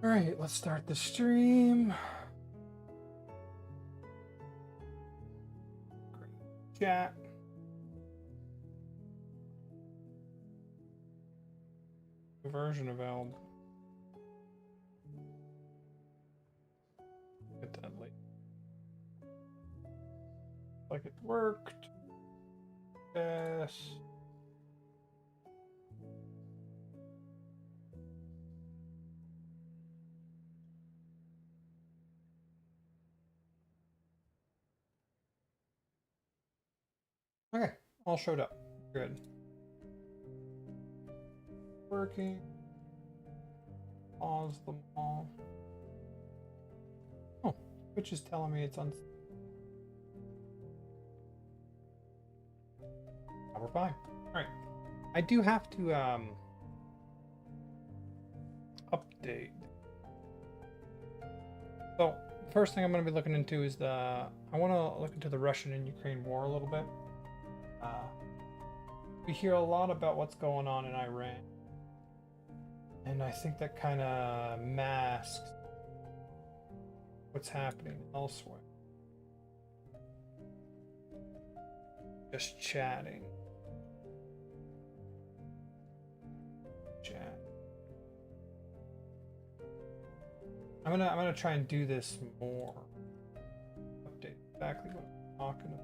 All right, let's start the stream. Chat. Version available. Get that late. Like it worked. Yes. Okay, all showed up. Good. Working. Pause them all. Oh, Twitch is telling me it's on. Oh, we're fine. All right. I do have to update. So the first thing I'm going to be looking into is I want to look into the Russian and Ukraine war a little bit. We hear a lot about what's going on in Iran, and I think that kind of masks what's happening elsewhere. Just chatting. Chat. I'm gonna try and do this more. Update exactly what I'm talking about.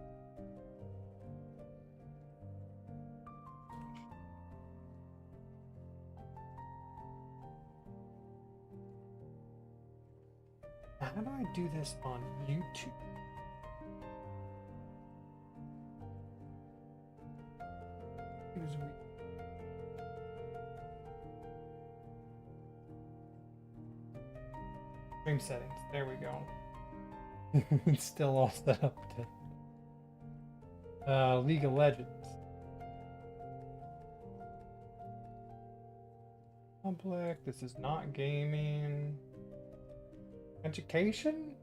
How do I do this on YouTube? Stream settings. There we go. It's still all set up to League of Legends. Public. This is not gaming. Education?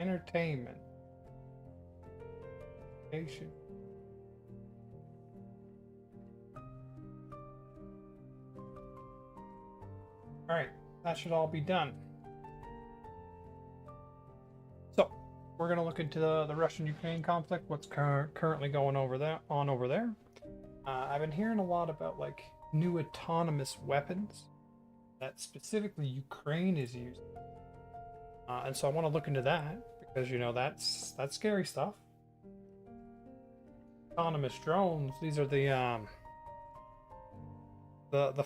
Entertainment. Education. Alright, that should all be done. So, we're going to look into the Russian-Ukraine conflict, what's currently going over there. I've been hearing a lot about like new autonomous weapons that specifically Ukraine is using. And so I want to look into that because, you know, that's scary stuff. Autonomous drones, these are the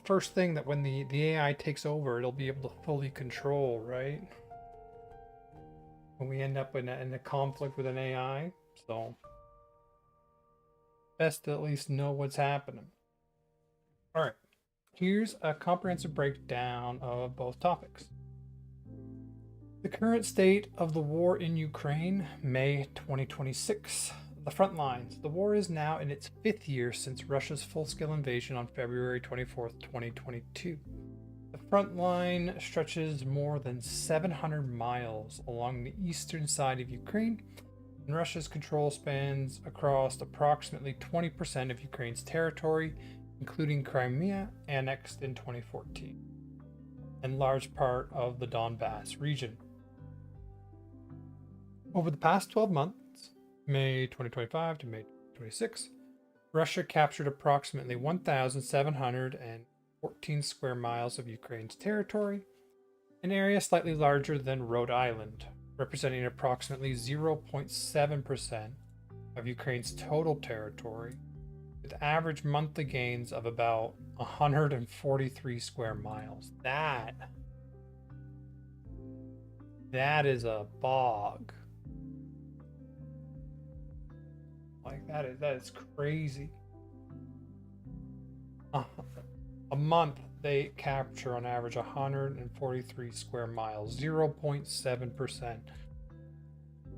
first thing that when the AI takes over, it'll be able to fully control, right? When we end up in a conflict with an AI, so best to at least know what's happening. All right, here's a comprehensive breakdown of both topics. The current state of the war in Ukraine, May 2026. The front lines. The war is now in its 5th year since Russia's full-scale invasion on February 24th, 2022. The front line stretches more than 700 miles along the eastern side of Ukraine, and Russia's control spans across approximately 20% of Ukraine's territory, including Crimea, annexed in 2014, and large part of the Donbass region. Over the past 12 months, May 2025 to May 2026, Russia captured approximately 1,714 square miles of Ukraine's territory, an area slightly larger than Rhode Island, representing approximately 0.7% of Ukraine's total territory, with average monthly gains of about 143 square miles. That is a bog. Like that is crazy. A month they capture on average 143 square miles, 0.7%.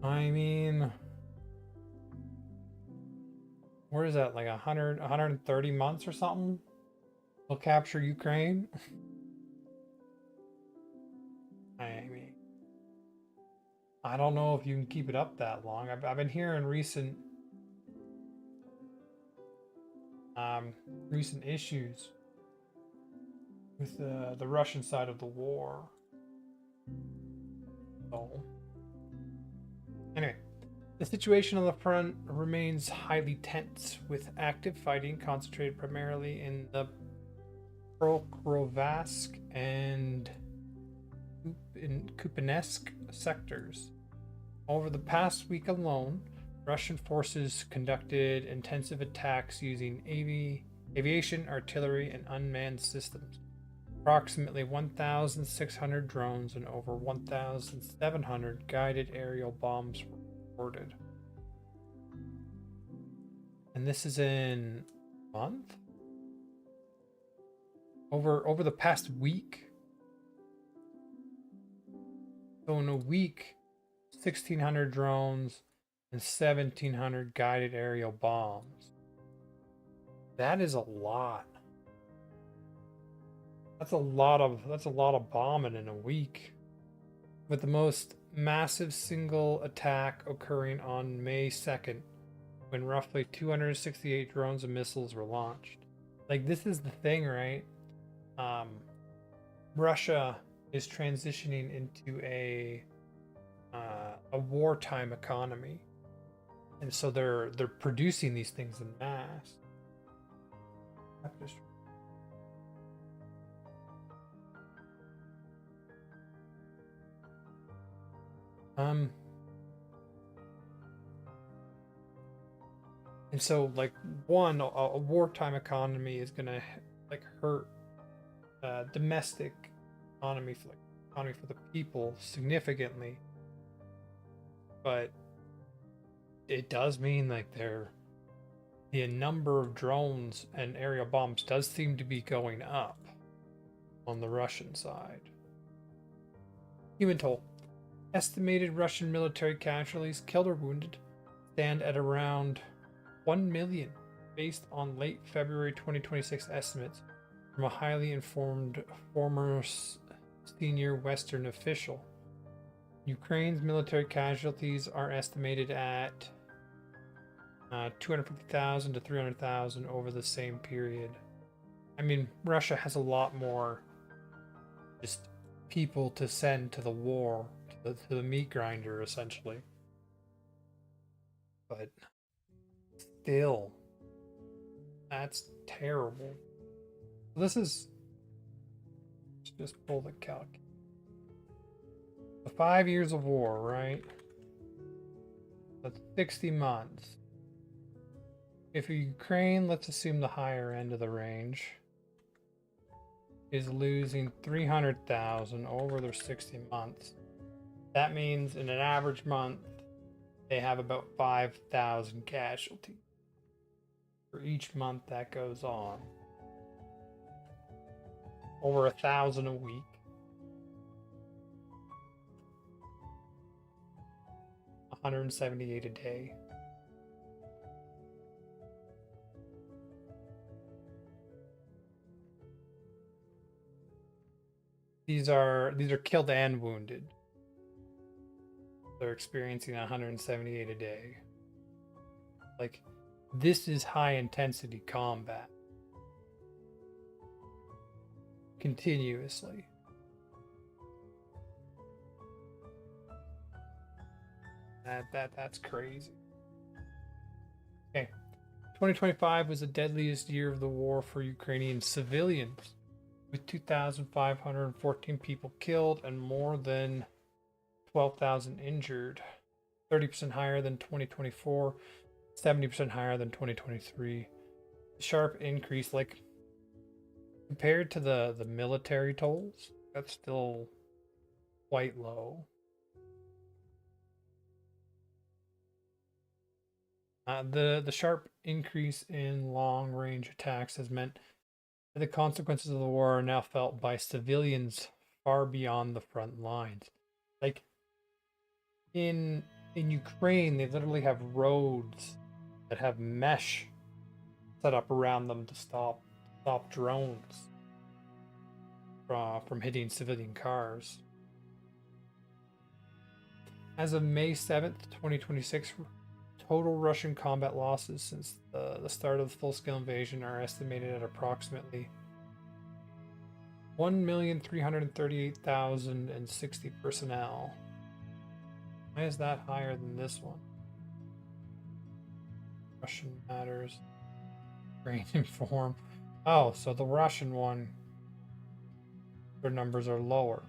I mean, where is that? Like 130 months or something? They'll capture Ukraine. I mean, I don't know if you can keep it up that long. I've been hearing recent issues with the Russian side of the war. So, anyway, the situation on the front remains highly tense, with active fighting concentrated primarily in the Prokrovatsk and in Kupiansk sectors. Over the past week alone, Russian forces conducted intensive attacks using aviation, artillery, and unmanned systems. Approximately 1,600 drones and over 1,700 guided aerial bombs were reported. And this is in a month? Over the past week. So in a week, 1,600 drones and 1,700 guided aerial bombs. That is a lot. That's a lot of bombing in a week. With the most massive single attack occurring on May 2nd, when roughly 268 drones and missiles were launched. Like, this is the thing, right? Russia is transitioning into a wartime economy, and so they're producing these things in mass. And so, like, a wartime economy is gonna like hurt domestic economy for the people significantly, but it does mean like the number of drones and aerial bombs does seem to be going up on the Russian side. Human toll. Estimated Russian military casualties, killed or wounded, stand at around 1 million, based on late February 2026 estimates from a highly informed former senior Western official. Ukraine's military casualties are estimated at 250,000 to 300,000 over the same period. I mean, Russia has a lot more just people to send to the war, to the meat grinder, essentially. But still, that's terrible. This is, let's just pull the calc. The 5 years of war, right? That's 60 months. If Ukraine, let's assume the higher end of the range, is losing 300,000 over their 60 months, that means in an average month, they have about 5,000 casualties for each month that goes on. Over 1,000 a week. $178 a day. These are killed and wounded. They're experiencing 178 a day. Like, this is high intensity combat. Continuously. That's crazy. Okay. 2025 was the deadliest year of the war for Ukrainian civilians, with 2,514 people killed and more than 12,000 injured. 30% higher than 2024, 70% higher than 2023. Sharp increase, like, compared to the military tolls, that's still quite low. The sharp increase in long range attacks has meant that the consequences of the war are now felt by civilians far beyond the front lines. Like, in Ukraine, they literally have roads that have mesh set up around them to stop drones from hitting civilian cars. As of May 7th, 2026, total Russian combat losses since the start of the full-scale invasion are estimated at approximately 1,338,060 personnel. Why is that higher than this one? Russian matters. Brain inform. Oh, so the Russian one, their numbers are lower.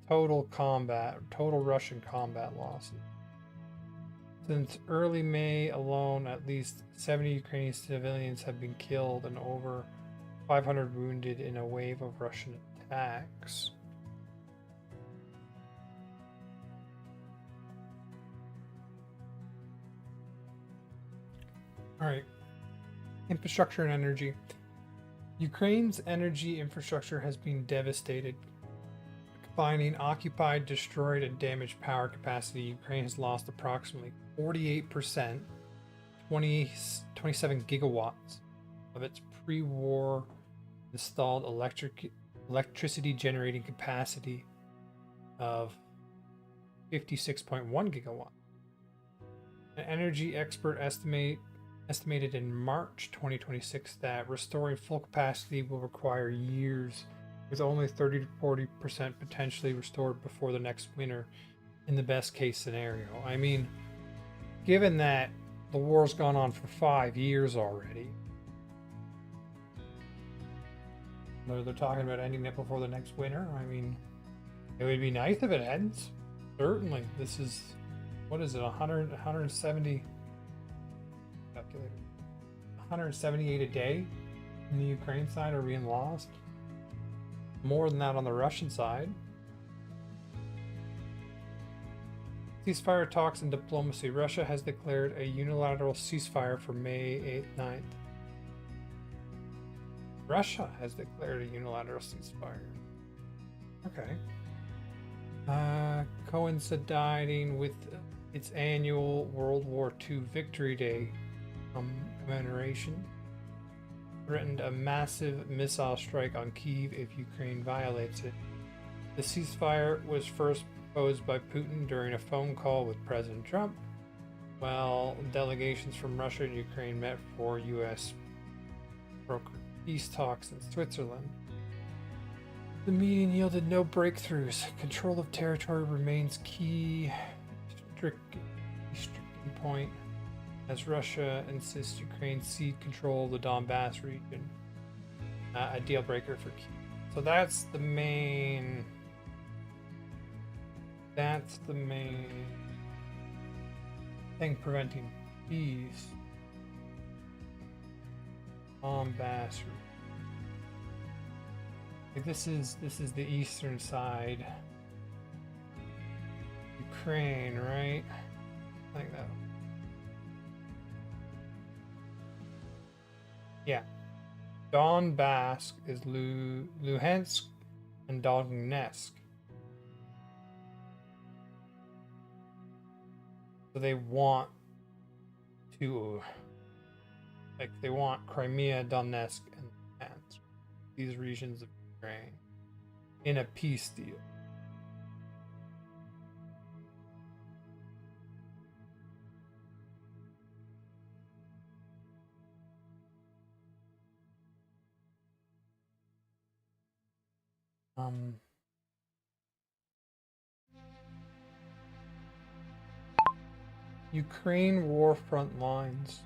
Total Russian combat losses. Since early May alone, at least 70 Ukrainian civilians have been killed and over 500 wounded in a wave of Russian attacks. All right. Infrastructure and energy. Ukraine's energy infrastructure has been devastated. Combining occupied, destroyed, and damaged power capacity, Ukraine has lost approximately 48%, 27 gigawatts of its pre-war installed electricity generating capacity of 56.1 gigawatts. An energy expert estimated in March 2026 that restoring full capacity will require years, with only 30 to 40% potentially restored before the next winter in the best case scenario. I mean, given that the war's gone on for 5 years already, they're talking about ending it before the next winter. I mean, it would be nice if it ends. Certainly. This is, what is it, 170, calculator, 178 a day in the Ukraine side are being lost. More than that on the Russian side. Ceasefire talks and diplomacy. Russia has declared a unilateral ceasefire for May 8th, 9th. Russia has declared a unilateral ceasefire. Okay. Coinciding with its annual World War II Victory Day commemoration, threatened a massive missile strike on Kyiv if Ukraine violates it. The ceasefire was first proposed by Putin during a phone call with President Trump, while delegations from Russia and Ukraine met for U.S. brokered peace talks in Switzerland. The meeting yielded no breakthroughs. Control of territory remains key restricting point, as Russia insists Ukraine cede control of the Donbass region. A deal breaker for Kyiv. So that's the main thing preventing peace. Donbass region. Like this is the eastern side. Ukraine, right? I think that. Yeah. Donbass is Luhansk and Donetsk. So they want to, like, they want Crimea, Donetsk, and Luhansk, these regions of Ukraine, in a peace deal. Ukraine war front lines.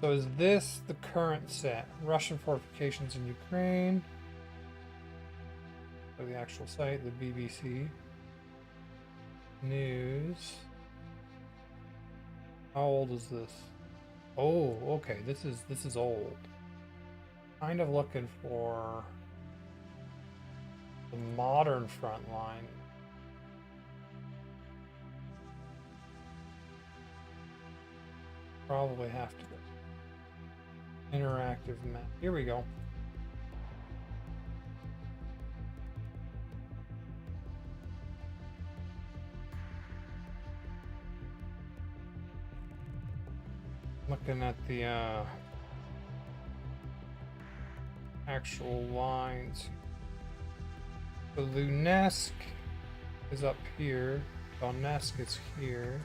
So is this the current set? Russian fortifications in Ukraine. So the actual site, the BBC. News. How old is this? Oh, okay. This is old. Kind of looking for the modern front line. Probably have to go. Interactive map. Here we go. Looking at the actual lines. So Lunesk is up here. Donetsk is here.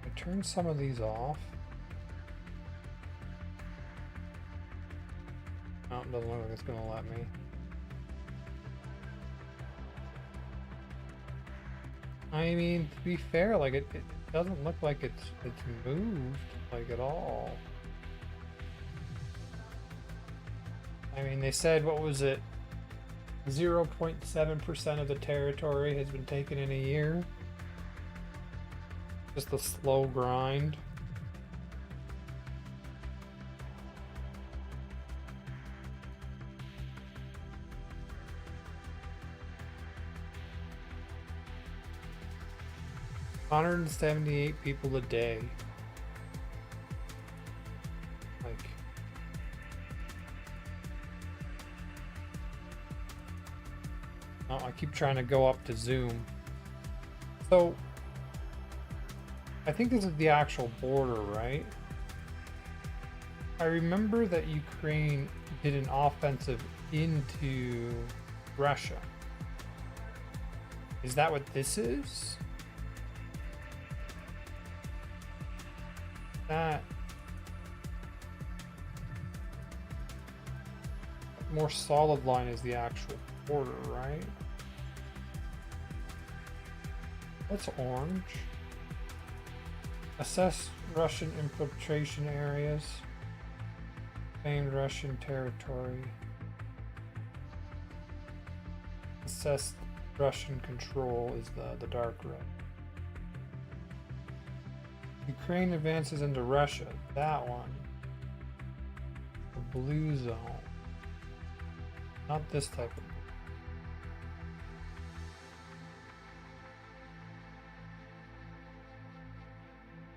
I turn some of these off. Oh, it doesn't look like it's gonna let me. I mean, to be fair, like it doesn't look like it's moved like at all. I mean, they said, what was it? 0.7% of the territory has been taken in a year. Just a slow grind. $178 people a day. Like, oh, I keep trying to go up to zoom. So I think this is the actual border, right? I remember that Ukraine did an offensive into Russia. Is that what this is? That more solid line is the actual border, right? That's orange. Assess Russian infiltration areas. Claimed Russian territory. Assess Russian control is the dark red. Ukraine advances into Russia. That one. The blue zone. Not this type of.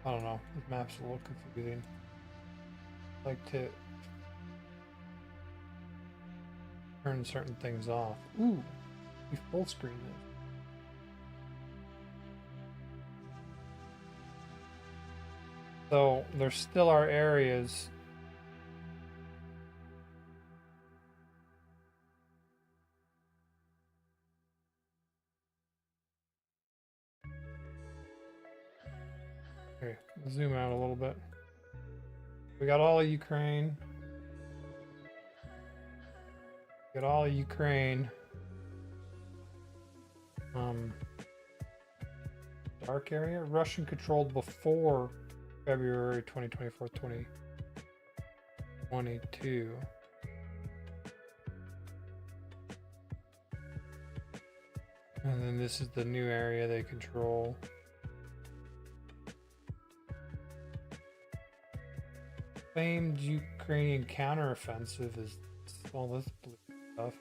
I don't know. This map's a little confusing. I like to turn certain things off. Ooh, we full screen this. So there still are areas. Okay, zoom out a little bit. We got all of Ukraine. Got all of Ukraine. Dark area. Russian controlled before February 2024, 2022. And then this is the new area they control. Claimed Ukrainian counteroffensive is all this blue stuff.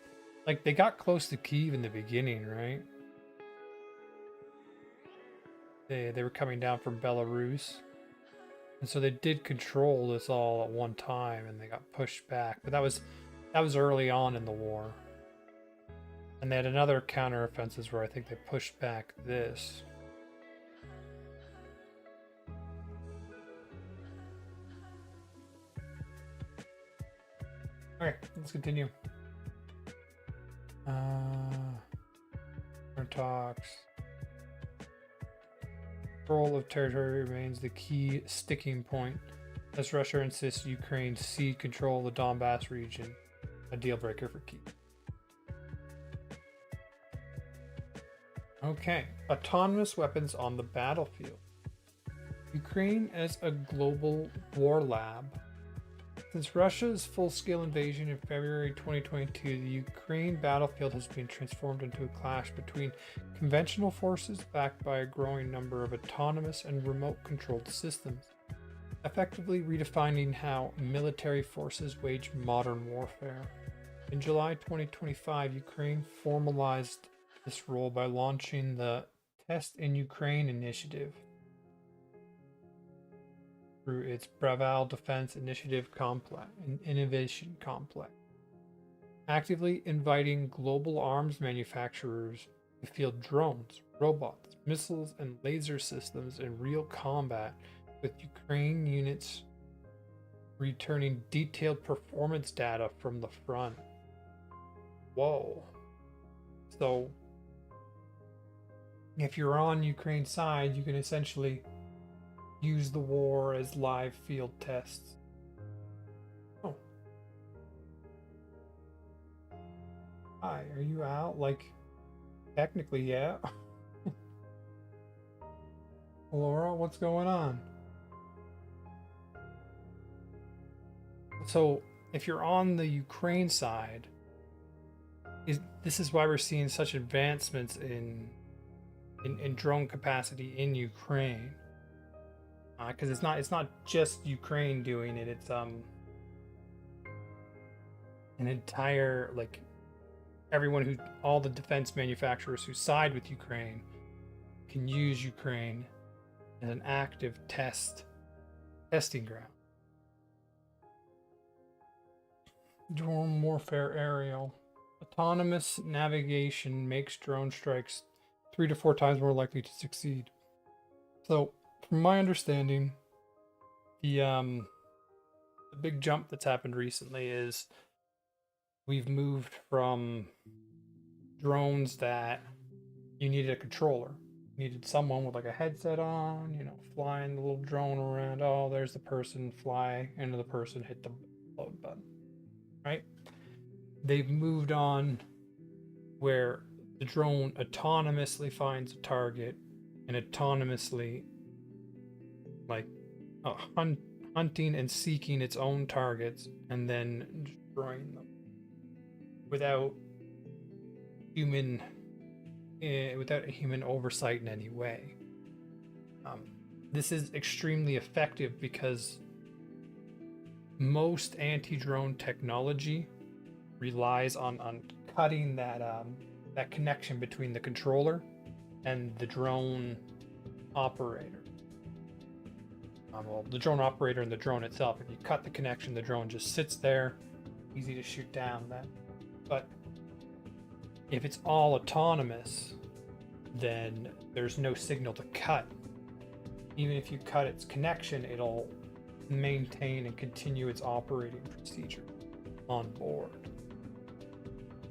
Like, they got close to Kyiv in the beginning, right? They were coming down from Belarus. And so they did control this all at one time, and they got pushed back. But that was early on in the war. And they had another counteroffensive where I think they pushed back this. Okay, let's continue. Our talks. Control of territory remains the key sticking point, as Russia insists Ukraine cede control of the Donbass region, a deal breaker for Kyiv. Okay, autonomous weapons on the battlefield. Ukraine as a global war lab. Since Russia's full-scale invasion in February 2022, the Ukraine battlefield has been transformed into a clash between conventional forces backed by a growing number of autonomous and remote-controlled systems, effectively redefining how military forces wage modern warfare. In July 2025, Ukraine formalized this role by launching the Test in Ukraine initiative through its Braval Defense Initiative Complex and Innovation Complex, actively inviting global arms manufacturers to field drones, robots, missiles, and laser systems in real combat, with Ukraine units returning detailed performance data from the front. Whoa. So if you're on Ukraine's side, you can essentially use the war as live field tests. Oh. Hi, are you out? Like, technically, yeah. Laura, what's going on? So, if you're on the Ukraine side, this is why we're seeing such advancements in drone capacity in Ukraine. Because it's not just Ukraine doing it. It's an entire, like, all the defense manufacturers who side with Ukraine can use Ukraine as an active testing ground. Drone warfare aerial. Autonomous navigation makes drone strikes 3 to 4 times more likely to succeed. So, from my understanding, the big jump that's happened recently is we've moved from drones that you needed a controller. You needed someone with like a headset on, flying the little drone around. Oh, there's the person, fly into the person, hit the load button. Right? They've moved on where the drone autonomously finds a target and autonomously hunting and seeking its own targets and then destroying them without human oversight in any way. This is extremely effective because most anti-drone technology relies on cutting that connection between the controller and the drone operator. The drone operator and the drone itself. If you cut the connection, the drone just sits there, easy to shoot down. But if it's all autonomous, then there's no signal to cut. Even if you cut its connection, it'll maintain and continue its operating procedure on board.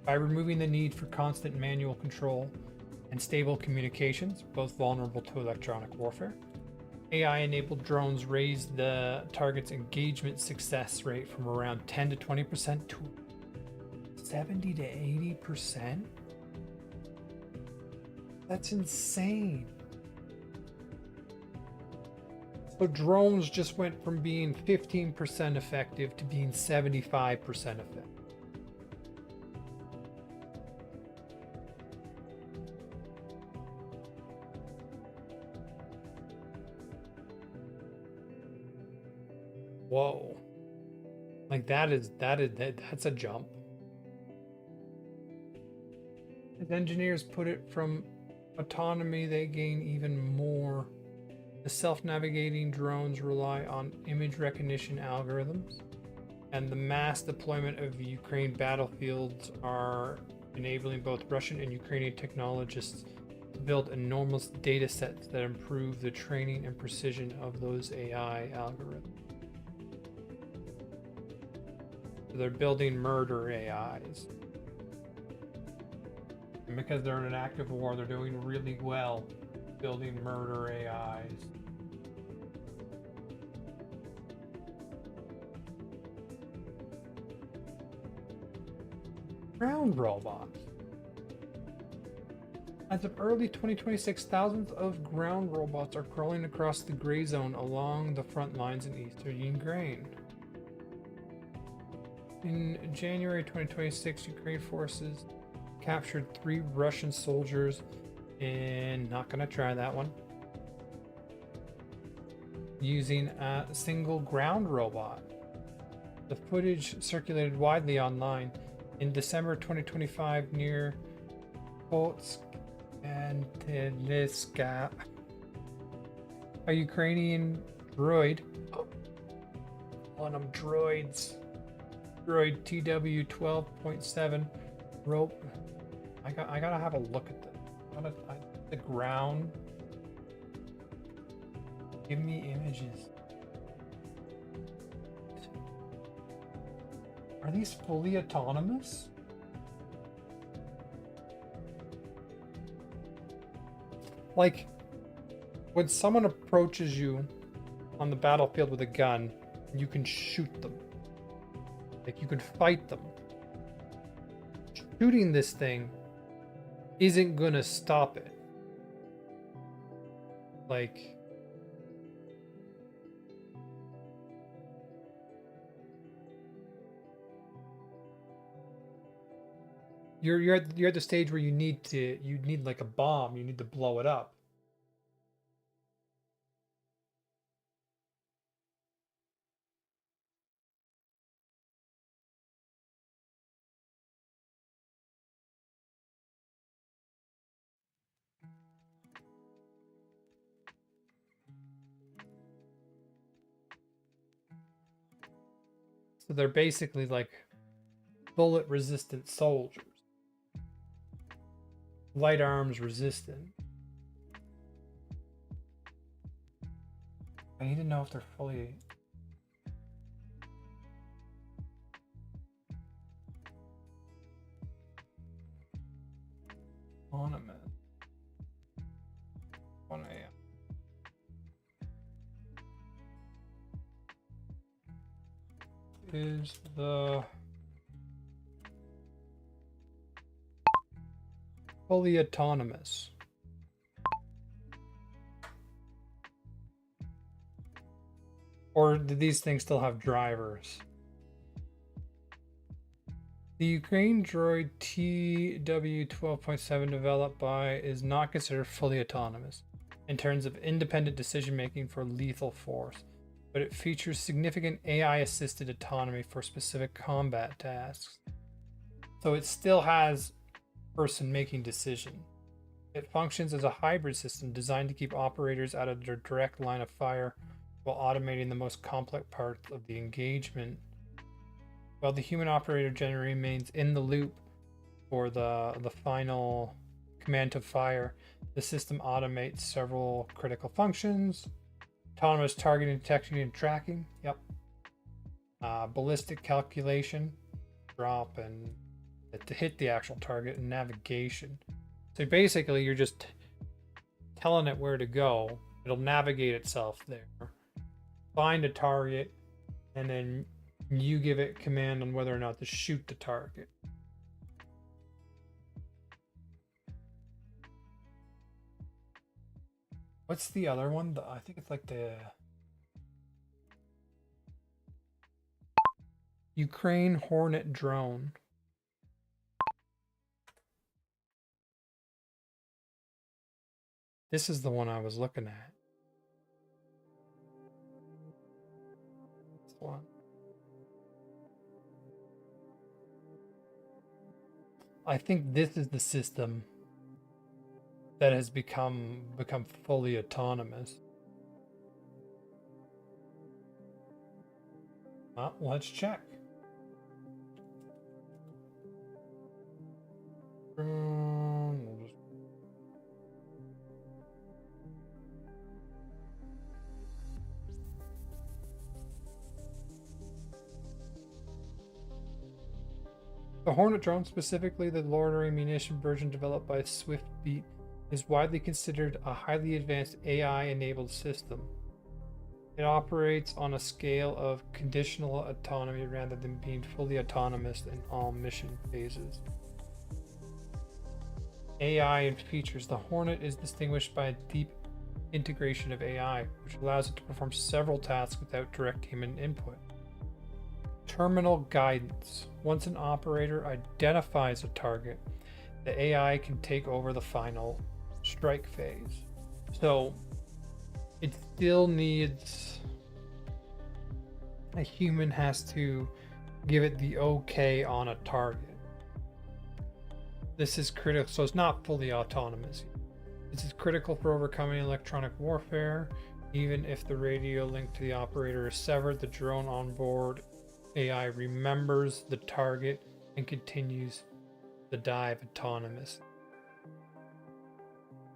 By removing the need for constant manual control and stable communications, both vulnerable to electronic warfare, AI-enabled drones raise the target's engagement success rate from around 10 to 20% to 70 to 80%? That's insane. So drones just went from being 15% effective to being 75% effective. Whoa. Like that's a jump. As engineers put it, from autonomy they gain even more. The self-navigating drones rely on image recognition algorithms, and the mass deployment of Ukraine battlefields are enabling both Russian and Ukrainian technologists to build enormous data sets that improve the training and precision of those AI algorithms. So they're building murder AIs. And because they're in an active war, they're doing really well building murder AIs. Ground robots. As of early 2026, thousands of ground robots are crawling across the gray zone along the front lines in eastern Ukraine. In January 2026, Ukraine forces captured 3 Russian soldiers in, not gonna try that one, using a single ground robot. The footage circulated widely online in December 2025 near Polsk and Teliska. A Ukrainian droid, one of them droids, droid TW12.7 rope. I gotta have a look at the ground. Give me images. Are these fully autonomous? Like, when someone approaches you on the battlefield with a gun, you can shoot them. Like, you can fight them. Shooting this thing isn't gonna stop it. Like, you're at the stage where you need like a bomb, you need to blow it up. So they're basically like bullet resistant soldiers. Light arms resistant. I need to know if they're fully... on a minute. 1 a.m. Is the fully autonomous? Or do these things still have drivers? The Ukraine droid TW12.7 developed by is not considered fully autonomous in terms of independent decision making for lethal force, but it features significant AI assisted autonomy for specific combat tasks. So it still has person making decision. It functions as a hybrid system designed to keep operators out of their direct line of fire while automating the most complex parts of the engagement. While the human operator generally remains in the loop for the final command to fire, the system automates several critical functions. Autonomous targeting, detection, and tracking. Yep. Ballistic calculation, drop and to hit the actual target, and navigation. So basically, you're just telling it where to go. It'll navigate itself there, find a target, and then you give it command on whether or not to shoot the target. What's the other one? I think it's like the Ukraine Hornet drone. This is the one I was looking at. This one. I think this is the system that has become fully autonomous. Well, let's check. The Hornet drone, specifically the loitering munition version developed by Swiftbeat, is widely considered a highly advanced AI-enabled system. It operates on a scale of conditional autonomy rather than being fully autonomous in all mission phases. AI and features. The Hornet is distinguished by a deep integration of AI, which allows it to perform several tasks without direct human input. Terminal guidance. Once an operator identifies a target, the AI can take over the final strike phase. So it still needs a human has to give it the okay on a target. This is critical, so it's not fully autonomous. This is critical for overcoming electronic warfare. Even if the radio link to the operator is severed, the drone on board AI remembers the target and continues the dive autonomous.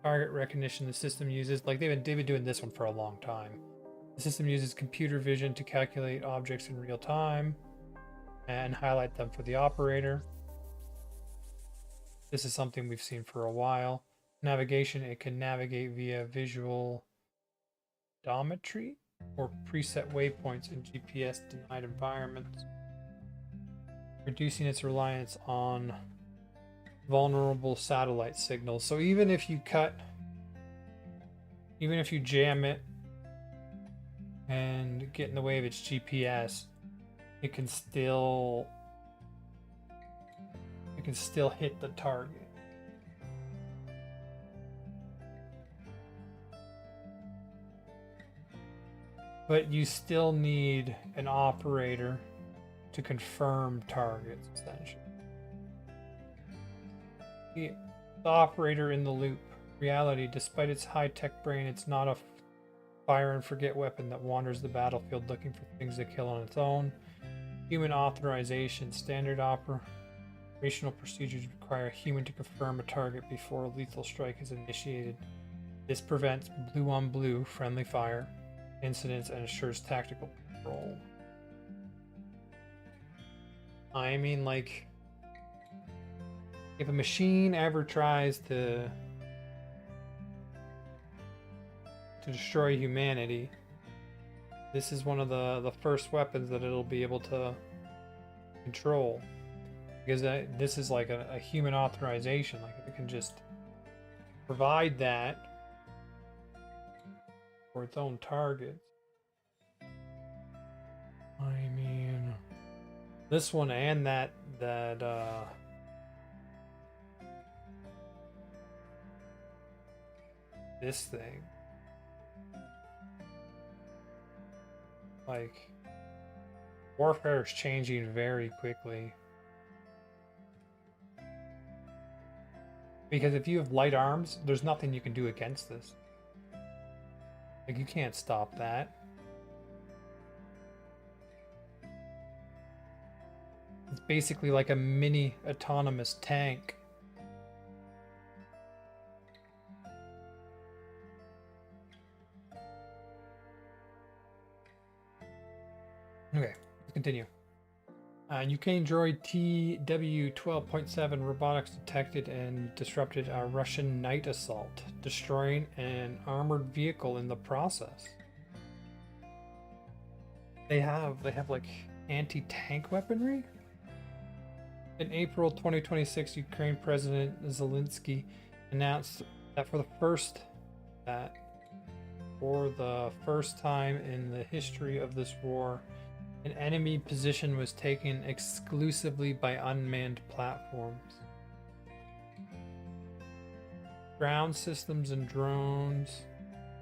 Target recognition. The system uses, like they've been doing this one for a long time. The system uses computer vision to calculate objects in real time and highlight them for the operator. This is something we've seen for a while. navigation, it can navigate via visual odometry or preset waypoints in GPS denied environments, reducing its reliance on vulnerable satellite signals. So even if you jam it and get in the way of its GPS, it can still hit the target. But you still need an operator to confirm targets, essentially. The operator in the loop. Reality, despite its high-tech brain, it's not a fire and forget weapon that wanders the battlefield looking for things to kill on its own. Human authorization. Standard operational procedures require a human to confirm a target before a lethal strike is initiated. This prevents blue on blue friendly fire incidents and assures tactical control. I mean, like, if a machine ever tries to destroy humanity, this is one of the first weapons that it'll be able to control, because this is like a human authorization. Like, it can just provide that for its own targets. I mean, this one and that this thing, like, warfare is changing very quickly. Because if you have light arms, there's nothing you can do against this. Like, you can't stop that. It's basically like a mini autonomous tank. Okay, let's continue. Ukraine droid TW-12.7 robotics detected and disrupted a Russian night assault, destroying an armored vehicle in the process. They have like anti-tank weaponry? In April 2026, Ukraine President Zelensky announced that for the first time in the history of this war, an enemy position was taken exclusively by unmanned platforms. Ground systems and drones,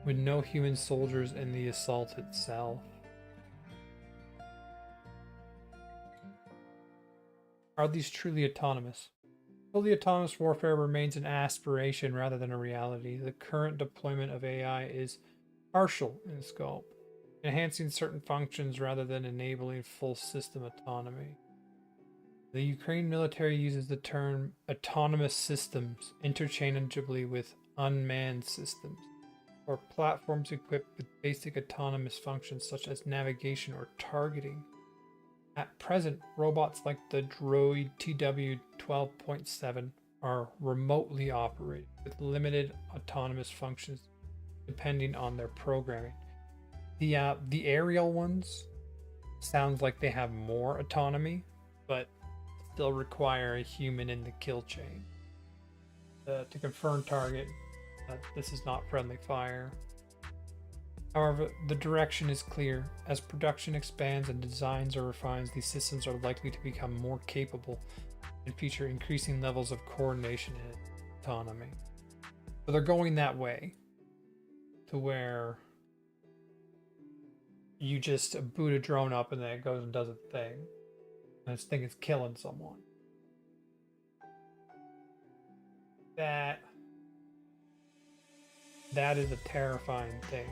with no human soldiers in the assault itself. Are these truly autonomous? Fully autonomous warfare remains an aspiration rather than a reality. The current deployment of AI is partial in scope, enhancing certain functions rather than enabling full system autonomy. The Ukraine military uses the term autonomous systems interchangeably with unmanned systems, or platforms equipped with basic autonomous functions such as navigation or targeting. At present, robots like the droid TW-12.7 are remotely operated with limited autonomous functions depending on their programming. The aerial ones sounds like they have more autonomy, but still require a human in the kill chain to confirm target that this is not friendly fire. However, the direction is clear. As production expands and designs are refined, these systems are likely to become more capable and feature increasing levels of coordination and autonomy. So they're going that way, to where you just boot a drone up and then it goes and does its thing. And this thing is killing someone. That is a terrifying thing.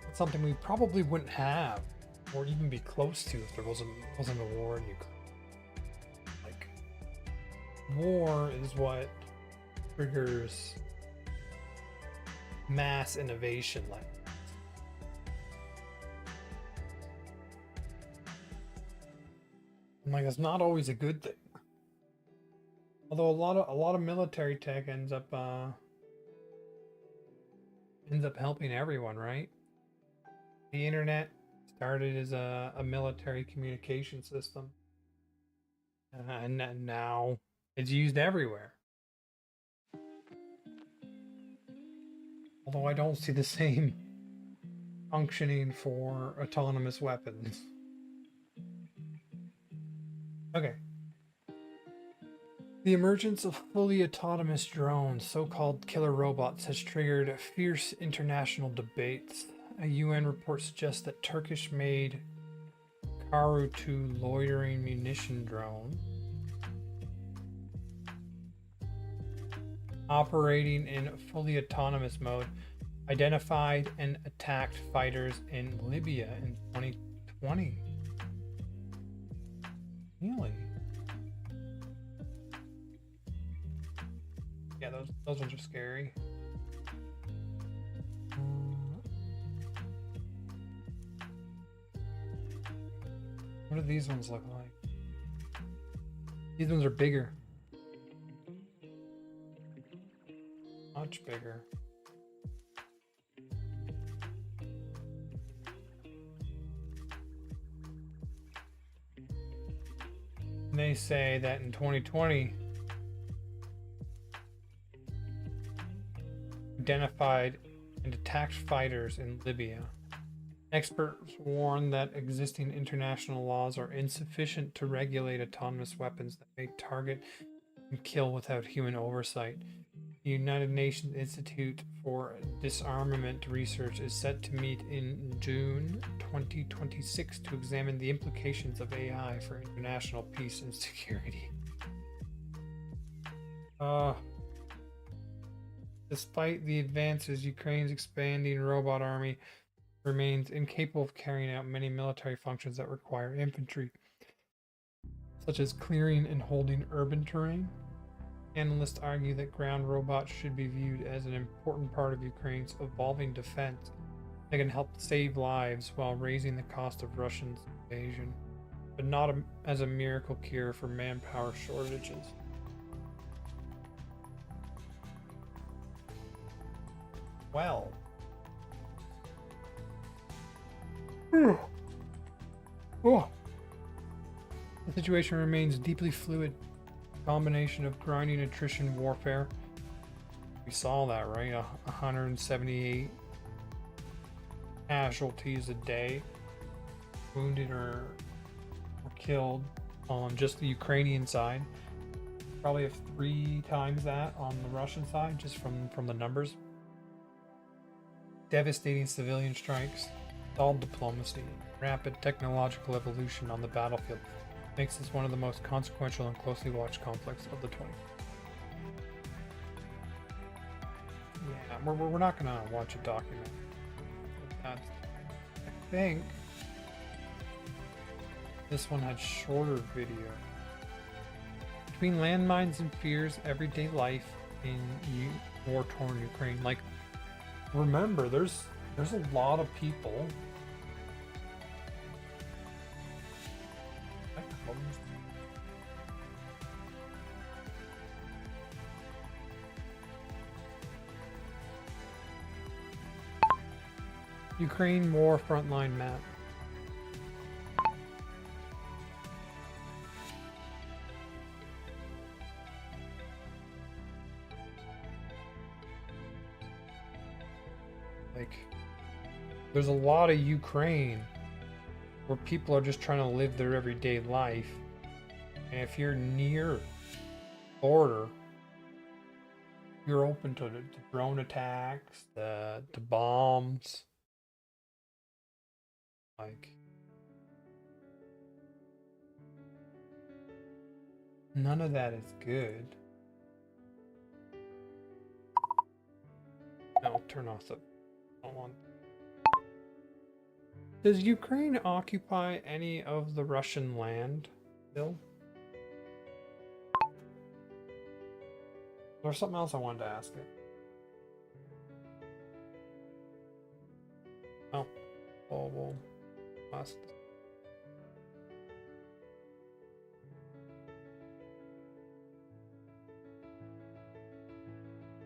It's something we probably wouldn't have or even be close to if there wasn't a war in Ukraine. Like, war is what triggers mass innovation like this. I'm like, it's not always a good thing. Although a lot of military tech ends up helping everyone, right? The internet started as a military communication system, and now it's used everywhere. Although I don't see the same functioning for autonomous weapons. Okay. The emergence of fully autonomous drones, so-called killer robots, has triggered fierce international debates. A UN report suggests that Turkish-made Karu-2 loitering munition drone, operating in fully autonomous mode, identified and attacked fighters in Libya in 2020. Really? Yeah, those ones are scary. What do these ones look like? These ones are bigger. Much bigger. And they say that in 2020, identified and attacked fighters in Libya. Experts warn that existing international laws are insufficient to regulate autonomous weapons that may target and kill without human oversight. The United Nations Institute for Disarmament Research is set to meet in June 2026 to examine the implications of AI for international peace and security. Despite the advances, Ukraine's expanding robot army remains incapable of carrying out many military functions that require infantry, such as clearing and holding urban terrain. Analysts argue that ground robots should be viewed as an important part of Ukraine's evolving defense that can help save lives while raising the cost of Russia's invasion, but not as a miracle cure for manpower shortages. Well. Oh. The situation remains deeply fluid. Combination of grinding attrition warfare. We saw that, right? 178 casualties a day, wounded or killed on just the Ukrainian side. Probably have 3 times that on the Russian side, just from the numbers. Devastating civilian strikes, stalled diplomacy, rapid technological evolution on the battlefield makes this one of the most consequential and closely watched conflicts of the 20th. Yeah, we're not gonna watch a document. I think this one had shorter video. Between landmines and fears, everyday life in war-torn Ukraine. Like, remember, there's a lot of people. Ukraine war frontline map. Like, there's a lot of Ukraine where people are just trying to live their everyday life. And if you're near border, you're open to drone attacks, to bombs. Like, none of that is good. I'll turn off the. I don't want. Does Ukraine occupy any of the Russian land still? There's something else I wanted to ask it. Oh, well, ask.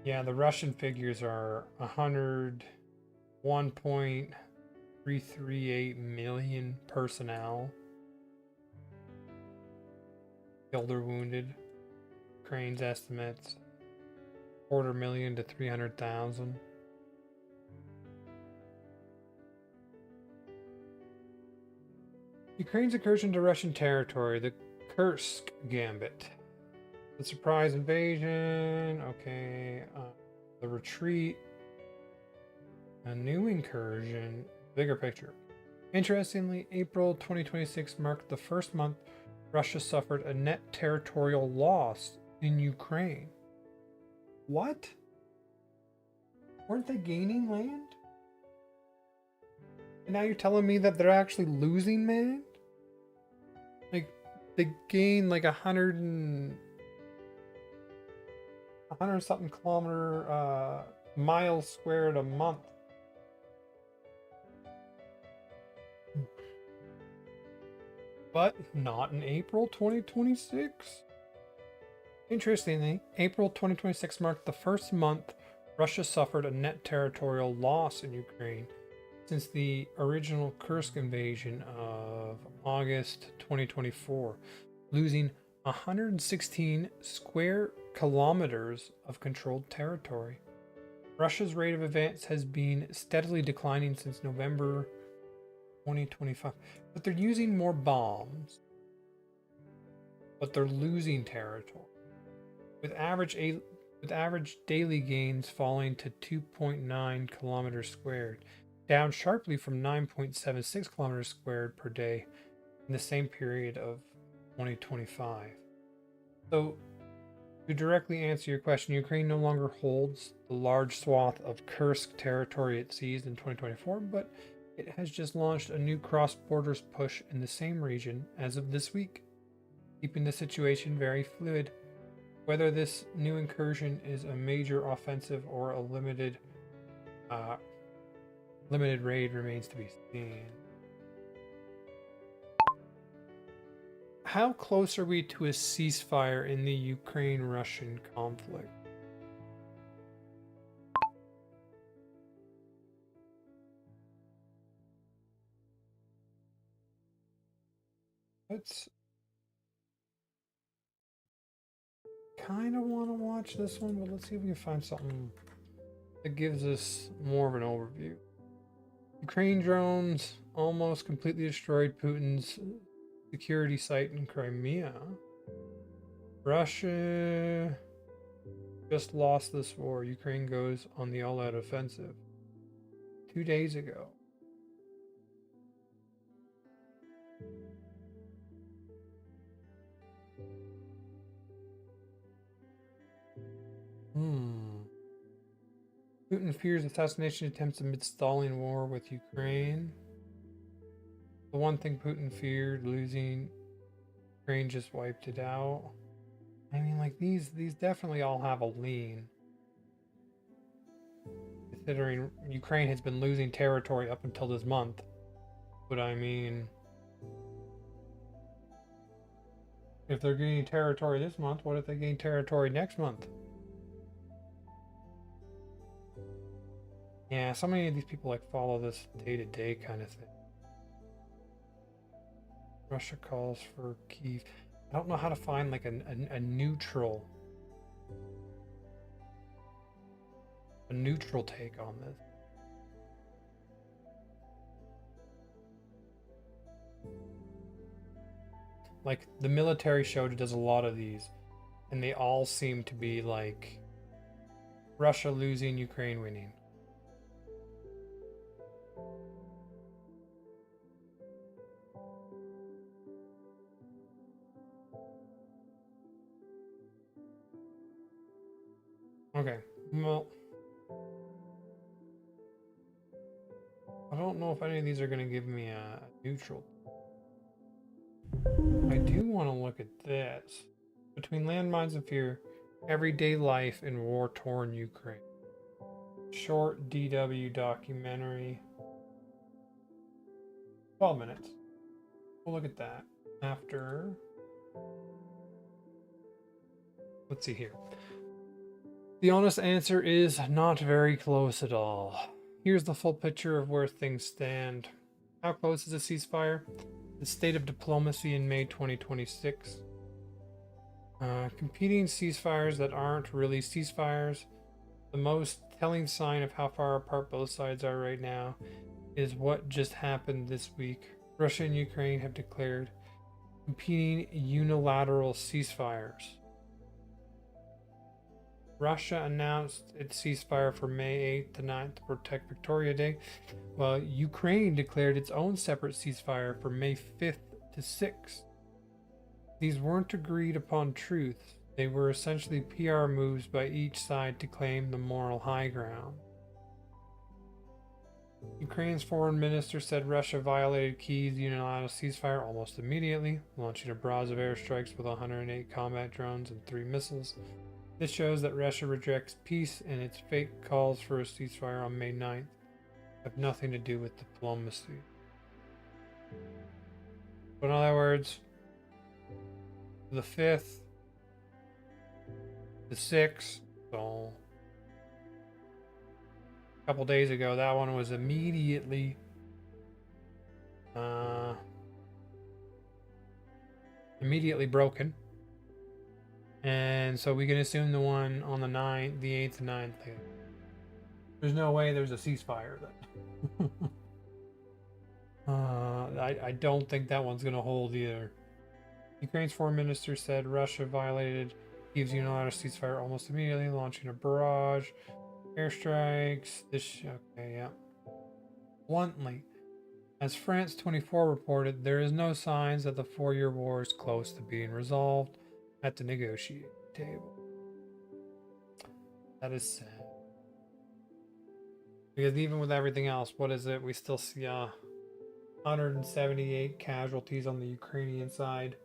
Yeah, the Russian figures are 101.338 million personnel killed or wounded. Ukraine's estimates 250,000 to 300,000. Ukraine's incursion to Russian territory, the Kursk Gambit. The surprise invasion, okay. The retreat, a new incursion, bigger picture. Interestingly, April 2026 marked the first month Russia suffered a net territorial loss in Ukraine. What? Weren't they gaining land? And now you're telling me that they're actually losing land? Like, they gain like 100 something kilometer miles squared a month. But not in April 2026. Interestingly, April 2026 marked the first month Russia suffered a net territorial loss in Ukraine since the original Kursk invasion of August 2024, losing 116 square kilometers of controlled territory. Russia's rate of advance has been steadily declining since November 2025, but they're using more bombs, but they're losing territory, with average daily gains falling to 2.9 kilometers squared, down sharply from 9.76 kilometers squared per day in the same period of 2025. So, to directly answer your question, Ukraine no longer holds the large swath of Kursk territory it seized in 2024, but it has just launched a new cross-borders push in the same region as of this week, keeping the situation very fluid. Whether this new incursion is a major offensive or a limited raid remains to be seen. How close are we to a ceasefire in the Ukraine-Russian conflict? Let's kind of want to watch this one, but let's see if we can find something that gives us more of an overview. Ukraine drones almost completely destroyed Putin's security site in Crimea. Russia just lost this war. Ukraine goes on the all-out offensive 2 days ago. Putin fears assassination attempts amid stalling war with Ukraine. The one thing Putin feared, losing Ukraine, just wiped it out. I mean, like, these definitely all have a lean. Considering Ukraine has been losing territory up until this month. But I mean, if they're gaining territory this month, what if they gain territory next month? Yeah, so many of these people like follow this day-to-day kind of thing. Russia calls for Kyiv. I don't know how to find like a neutral take on this. Like, the military show does a lot of these, and they all seem to be like Russia losing, Ukraine winning. Okay, well, I don't know if any of these are going to give me a neutral. I do want to look at this. Between landmines and fear, everyday life in war-torn Ukraine. Short DW documentary. 12 minutes. We'll look at that after. Let's see here. The honest answer is not very close at all. Here's the full picture of where things stand. How close is a ceasefire? The state of diplomacy in May 2026. Competing ceasefires that aren't really ceasefires. The most telling sign of how far apart both sides are right now is what just happened this week. Russia and Ukraine have declared competing unilateral ceasefires. Russia announced its ceasefire for May 8th to 9th to protect Victoria Day, while Ukraine declared its own separate ceasefire for May 5th to 6th. These weren't agreed upon truths. They were essentially PR moves by each side to claim the moral high ground. Ukraine's foreign minister said Russia violated Kyiv's unilateral ceasefire almost immediately, launching a barrage of airstrikes with 108 combat drones and 3 missiles. This shows that Russia rejects peace, and its fake calls for a ceasefire on May 9th have nothing to do with diplomacy. So in other words, the 5th, the 6th, so a couple days ago, that one was immediately broken. And so we can assume the one on the 9th, the 8th and 9th. There's no way there's a ceasefire then. I don't think that one's going to hold either. Ukraine's foreign minister said Russia violated Kyiv's unilateral ceasefire almost immediately, launching a barrage, airstrikes. Okay, yeah. Bluntly, as France 24 reported, there is no signs that the 4-year war is close to being resolved at the negotiating table. That is sad. Because even with everything else, what is it? We still see 178 casualties on the Ukrainian side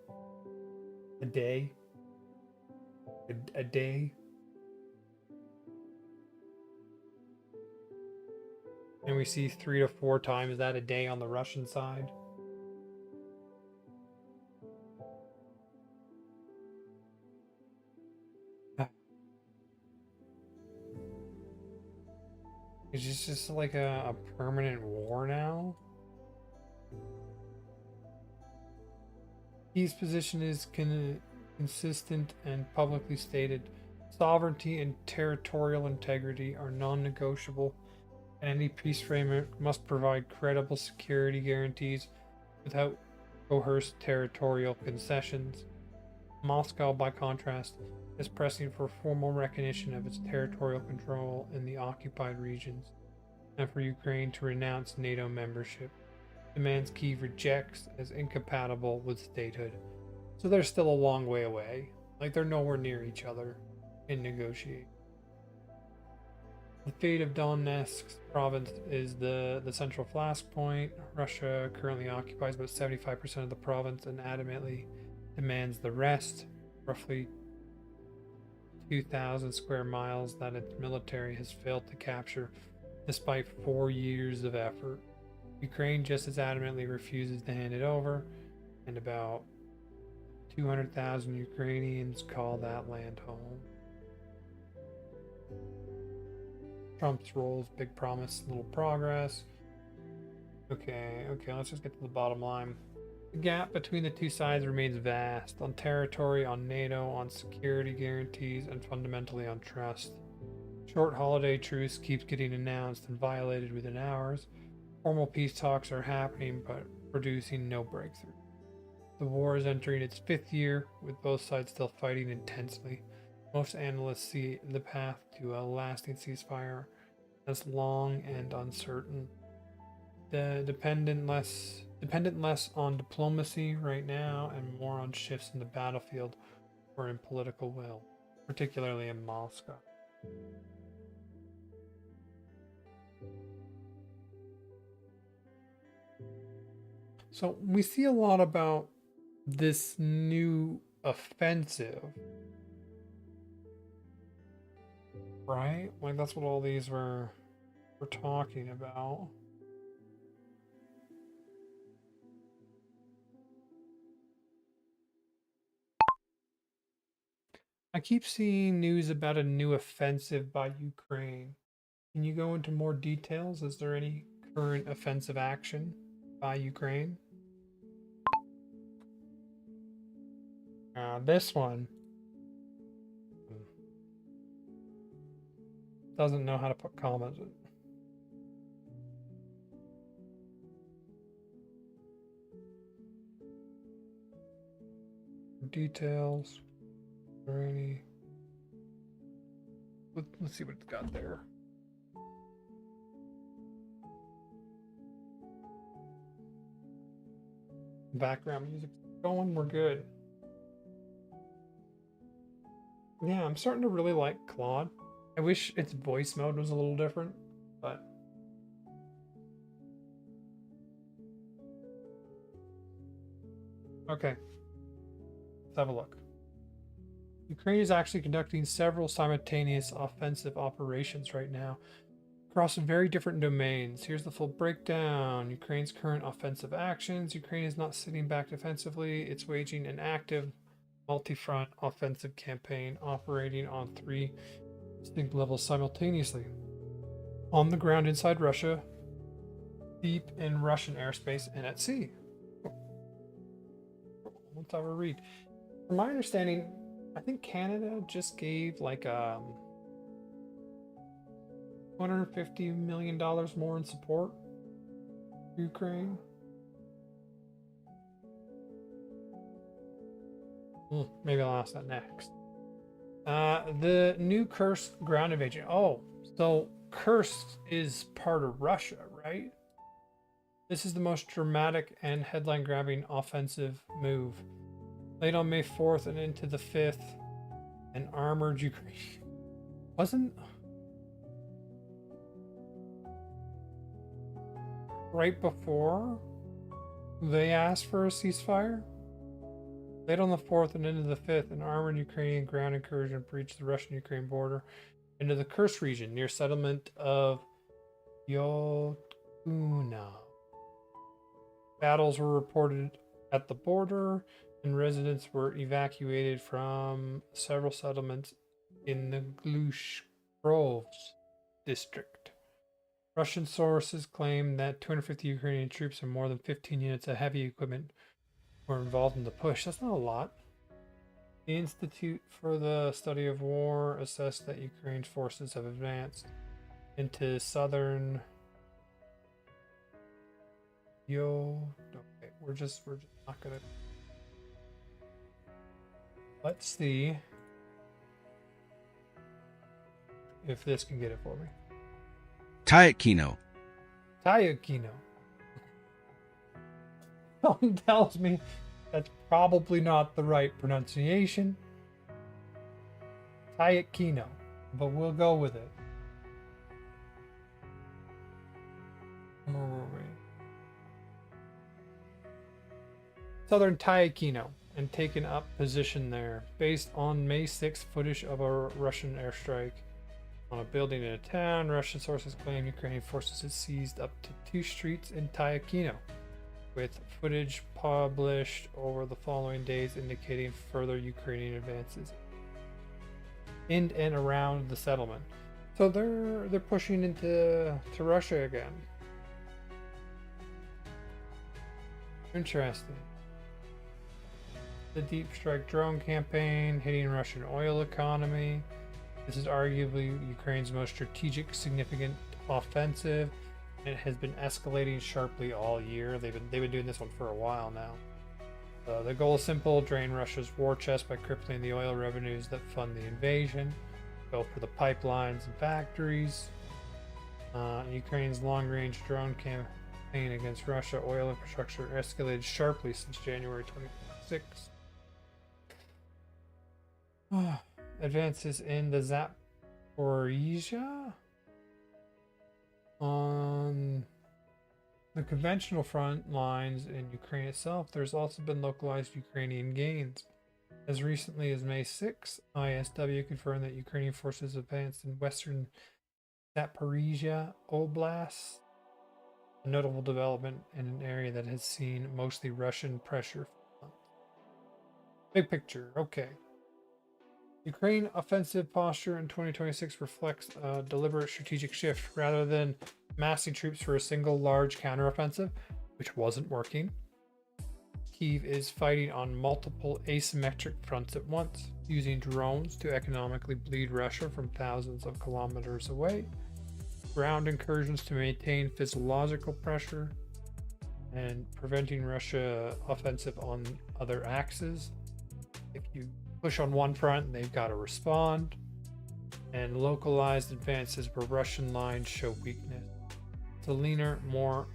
a day. A day. And we see 3 to 4 times that a day on the Russian side. Is this just like a permanent war now? His position is consistent and publicly stated. Sovereignty and territorial integrity are non-negotiable, and any peace framework must provide credible security guarantees without coerced territorial concessions. Moscow, by contrast, is pressing for formal recognition of its territorial control in the occupied regions, and for Ukraine to renounce NATO membership, demands Kyiv rejects as incompatible with statehood. So they're still a long way away. Like, they're nowhere near each other in negotiating. The fate of Donetsk province is the central flashpoint. Russia currently occupies about 75% of the province and adamantly demands the rest, roughly 2,000 square miles that its military has failed to capture despite 4 years of effort. Ukraine just as adamantly refuses to hand it over, and about 200,000 Ukrainians call that land home. Trump's roles, big promise, little progress. Okay, let's just get to the bottom line. The gap between the two sides remains vast on territory, on NATO, on security guarantees, and fundamentally on trust. Short holiday truce keeps getting announced and violated within hours. Formal peace talks are happening but producing no breakthrough. The war is entering its 5th year, with both sides still fighting intensely. Most analysts see the path to a lasting ceasefire as long and uncertain. Dependent less on diplomacy right now and more on shifts in the battlefield or in political will, particularly in Moscow. So we see a lot about this new offensive, right? Like, that's what all these were talking about. I keep seeing news about a new offensive by Ukraine. Can you go into more details? Is there any current offensive action by Ukraine? This one doesn't know how to put commas in. Details. Or any. Let's see what it's got there. Background music going. We're good. Yeah, I'm starting to really like Claude. I wish its voice mode was a little different, but okay. Let's have a look. Ukraine is actually conducting several simultaneous offensive operations right now across very different domains. Here's the full breakdown. Ukraine's current offensive actions. Ukraine is not sitting back defensively. It's waging an active multi-front offensive campaign operating on 3 distinct levels simultaneously. On the ground inside Russia, deep in Russian airspace, and at sea. Let's have a read. From my understanding, I think Canada just gave like $150 million more in support to Ukraine. Maybe I'll ask that next. The new Kursk ground invasion. Oh, so Kursk is part of Russia, right? This is the most dramatic and headline-grabbing offensive move. Late on May 4th and into the 5th, an armored Ukraine wasn't right before they asked for a ceasefire. Late on the 4th and into the 5th, an armored Ukrainian ground incursion breached the Russian-Ukraine border into the Kursk region near settlement of Yotuna. Battles were reported at the border, and residents were evacuated from several settlements in the Glushkrovs district. Russian sources claim that 250 Ukrainian troops and more than 15 units of heavy equipment were involved in the push. That's not a lot. The Institute for the Study of War assessed that Ukraine's forces have advanced into southern okay, we're just not gonna. Let's see if this can get it for me. Tayakino. Tayakino. Something tells me that's probably not the right pronunciation. Tayakino, but we'll go with it. Southern Tayakino, and taken up position there, based on May 6th footage of a Russian airstrike on a building in a town. Russian sources claim Ukrainian forces had seized up to 2 streets in Tayakino, with footage published over the following days indicating further Ukrainian advances in and around the settlement. So they're pushing into Russia again. Interesting. The deep strike drone campaign hitting Russian oil economy. This is arguably Ukraine's most strategic, significant offensive. It has been escalating sharply all year. They've been doing this one for a while now. The goal is simple: drain Russia's war chest by crippling the oil revenues that fund the invasion. Go for the pipelines and factories. Ukraine's long-range drone campaign against Russia oil infrastructure escalated sharply since January 2026. Advances in the Zaporizhia. On the conventional front lines in Ukraine itself, there's also been localized Ukrainian gains. As recently as May 6, ISW confirmed that Ukrainian forces advanced in western Zaporizhia Oblast, a notable development in an area that has seen mostly Russian pressure for months. Big picture, okay. Ukraine offensive posture in 2026 reflects a deliberate strategic shift rather than massing troops for a single large counteroffensive, which wasn't working. Kyiv is fighting on multiple asymmetric fronts at once, using drones to economically bleed Russia from thousands of kilometers away, ground incursions to maintain physiological pressure, and preventing Russia offensive on other axes. If you push on one front, they've got to respond, and localized advances where Russian lines show weakness. It's a leaner, more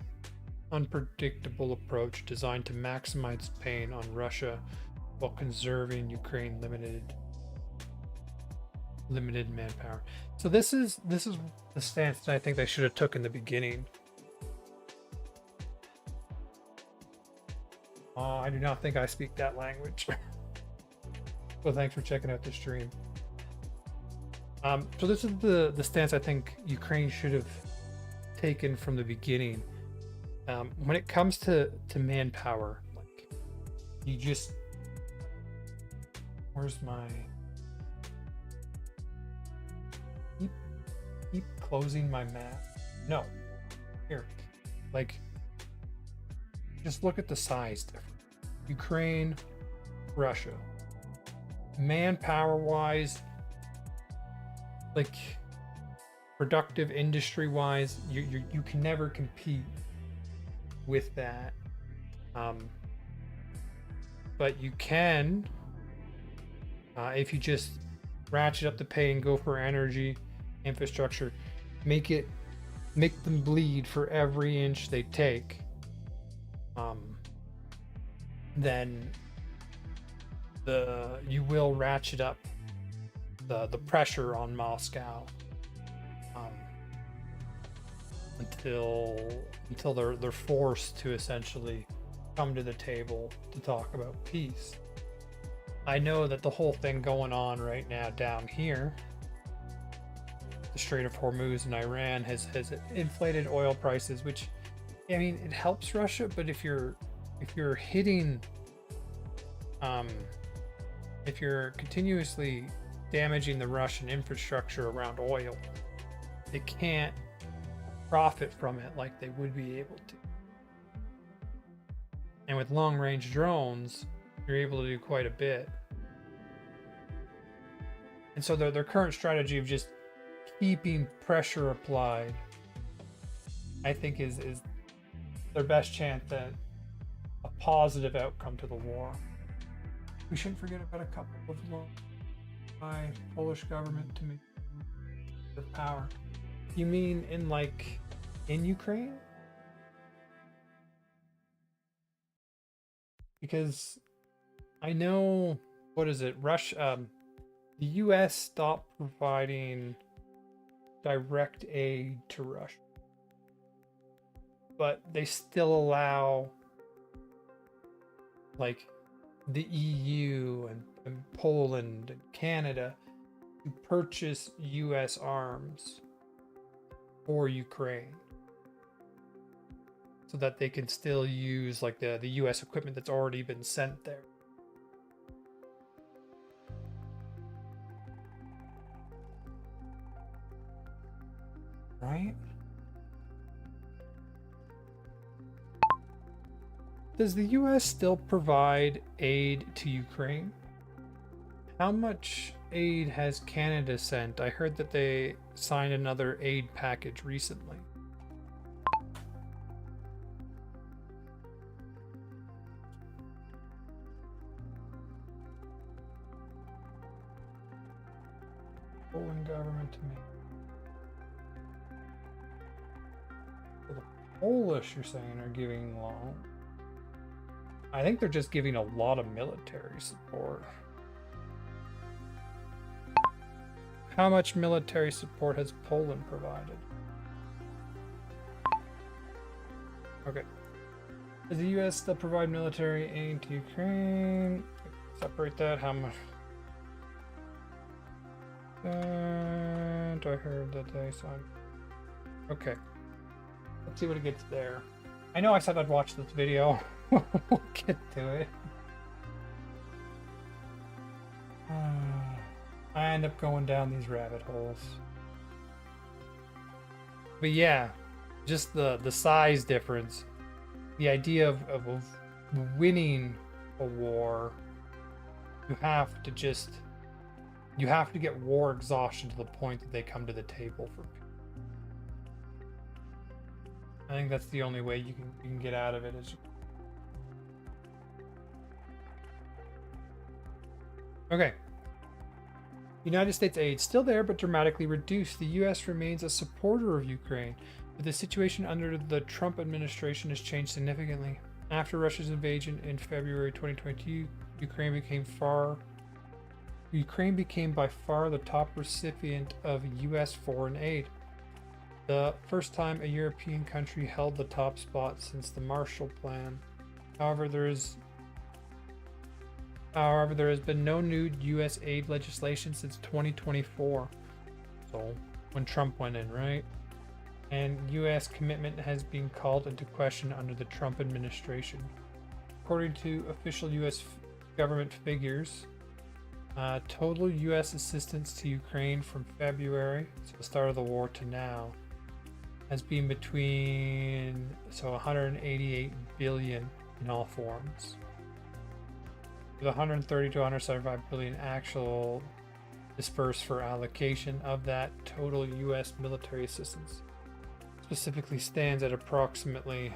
unpredictable approach designed to maximize pain on Russia while conserving Ukraine limited manpower. So this is the stance that I think they should have took in the beginning. I do not think I speak that language. Well, thanks for checking out the stream. So this is the stance I think Ukraine should have taken from the beginning. When it comes to manpower, like, you just, where's my, keep closing my map. No, here, like, just look at the size difference. Ukraine, Russia. Manpower wise, like productive industry wise, you can never compete with that. But you can, if you just ratchet up the pay and go for energy infrastructure, make them bleed for every inch they take. Then you will ratchet up the pressure on Moscow until they're forced to essentially come to the table to talk about peace. I know that the whole thing going on right now down here, the Strait of Hormuz in Iran, has inflated oil prices, which, I mean, it helps Russia, but if you're hitting, if you're continuously damaging the Russian infrastructure around oil, they can't profit from it like they would be able to. And with long-range drones, you're able to do quite a bit. And so their current strategy of just keeping pressure applied, I think is their best chance at a positive outcome to the war. We shouldn't forget about a couple of laws by Polish government to make their power. You mean in Ukraine? Because I know, what is it? The US stopped providing direct aid to Russia, but they still allow like the EU and Poland and Canada to purchase US arms for Ukraine so that they can still use like the US equipment that's already been sent there. Right? Does the US still provide aid to Ukraine? How much aid has Canada sent? I heard that they signed another aid package recently. Poland government to me. So the Polish, you're saying, are giving loan. I think they're just giving a lot of military support. How much military support has Poland provided? Okay. Does the US still provide military aid to Ukraine? Separate that. How much? And I heard that they signed. Okay. Let's see what it gets there. I know I said I'd watch this video. We'll get to it. I end up going down these rabbit holes. But yeah, just the size difference. The idea of winning a war, you have to get war exhaustion to the point that they come to the table for peace. I think that's the only way you can get out of it. Okay. United States aid still there, but dramatically reduced. The U.S. remains a supporter of Ukraine, but the situation under the Trump administration has changed significantly. After Russia's invasion in February 2022, Ukraine became by far the top recipient of U.S. foreign aid. The first time a European country held the top spot since the Marshall Plan. However, there has been no new U.S. aid legislation since 2024. So, when Trump went in, right? And U.S. commitment has been called into question under the Trump administration. According to official U.S. government figures, total U.S. assistance to Ukraine from February, so the start of the war, to now, has been between 188 billion in all forms, with 130 to 175 billion actual dispersed for allocation. Of that, total U.S. military assistance specifically stands at approximately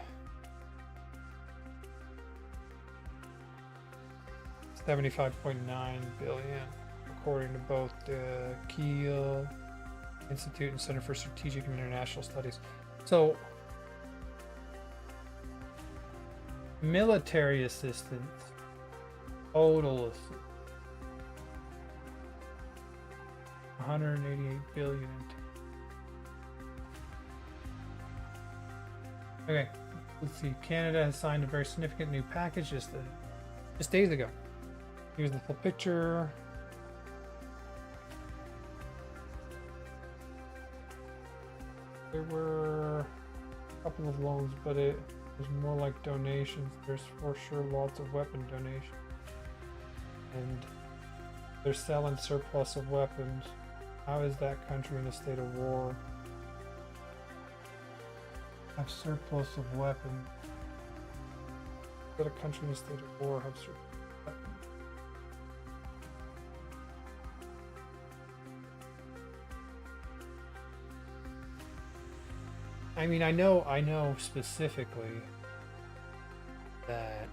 75.9 billion, according to both the Kiel Institute and Center for Strategic and International Studies. So, military assistance, total assistance, 188 billion. Okay, let's see. Canada has signed a very significant new package just days ago. Here's the full picture. There were a couple of loans, but it was more like donations. There's for sure lots of weapon donations. And they're selling surplus of weapons. How is that country in a state of war? Have surplus of weapons. Let a country in a state of war have surplus of weapons? I mean, I know specifically that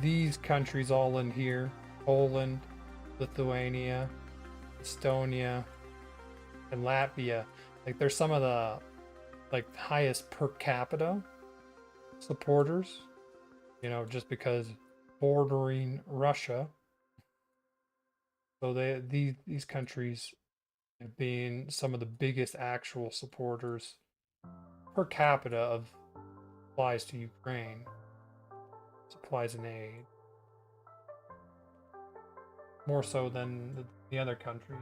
these countries all in here, Poland, Lithuania, Estonia, and Latvia, like they're some of the highest per capita supporters, just because bordering Russia. So these countries have been some of the biggest actual supporters per capita of supplies to Ukraine, supplies and aid, more so than the other countries.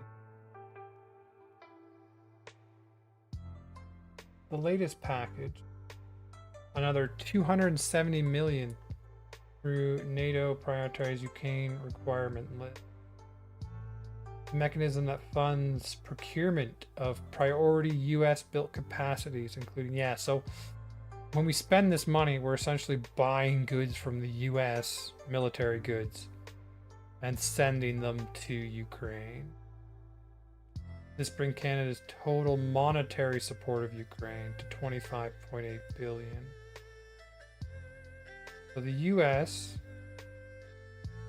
The latest package, another 270 million through NATO prioritized Ukraine requirement list. The mechanism that funds procurement of priority US built capacities, including, so when we spend this money, we're essentially buying goods from the US, military goods, and sending them to Ukraine. This brings Canada's total monetary support of Ukraine to 25.8 billion. So the US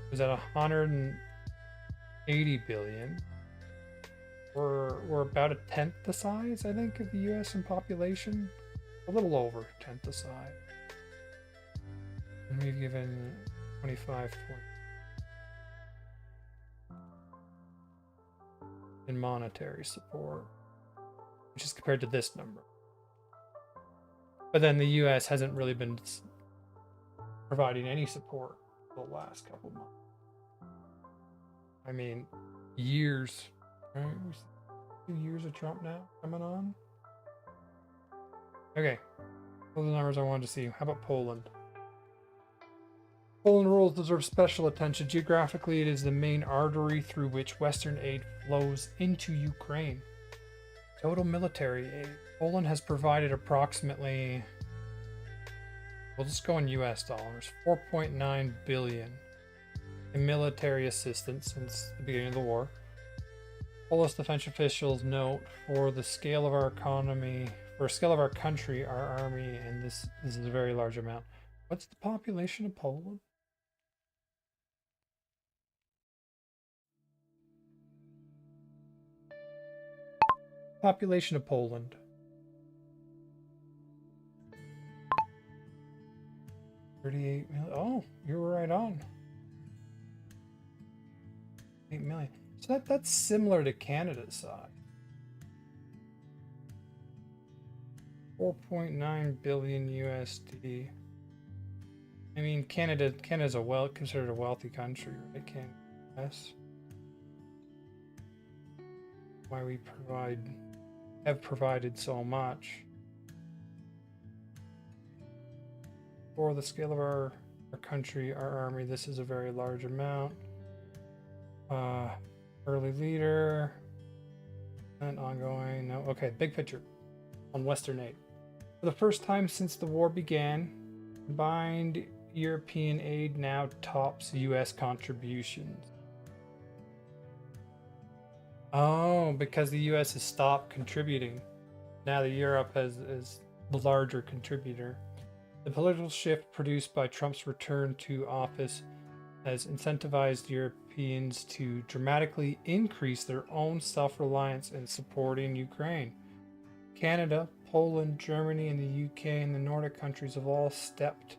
was at 180 billion. We're about a tenth the size, I think, of the US in population. A little over a tenth the size. And we've given 25 in monetary support, which is compared to this number. But then the US hasn't really been providing any support for the last couple months. I mean, years, right? 2 years of Trump now coming on. Okay, those are the numbers I wanted to see. How about Poland? Poland rules deserve special attention. Geographically, it is the main artery through which Western aid flows into Ukraine. Total military aid. Poland has provided approximately, we'll just go in US dollars, 4.9 billion in military assistance since the beginning of the war. Polish defense officials note, for the scale of our economy, for the scale of our country, our army, and this is a very large amount. What's the population of Poland? Population of Poland. 38 million. Oh, you were right on. 8 million. So that's similar to Canada's size. 4.9 billion USD. I mean, Canada's considered a wealthy country, right? Yes. Why we have provided so much. For the scale of our country, our army, this is a very large amount. Early leader and ongoing. No, okay, big picture on Western aid. For the first time since the war began, combined European aid now tops US contributions. Oh, because the US has stopped contributing. Now the Europe is the larger contributor. The political shift produced by Trump's return to office has incentivized Europeans to dramatically increase their own self-reliance in supporting Ukraine. Canada, Poland, Germany, and the UK and the Nordic countries have all stepped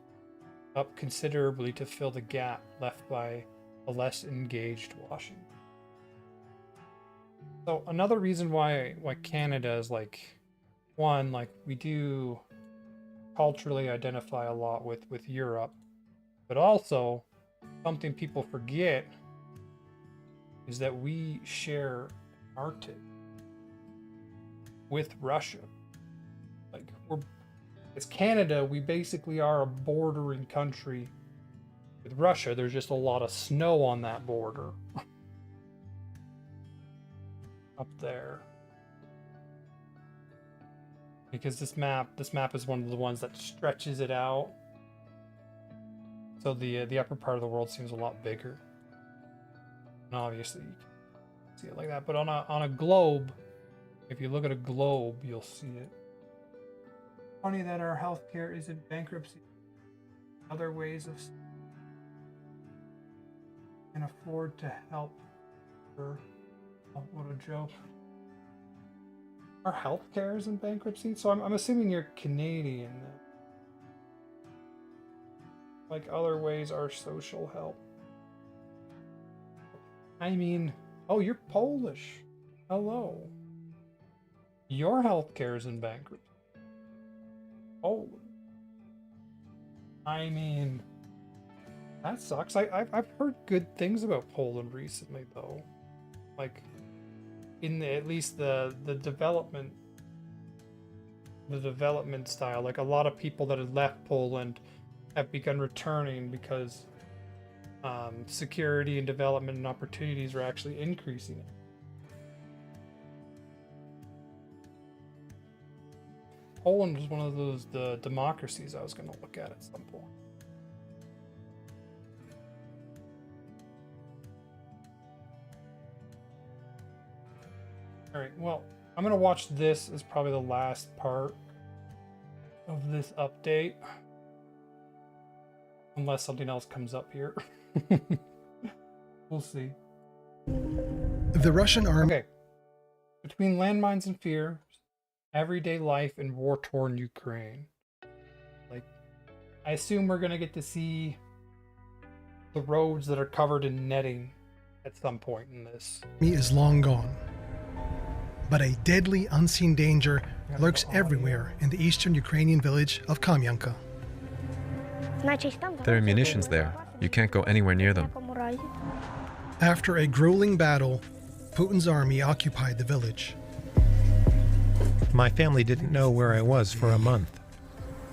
up considerably to fill the gap left by a less engaged Washington. So another reason why Canada is like we do culturally identify a lot with Europe, but also something people forget is that we share Arctic with Russia. Like as Canada, we basically are a bordering country with Russia. There's just a lot of snow on that border. Up there. Because this map is one of the ones that stretches it out. So the upper part of the world seems a lot bigger. And obviously you can see it like that. But on a globe, if you look at a globe, you'll see it. Funny that our healthcare is in bankruptcy. Other ways of can afford to help her. Oh, what a joke. Our healthcare is in bankruptcy? So I'm assuming you're Canadian then. Like other ways are social help. I mean, oh, you're Polish. Hello. Your healthcare is in bankruptcy. Poland. I mean, that sucks. I've heard good things about Poland recently though. Like in at least the development style, like a lot of people that had left Poland have begun returning because security and development and opportunities are actually increasing. Poland was one of the democracies I was going to look at some point. All right, well, I'm going to watch this as probably the last part of this update. Unless something else comes up here. We'll see. The Russian army... Okay. Between landmines and fear, everyday life in war-torn Ukraine. Like, I assume we're going to get to see the roads that are covered in netting at some point in this. is long gone. But a deadly unseen danger lurks everywhere in the eastern Ukrainian village of Kamyanka. There are munitions there. You can't go anywhere near them. After a grueling battle, Putin's army occupied the village. My family didn't know where I was for a month.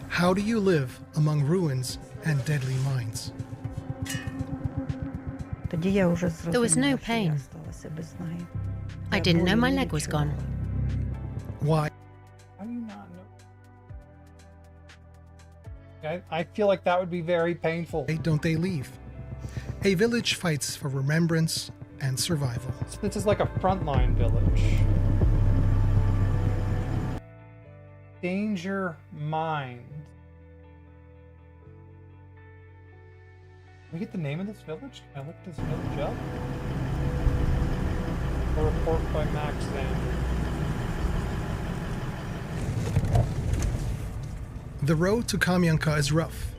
How do you live among ruins and deadly mines? There was no pain. I didn't know my leg was gone. Why? How do you not know? I feel like that would be very painful. Don't they leave? A village fights for remembrance and survival. So this is like a frontline village. Danger Mines. Can we get the name of this village? Can I look this village up? A report by Max Zander. The road to Kamyanka is rough,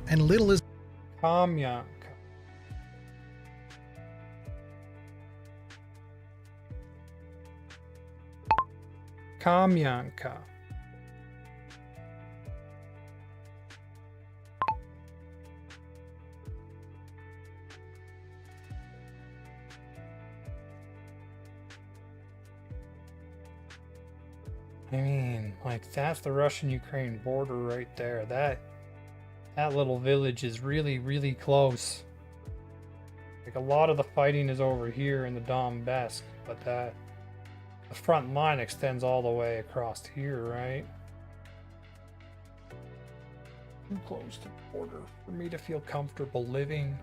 and little is Kamyanka. Kamyanka. I mean, like, that's the Russian-Ukraine border right there. That little village is really, really close. Like, a lot of the fighting is over here in the Donbass, but the front line extends all the way across here, right? Too close to the border for me to feel comfortable living.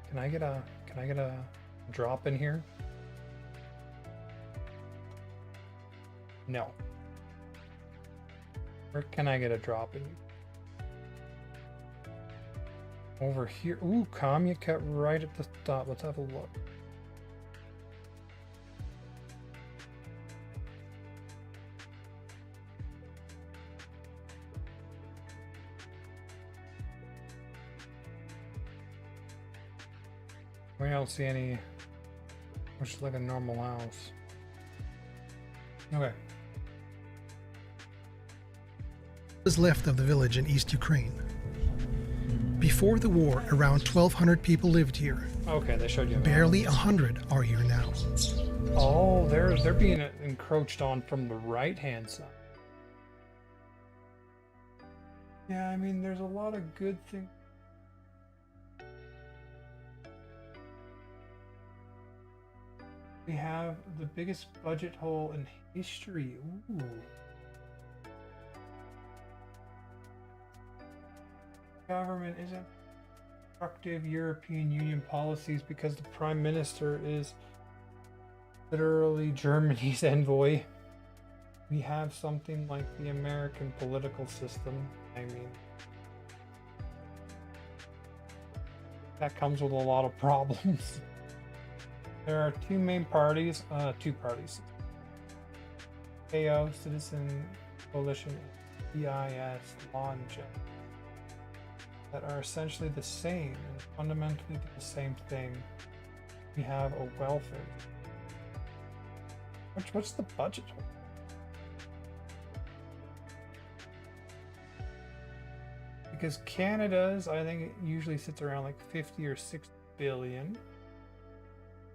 Can I get a drop in here? No. Where can I get a drop in? Over here. Ooh, Kamyanka right at the top. Let's have a look. We don't see any, which is like a normal house. Okay. is left of the village in East Ukraine. Before the war, around 1,200 people lived here. Okay, they showed you. Barely 100 are here now. Oh, they're being encroached on from the right-hand side. Yeah, I mean, there's a lot of good things. We have the biggest budget hole in history. Ooh. Government isn't constructive European Union policies because the Prime Minister is literally Germany's envoy. We have something like the American political system. I mean, that comes with a lot of problems. There are two main parties, two parties. KO, Citizen Coalition, EIS, Law and Justice, that are essentially the same and fundamentally do the same thing. We have a welfare. What's the budget? Because Canada's, I think it usually sits around like 50 or 60 billion.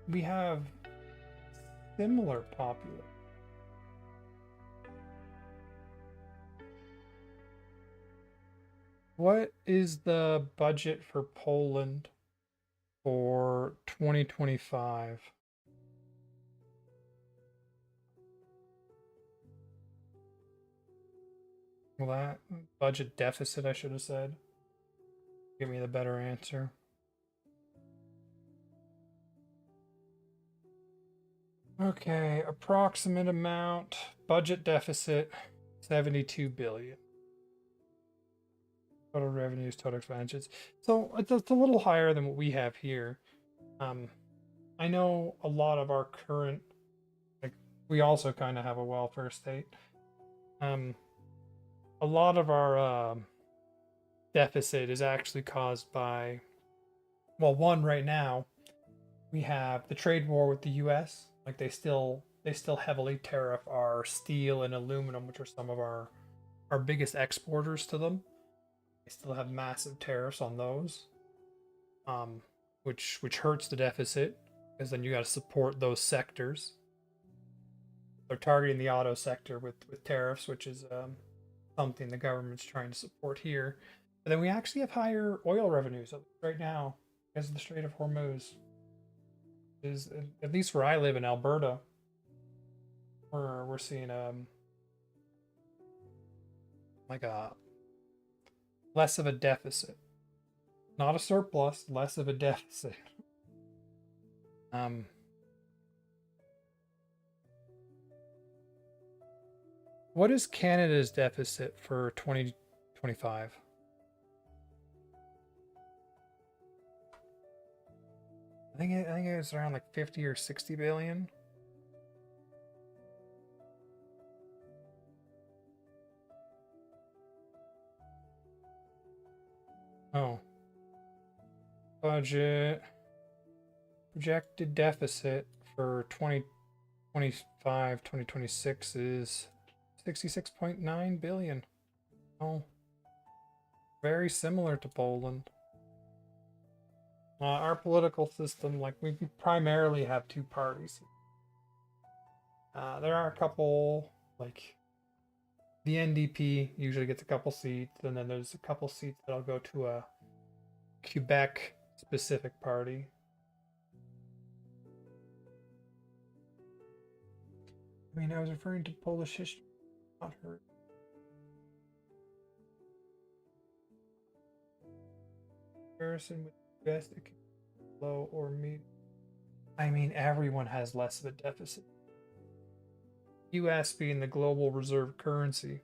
We have similar population. What is the budget for Poland for 2025? Well, that budget deficit, I should have said. Give me the better answer. Okay, approximate amount, budget deficit, 72 billion. Total revenues, total expenses. So it's a little higher than what we have here. I know a lot of our current, like, we also kind of have a welfare state. A lot of our deficit is actually caused by, well, one, right now we have the trade war with the US. Like, they still heavily tariff our steel and aluminum, which are some of our biggest exporters to them. They still have massive tariffs on those, which hurts the deficit, because then you got to support those sectors. They're targeting the auto sector with tariffs, which is something the government's trying to support here. But then we actually have higher oil revenues right now. because of the Strait of Hormuz. Is at least where I live in Alberta, we're seeing like a less of a deficit, not a surplus, less of a deficit. What is Canada's deficit for 2025? I think it's around like 50 or 60 billion. Oh. Budget projected deficit for 2025 2026 is 66.9 billion. Oh. Very similar to Poland. Our political system, like, we primarily have two parties. There are a couple, like, the NDP usually gets a couple seats, and then there's a couple seats that'll go to a Quebec specific party. I mean, I was referring to Polish history, not her. Comparison with best, it can be low or medium. I mean, everyone has less of a deficit. US being the global reserve currency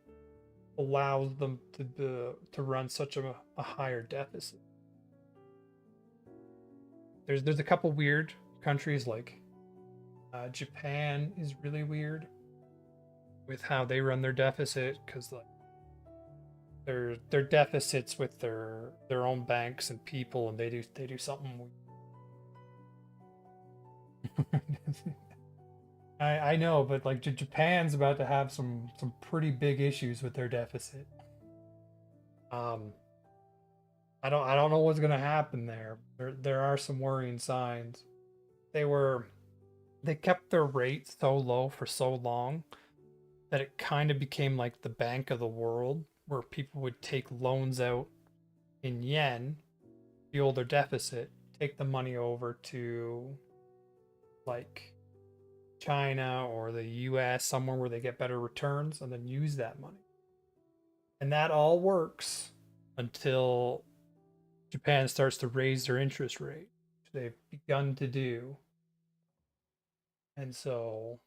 allows them to run such a higher deficit. There's a couple weird countries, like Japan is really weird with how they run their deficit, because like their deficits with their own banks and people, and they do something weird. I know, but like Japan's about to have some pretty big issues with their deficit. I don't know what's gonna happen there. There are some worrying signs. They kept their rate so low for so long that it kind of became like the Bank of the World, where people would take loans out in yen, fuel their deficit, take the money over to like China or the US, somewhere where they get better returns, and then use that money. And that all works until Japan starts to raise their interest rate, which they've begun to do. And so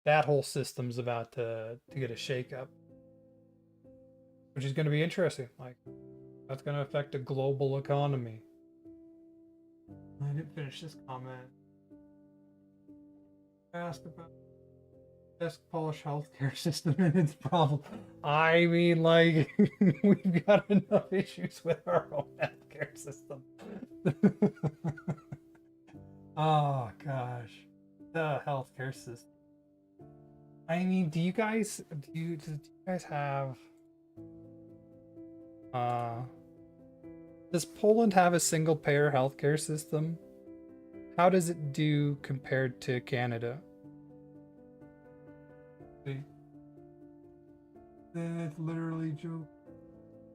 that whole system's about to get a shakeup, which is going to be interesting. Like, that's going to affect the global economy. I didn't finish this comment. I asked about best Polish healthcare system and its problem. I mean, like, we've got enough issues with our own healthcare system. Oh gosh, the healthcare system. I mean, do you guys have does Poland have a single payer healthcare system? How does it do compared to Canada? That's literally joke.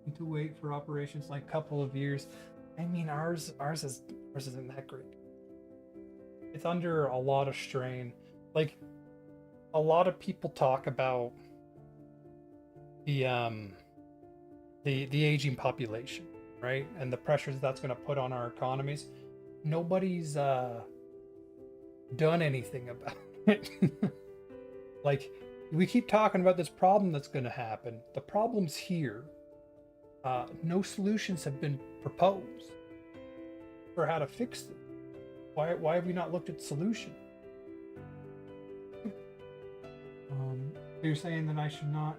Need to wait for operations like a couple of years. I mean, ours isn't that great. It's under a lot of strain. Like, a lot of people talk about the aging population, right? And the pressures that's going to put on our economies. Nobody's done anything about it. Like, we keep talking about this problem that's going to happen. The problem's here. No solutions have been proposed for how to fix it. Why have we not looked at solution? You're saying that I should not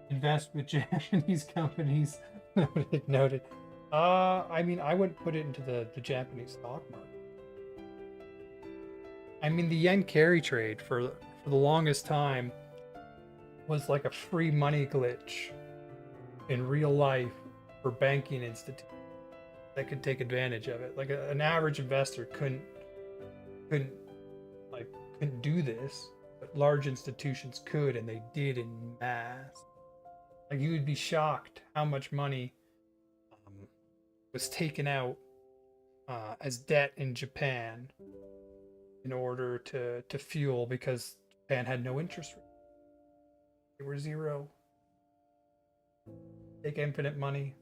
invest with Japanese companies. Noted. I mean, I wouldn't put it into the Japanese stock market. I mean, the yen carry trade for the longest time was like a free money glitch in real life for banking institutions that could take advantage of it. Like an average investor couldn't do this, but large institutions could, and they did in mass. Like, you would be shocked how much money was taken out as debt in Japan in order to fuel, because Japan had no interest rate. They were zero. Take infinite money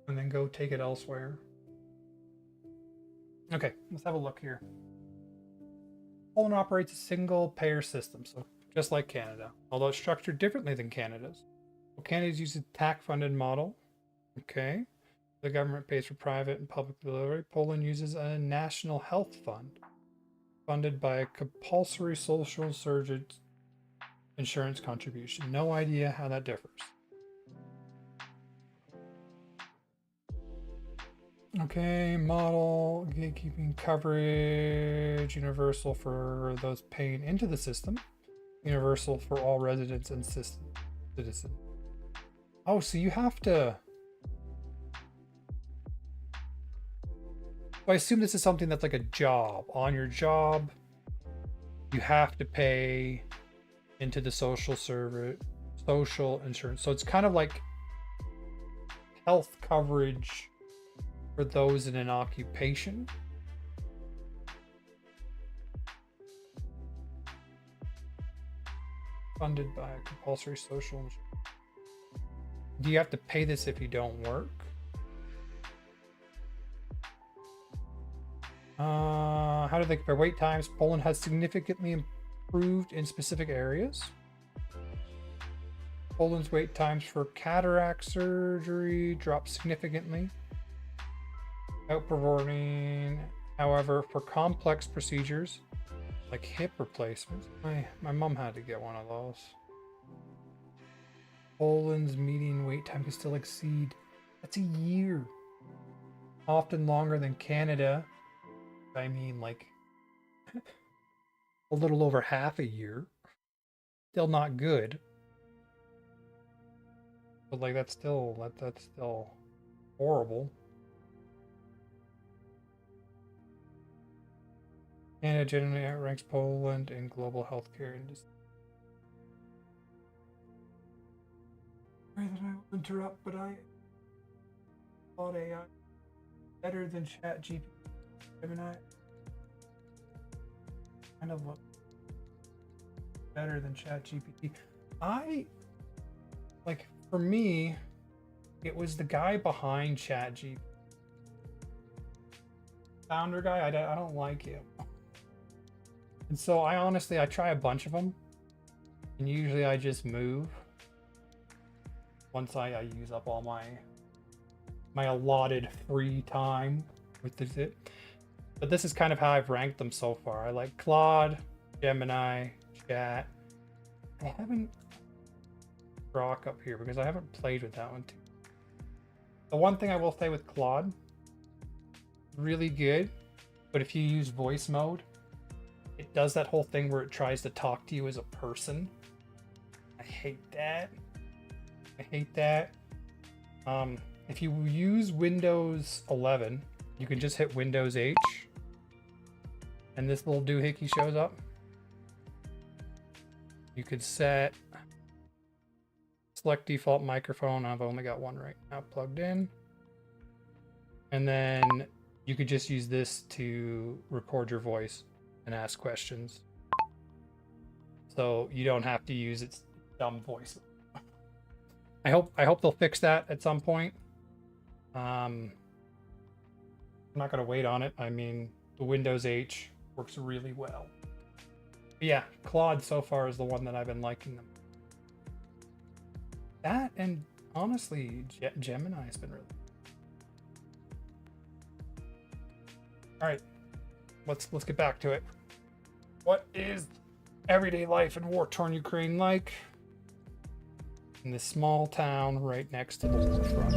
and then go take it elsewhere. Okay, let's have a look here. Poland operates a single payer system, so just like Canada, although it's structured differently than Canada's. Well, Canada's uses a TAC-funded model. Okay. The government pays for private and public delivery. Poland uses a national health fund funded by a compulsory social insurance contribution. No idea how that differs. Okay, model, gatekeeping, coverage, universal for those paying into the system, universal for all residents and citizens. Oh, so you have to... I assume this is something that's like a job. On your job, you have to pay into the social insurance. So it's kind of like health coverage for those in an occupation. Funded by a compulsory social insurance. Do you have to pay this if you don't work? How do they compare wait times? Poland has significantly improved in specific areas. Poland's wait times for cataract surgery dropped significantly, outperforming, however, for complex procedures like hip replacements. My mom had to get one of those. Poland's median wait time can still exceed, that's a year. Often longer than Canada. I mean, like a little over half a year. Still not good. But like that's still horrible. Canada generally outranks Poland in global healthcare industry. Sorry that I will interrupt, but I thought AI better than ChatGPT. Gemini kind of look better than ChatGPT. For me, it was the guy behind ChatGPT. Founder guy, I don't like him. And so I try a bunch of them, and usually I just move once I use up all my allotted free time with it. But this is kind of how I've ranked them so far. I like Claude, Gemini, Chat. I haven't Grok up here because I haven't played with that one too. The one thing I will say with Claude, really good, but if you use voice mode, it does that whole thing where it tries to talk to you as a person. I hate that. If you use Windows 11, you can just hit Windows H, and this little doohickey shows up. You could set select default microphone. I've only got one right now plugged in. And then you could just use this to record your voice and ask questions. So you don't have to use its dumb voice. I hope they'll fix that at some point. I'm not gonna wait on it. I mean, the Windows H works really well. But yeah, Claude so far is the one that I've been liking them. That, and honestly, Gemini has been really. All right, let's get back to it. What is everyday life in war-torn Ukraine like? In this small town right next to the war front.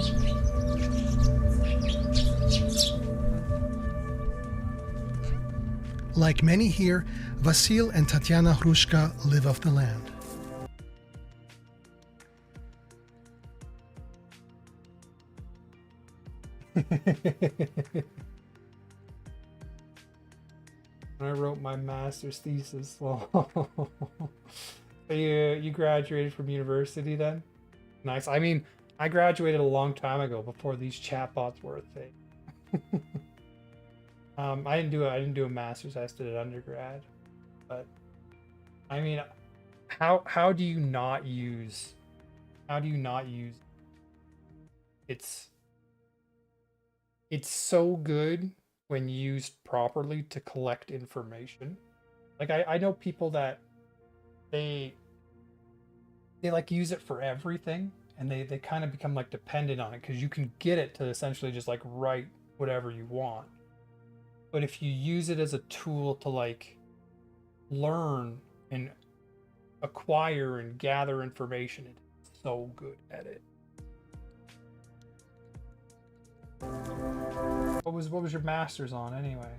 Like many here, Vasil and Tatiana Hrushka live off the land. I wrote my master's thesis. So you graduated from university then? Nice. I mean, I graduated a long time ago before these chatbots were a thing. I didn't do a master's. I just did an undergrad. But I mean, how do you not use? How do you not use? It's so good when used properly to collect information. Like I know people that they like use it for everything, and they kind of become like dependent on it because you can get it to essentially just like write whatever you want. But if you use it as a tool to like learn and acquire and gather information, it's so good at it. What was your master's on anyway?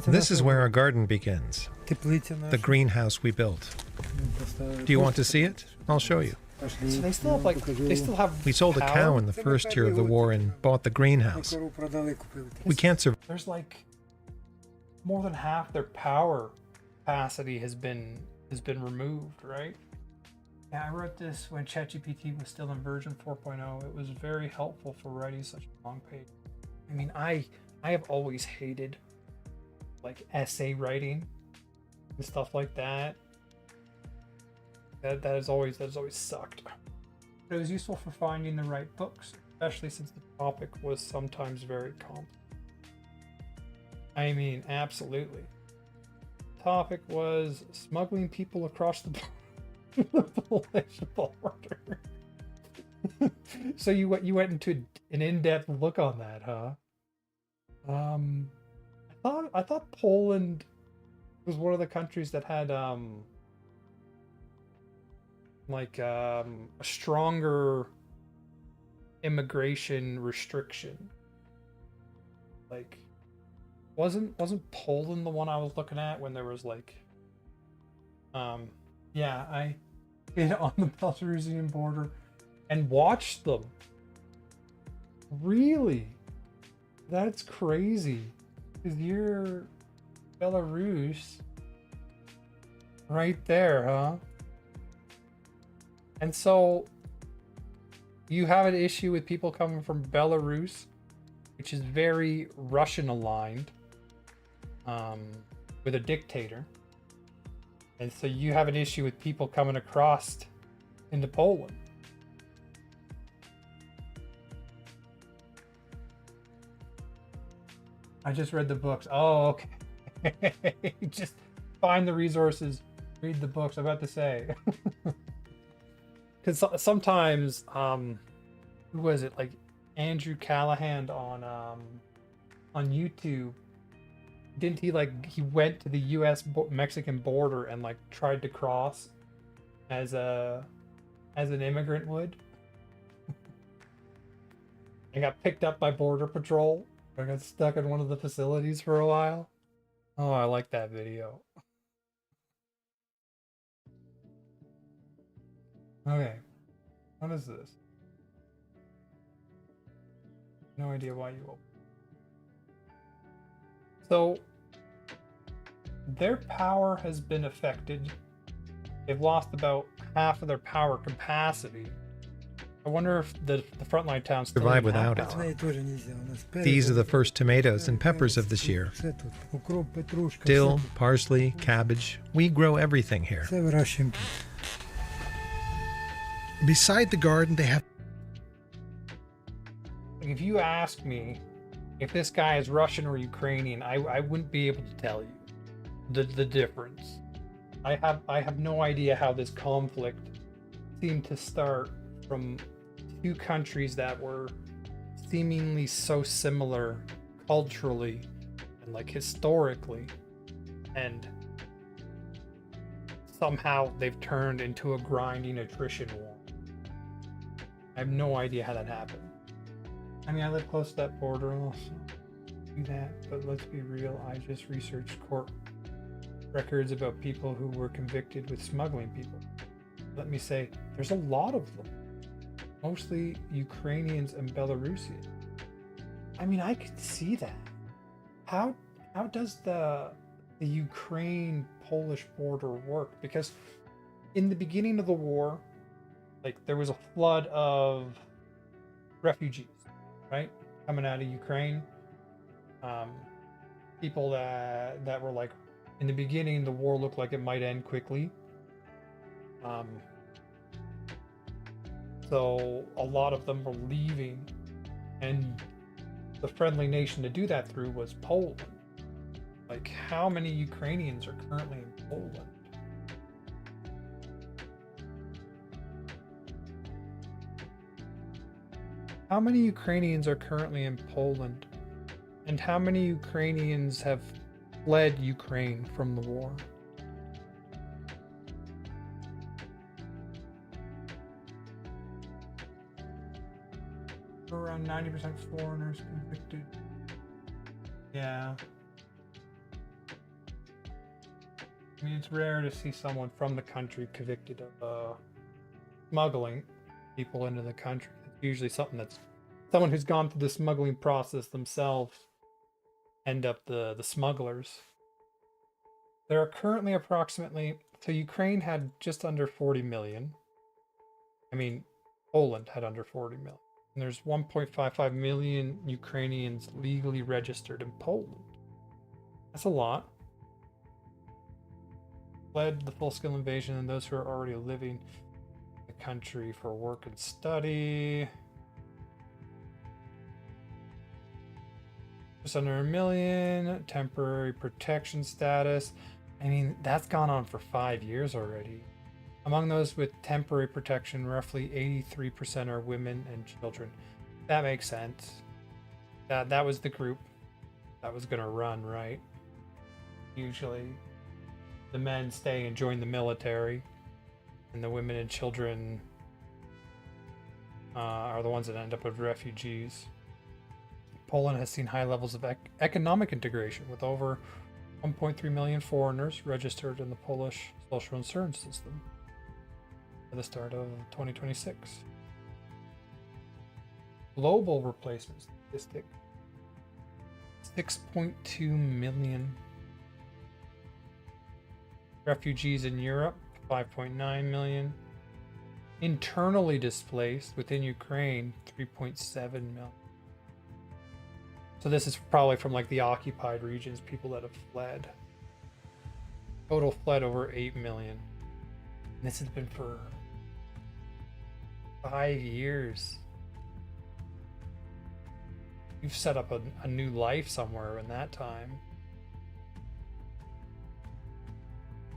This is where our garden begins. The greenhouse we built. Do you want to see it? I'll show you. So they still have We sold a cow in the first year of the war and bought the greenhouse. We can't survive. There's like more than half their power capacity has been removed, right? Yeah, I wrote this when ChatGPT was still in version 4.0. It was very helpful for writing such a long page. I mean, I have always hated like essay writing and stuff like that. That has always sucked. But it was useful for finding the right books, especially since the topic was sometimes very complex. I mean, absolutely. The topic was smuggling people across the Polish border. So you went into an in-depth look on that, huh? I thought Poland was one of the countries that had a stronger immigration restriction. Like, wasn't Poland the one I was looking at when there was like yeah, I hid on the Belarusian border and watched them. Really? That's crazy. Because you're Belarus right there, huh? And so you have an issue with people coming from Belarus, which is very Russian aligned, with a dictator. And so you have an issue with people coming across into Poland. I just read the books. Oh, okay. Just find the resources, read the books. I'm about to say. Because sometimes, who was it? Like Andrew Callahan on YouTube. Didn't he he went to the U.S. Mexican border and like tried to cross as an immigrant would? I got picked up by Border Patrol. I got stuck in one of the facilities for a while. Oh, I like that video. Okay. What is this? No idea why you opened. So, their power has been affected. They've lost about half of their power capacity. I wonder if the frontline towns still Survive even have without it. power. These are the first tomatoes and peppers of this year. Dill, parsley, cabbage. We grow everything here. Beside the garden, they have If you ask me if this guy is Russian or Ukrainian, I wouldn't be able to tell you the difference. I have no idea how this conflict seemed to start from two countries that were seemingly so similar culturally and like historically, and somehow they've turned into a grinding attrition war. I have no idea how that happened. I mean, I live close to that border, I'll do that, but let's be real, I just researched court records about people who were convicted with smuggling people. Let me say, there's a lot of them. Mostly Ukrainians and Belarusians. I mean, I could see that. How does the Ukraine-Polish border work? Because in the beginning of the war, like there was a flood of refugees, right, coming out of Ukraine. Um, People that were like, in the beginning, the war looked like it might end quickly. Um, so a lot of them were leaving, and the friendly nation to do that through was Poland. Like, how many Ukrainians are currently in Poland? How many Ukrainians are currently in Poland? And how many Ukrainians have fled Ukraine from the war? Around 90% foreigners convicted. Yeah. I mean, it's rare to see someone from the country convicted of smuggling people into the country. It's usually something that's someone who's gone through the smuggling process themselves end up the smugglers. There are currently approximately, so Ukraine had just under 40 million. I mean, Poland had under 40 million. And there's 1.55 million Ukrainians legally registered in Poland. That's a lot. Led the full-scale invasion and those who are already living in the country for work and study. Just under a million. Temporary protection status. I mean, that's gone on for 5 years already. Among those with temporary protection, roughly 83% are women and children. That makes sense. That was the group that was going to run, right? Usually the men stay and join the military, and the women and children are the ones that end up as refugees. Poland has seen high levels of economic integration, with over 1.3 million foreigners registered in the Polish social insurance system at the start of 2026. Global replacement statistic: 6.2 million. Refugees in Europe, 5.9 million. Internally displaced within Ukraine, 3.7 million. So this is probably from like the occupied regions, people that have fled. Total fled over 8 million. And this has been for 5 years. You've set up a new life somewhere in that time.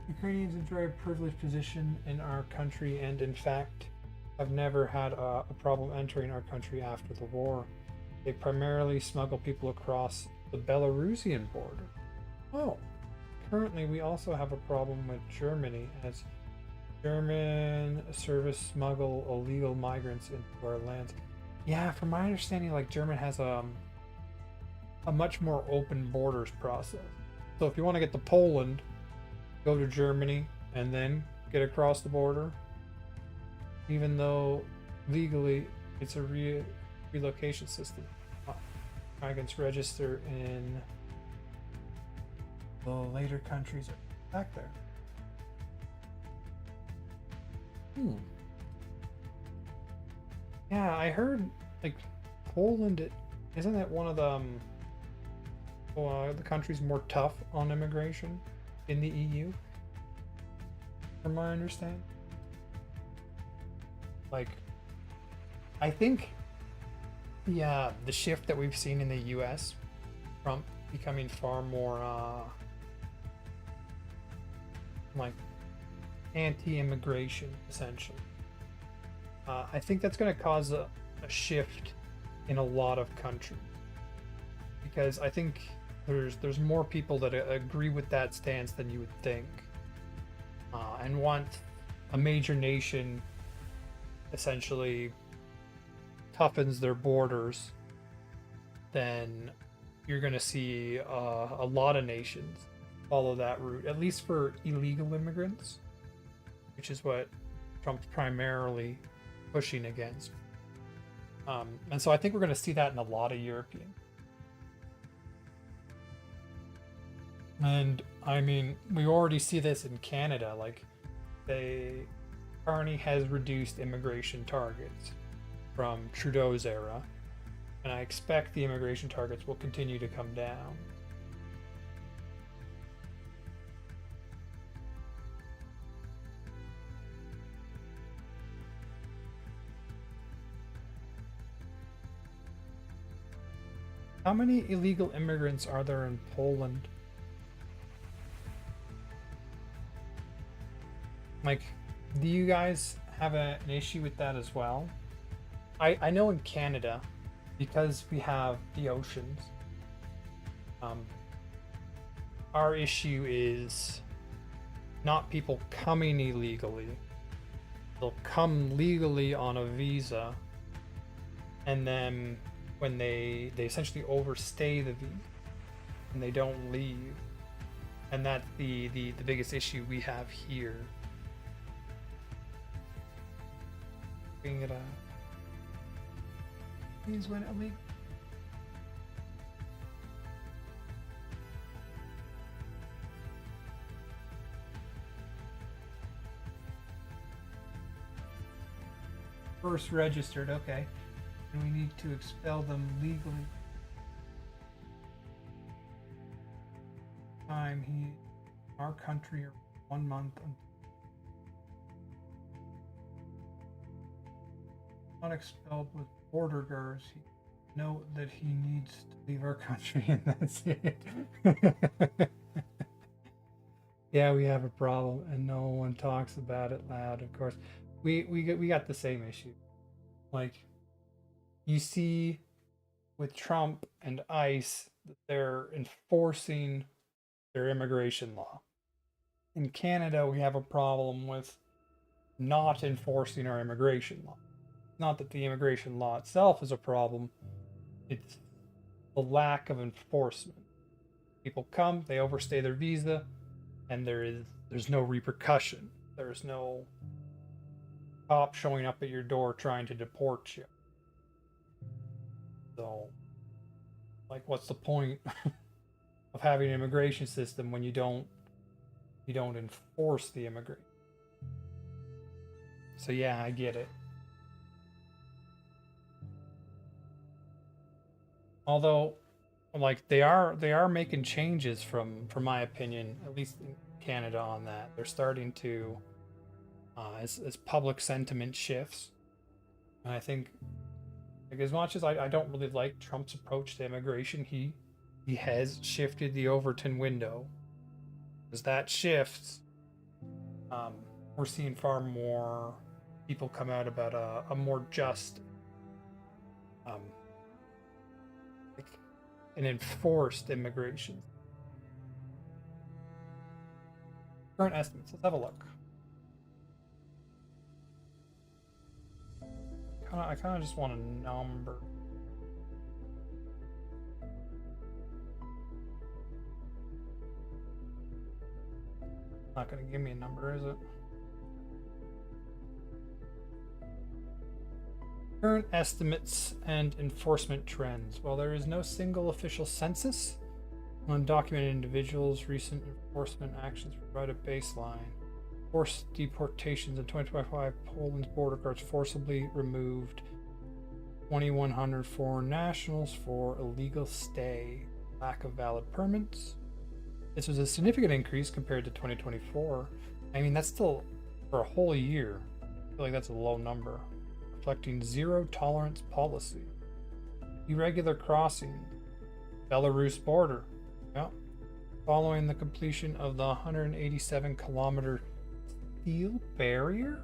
Ukrainians enjoy a privileged position in our country and, in fact, have never had a problem entering our country after the war. They primarily smuggle people across the Belarusian border. Oh, currently we also have a problem with Germany, as German service smuggle illegal migrants into our lands. Yeah, from my understanding, like German has a much more open borders process. So if you want to get to Poland, go to Germany and then get across the border, even though legally it's a relocation system. Migrants register in the later countries back there. Yeah, I heard like Poland, isn't it one of the countries more tough on immigration in the EU, from my understanding? Like, I think the shift that we've seen in the US, Trump becoming far more like anti-immigration, essentially. I think that's going to cause a shift in a lot of countries, because I think there's more people that agree with that stance than you would think, and want a major nation essentially toughens their borders. Then you're going to see a lot of nations follow that route, at least for illegal immigrants, which is what Trump's primarily pushing against. And so I think we're going to see that in a lot of European. And I mean, we already see this in Canada. Like, Carney has reduced immigration targets from Trudeau's era, and I expect the immigration targets will continue to come down. How many illegal immigrants are there in Poland? Like, do you guys have an issue with that as well? I know in Canada, because we have the oceans, our issue is not people coming illegally. They'll come legally on a visa, and then when they essentially overstay the visa and they don't leave, and that's the biggest issue we have here. Bring it up. Please when it leaks. First registered, okay. And we need to expel them legally. Time he, our country, 1 month. Not expelled with border guards. He note that he needs to leave our country, and that's it. Yeah, we have a problem, and no one talks about it loud. Of course, we got the same issue. Like, you see with Trump and ICE that they're enforcing their immigration law. In Canada, we have a problem with not enforcing our immigration law. Not that the immigration law itself is a problem, it's the lack of enforcement. People come, they overstay their visa, and there's no repercussion. There's no cop showing up at your door trying to deport you. So, like, what's the point of having an immigration system when you don't enforce the immigration? So yeah, I get it. Although, like, they are making changes from my opinion, at least in Canada, on that. They're starting to, as public sentiment shifts, and I think, like, as much as I don't really like Trump's approach to immigration, he has shifted the Overton window. As that shifts, we're seeing far more people come out about a more just, like, an enforced immigration. Current estimates. Let's have a look. I kind of just want a number. Not going to give me a number, is it? Current estimates and enforcement trends. While there is no single official census on undocumented individuals, recent enforcement actions provide a baseline. Forced deportations in 2025, Poland's border guards forcibly removed 2,100 foreign nationals for illegal stay, lack of valid permits. This was a significant increase compared to 2024. I mean, that's still for a whole year. I feel like that's a low number, reflecting zero tolerance policy. Irregular crossing, Belarus border. Yeah. Following the completion of the 187-kilometer steel barrier?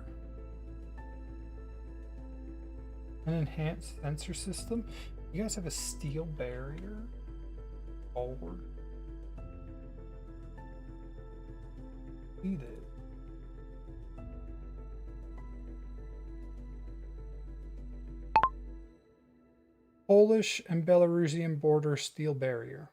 An enhanced sensor system? You guys have a steel barrier? Forward. Need it. Polish and Belarusian border steel barrier.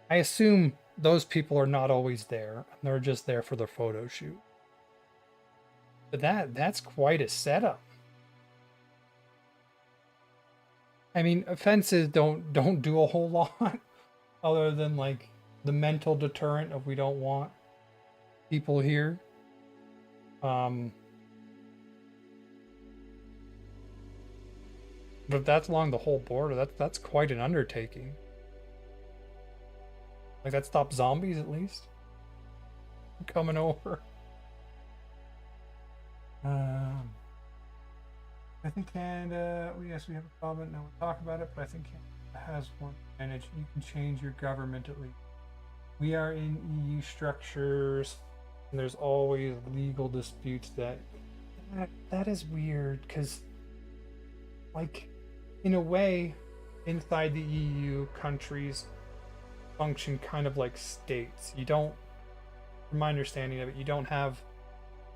I assume those people are not always there, and they're just there for their photo shoot. But that's quite a setup. I mean, offenses don't do a whole lot other than like the mental deterrent of we don't want people here. But if that's along the whole border, that's quite an undertaking. Like that stops zombies at least coming over. I think Canada, yes, we have a comment, no one talk about it, but I think Canada has one advantage. You can change your government at least. We are in EU structures, and there's always legal disputes that is weird, because, like, in a way, inside the EU, countries function kind of like states. You don't, from my understanding of it, you don't have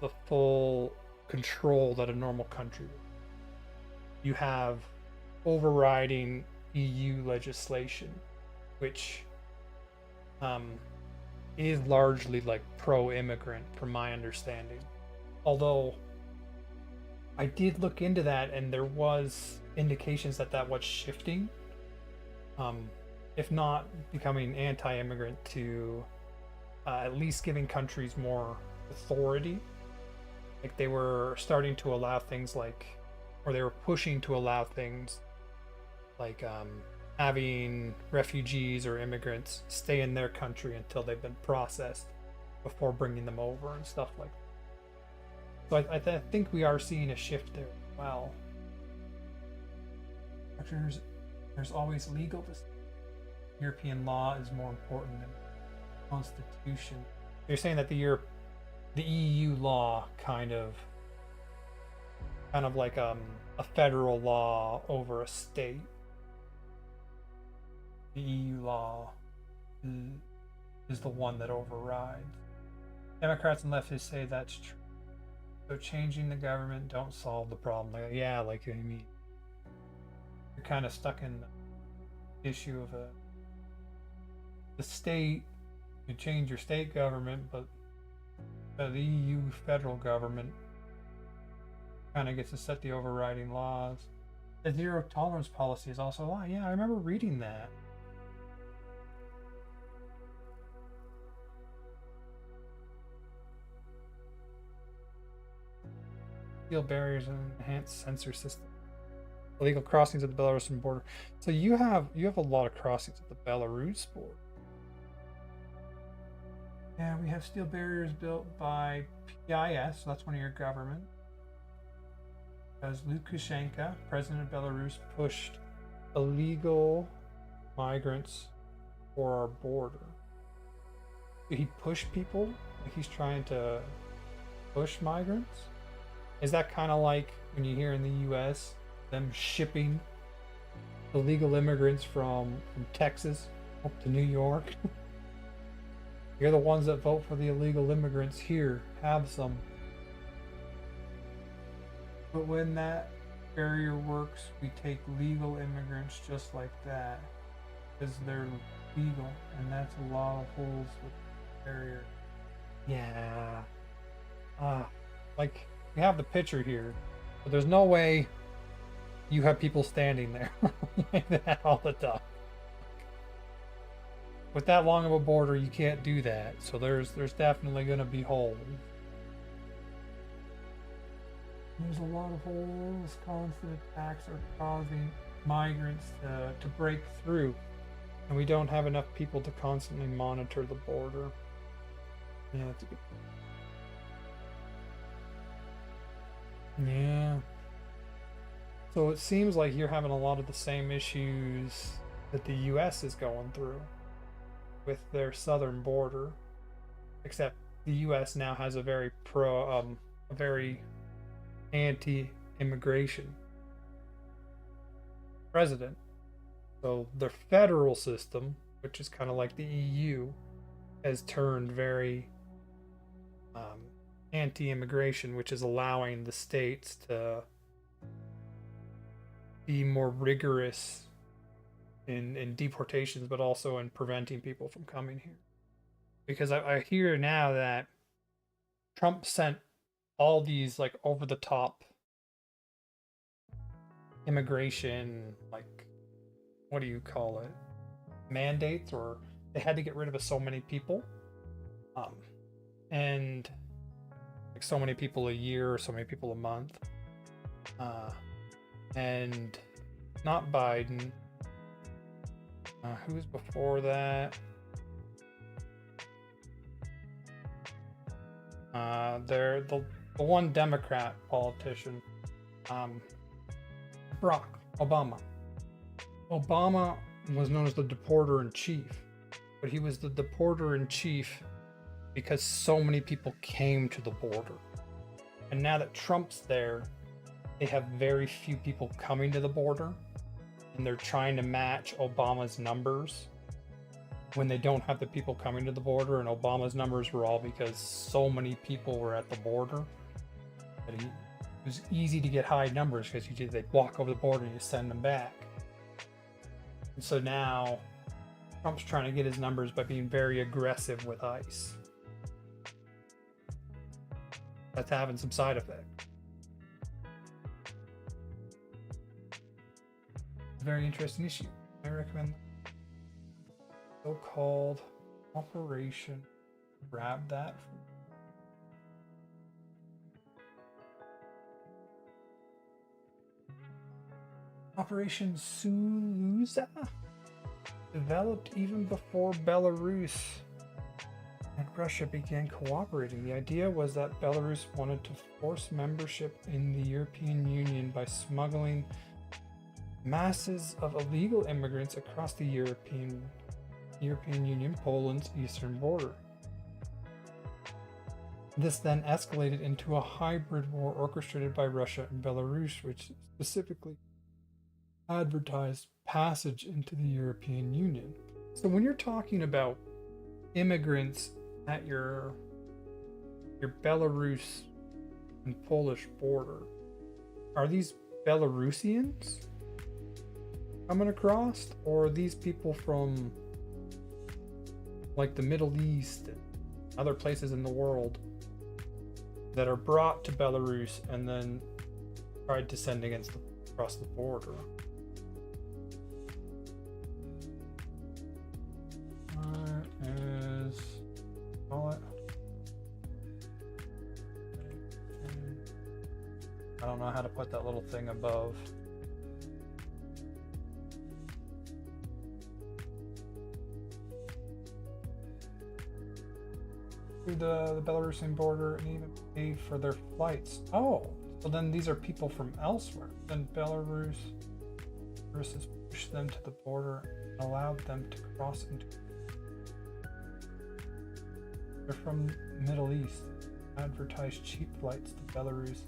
the full control that a normal country would. You have overriding EU legislation, which is largely like pro-immigrant, from my understanding. Although I did look into that, and there was indications that was shifting, if not becoming anti-immigrant, to at least giving countries more authority. Like they were starting to allow things like, or they were pushing to allow things like having refugees or immigrants stay in their country until they've been processed before bringing them over and stuff like that. So I think we are seeing a shift there as well. There's always legal disputes. European law is more important than the Constitution. You're saying that the EU law kind of like a federal law over a state. The EU law is the one that overrides. Democrats and leftists say that's true. So changing the government don't solve the problem. Like, yeah, like I mean, you're kind of stuck in the issue of the state. You change your state government, but the EU federal government kind of gets to set the overriding laws. The zero tolerance policy is also a law. Yeah, I remember reading that. Steel barriers and enhanced sensor system. Illegal crossings at the Belarusian border. So you have a lot of crossings at the Belarus border. Yeah, we have steel barriers built by PIS, so that's one of your government. Because Lukashenko, president of Belarus, pushed illegal migrants for our border. Did he push people? Like he's trying to push migrants? Is that kind of like when you hear in the US, them shipping illegal immigrants from Texas up to New York? You're the ones that vote for the illegal immigrants here. Have some. But when that barrier works, we take legal immigrants just like that. Because they're legal. And that's a lot of holes with the barrier. Yeah. Like, we have the picture here. But there's no way you have people standing there like that all the time. With that long of a border, you can't do that. So there's definitely going to be holes. There's a lot of holes. Constant attacks are causing migrants to break through. And we don't have enough people to constantly monitor the border. Yeah, that's a good point. Yeah. So it seems like you're having a lot of the same issues that the US is going through with their southern border, except the US now has a very very anti-immigration president. So their federal system, which is kind of like the EU, has turned very anti-immigration, which is allowing the states to be more rigorous in deportations, but also in preventing people from coming here. Because I hear now that Trump sent all these like over the top immigration, like, what do you call it, mandates, or they had to get rid of so many people, and like so many people a year or so many people a month, and not Biden. Who was before that? They're the one Democrat politician, Barack Obama. Obama was known as the deporter in chief, but he was the deporter in chief because so many people came to the border. And now that Trump's there, they have very few people coming to the border, and they're trying to match Obama's numbers when they don't have the people coming to the border. And Obama's numbers were all because so many people were at the border that it was easy to get high numbers, because they'd walk over the border and you send them back. And so now Trump's trying to get his numbers by being very aggressive with ICE. That's having some side effect. Very interesting issue. I recommend that. So-called Operation. Grab that. Operation Suluza, developed even before Belarus and Russia began cooperating. The idea was that Belarus wanted to force membership in the European Union by smuggling masses of illegal immigrants across the European Union, Poland's eastern border. This then escalated into a hybrid war orchestrated by Russia and Belarus, which specifically advertised passage into the European Union. So when you're talking about immigrants at your Belarus and Polish border, are these Belarusians coming across, or are these people from like the Middle East and other places in the world that are brought to Belarus and then tried to send across the border? I don't know how to put that little thing above. Through the Belarusian border and even pay for their flights. Oh, so then these are people from elsewhere. Then Belarus versus push them to the border and allowed them to cross into. They're from Middle East. Advertised cheap flights to Belarus,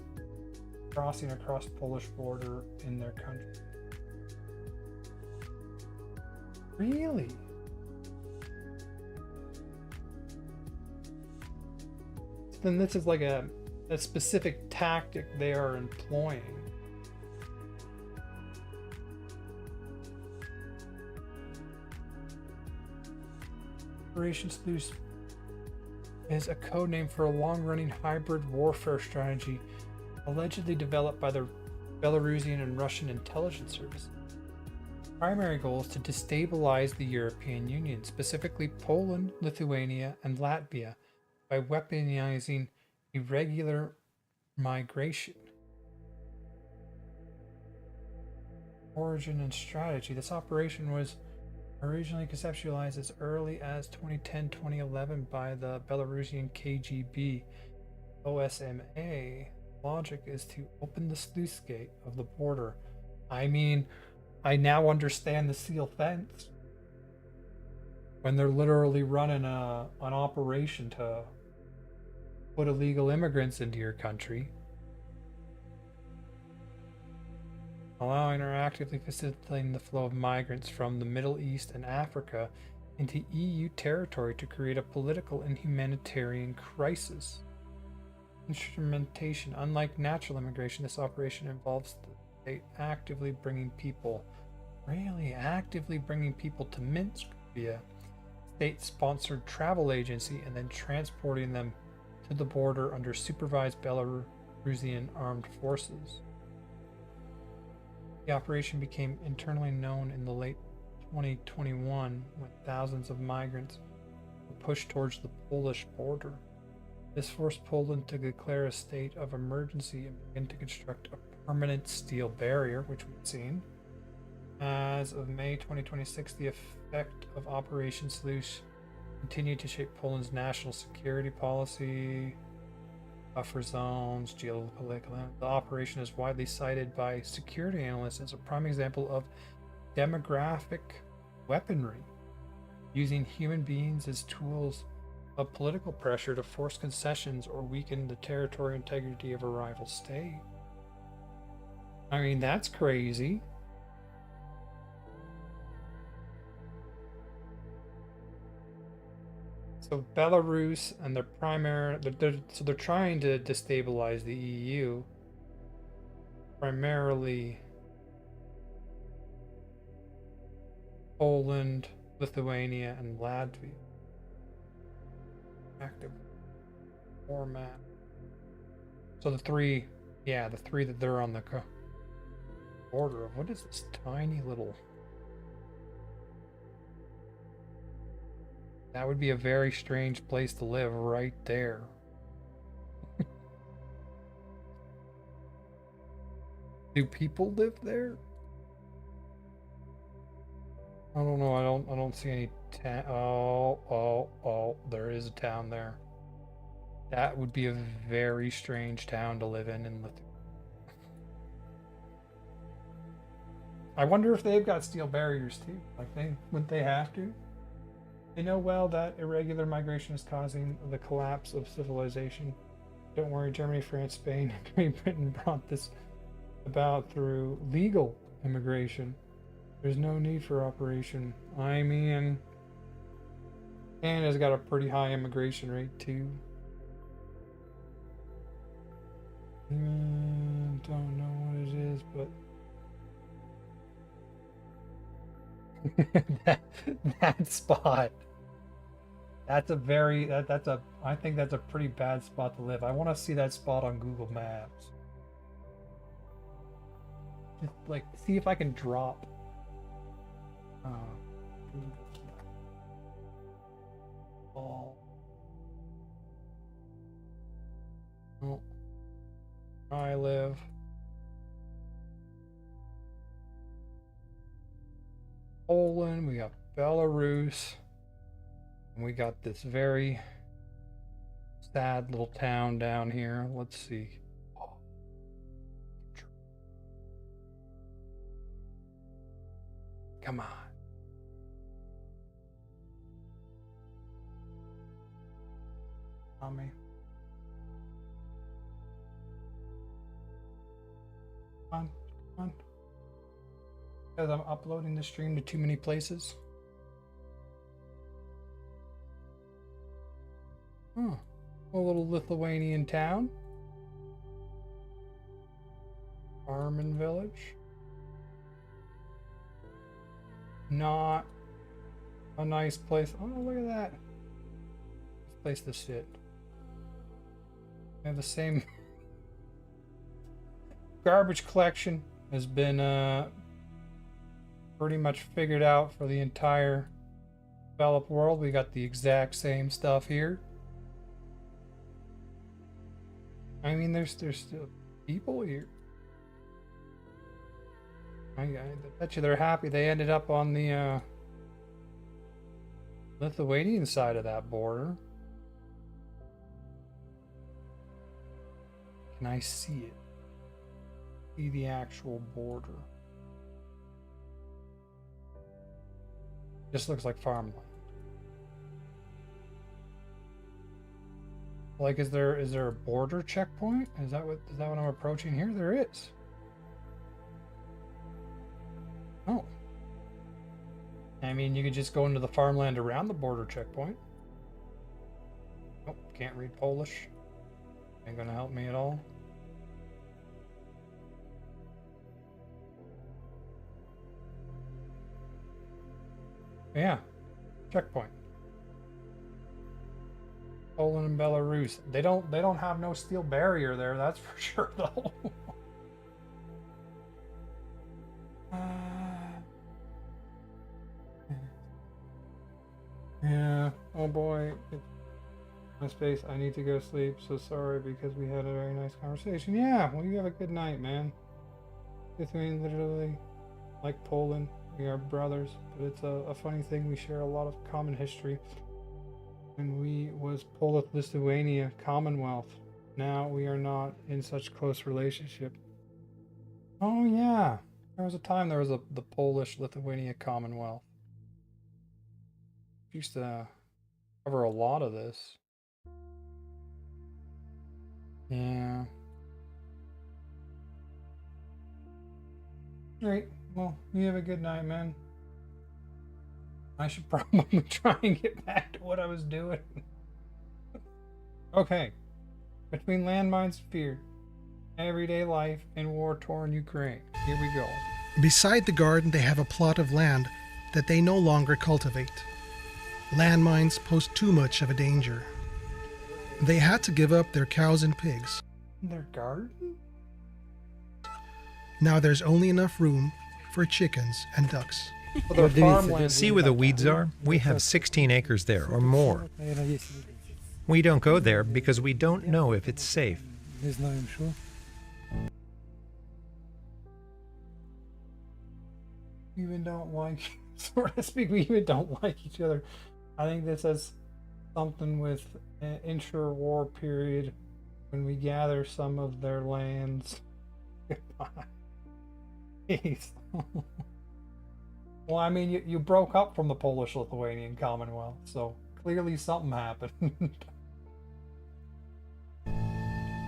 crossing across Polish border in their country. Really? So then this is like a specific tactic they are employing. Operation Sleuth is a code name for a long-running hybrid warfare strategy allegedly developed by the Belarusian and Russian intelligence services. Primary goal is to destabilize the European Union, specifically Poland, Lithuania, and Latvia, by weaponizing irregular migration. Origin and strategy. This operation was originally conceptualized as early as 2010-2011 by the Belarusian KGB. OSMA logic is to open the sluice gate of the border. I mean, I now understand the seal fence. When they're literally running an operation to put illegal immigrants into your country, allowing or actively facilitating the flow of migrants from the Middle East and Africa into EU territory to create a political and humanitarian crisis. Instrumentation. Unlike natural immigration, this operation involves the state actively bringing people to Minsk via state-sponsored travel agency and then transporting them to the border under supervised Belarusian armed forces. The operation became internally known in the late 2021 when thousands of migrants were pushed towards the Polish border. This forced Poland to declare a state of emergency and begin to construct a permanent steel barrier, which we've seen. As of May 2026, the effect of Operation Sluice continued to shape Poland's national security policy, buffer zones, geopolitical. The operation is widely cited by security analysts as a prime example of demographic weaponry, using human beings as tools of political pressure to force concessions or weaken the territorial integrity of a rival state. I mean, that's crazy. So Belarus and their primary, they're trying to destabilize the EU, primarily Poland, Lithuania, and Latvia. Active format. So the three that they're on the border of. What is this tiny little? That would be a very strange place to live right there. Do people live there? I don't know. I don't see any town. Oh, there is a town there. That would be a very strange town to live in Lithuania. I wonder if they've got steel barriers too. Like wouldn't they have to? They know well that irregular migration is causing the collapse of civilization. Don't worry, Germany, France, Spain, and Great Britain brought this about through legal immigration. There's no need for operation. I mean, Canada's got a pretty high immigration rate too. Don't know what it is, but that spot. That's a very I think that's a pretty bad spot to live. I want to see that spot on Google Maps. Just like see if I can drop. Oh. I live. Poland, we got Belarus, and we got this very sad little town down here. Let's see. Come on. On me. Come on. Because I'm uploading the stream to too many places. A little Lithuanian town. Farming village. Not a nice place. Oh, look at that. Nice place to sit. We have the same garbage collection has been pretty much figured out for the entire developed world. We got the exact same stuff here. I mean, there's still people here. I bet you they're happy they ended up on the Lithuanian side of that border. Can I see it? See the actual border. Just looks like farmland. Like, is there a border checkpoint? Is that what I'm approaching here? There is. Oh. I mean, you could just go into the farmland around the border checkpoint. Oh, can't read Polish. Ain't gonna help me at all. Yeah, checkpoint. Poland and Belarus. They don't have no steel barrier there, that's for sure though. Yeah. Oh boy. My space. I need to go sleep. So sorry because we had a very nice conversation. Yeah. Well, you have a good night, man. Lithuania literally, like Poland, we are brothers. But it's a funny thing. We share a lot of common history. And we was Polish-Lithuania Commonwealth. Now we are not in such close relationship. Oh yeah. There was a time there was the Polish-Lithuania Commonwealth. Used to cover a lot of this. Yeah. Great. Well, you have a good night, man. I should probably try and get back to what I was doing. Okay. Between landmines and fear, everyday life in war-torn Ukraine. Here we go. Beside the garden, they have a plot of land that they no longer cultivate. Landmines pose too much of a danger. They had to give up their cows and pigs. Their garden? Now there's only enough room for chickens and ducks. Well, their farmland. See where the weeds are? We have 16 acres there or more. We don't go there because we don't know if it's safe. We even don't like, so to speak, we even don't like each other. I think this has something with an intra-war period when we gather some of their lands. Goodbye. Peace. Well, I mean, you broke up from the Polish-Lithuanian Commonwealth, so clearly something happened.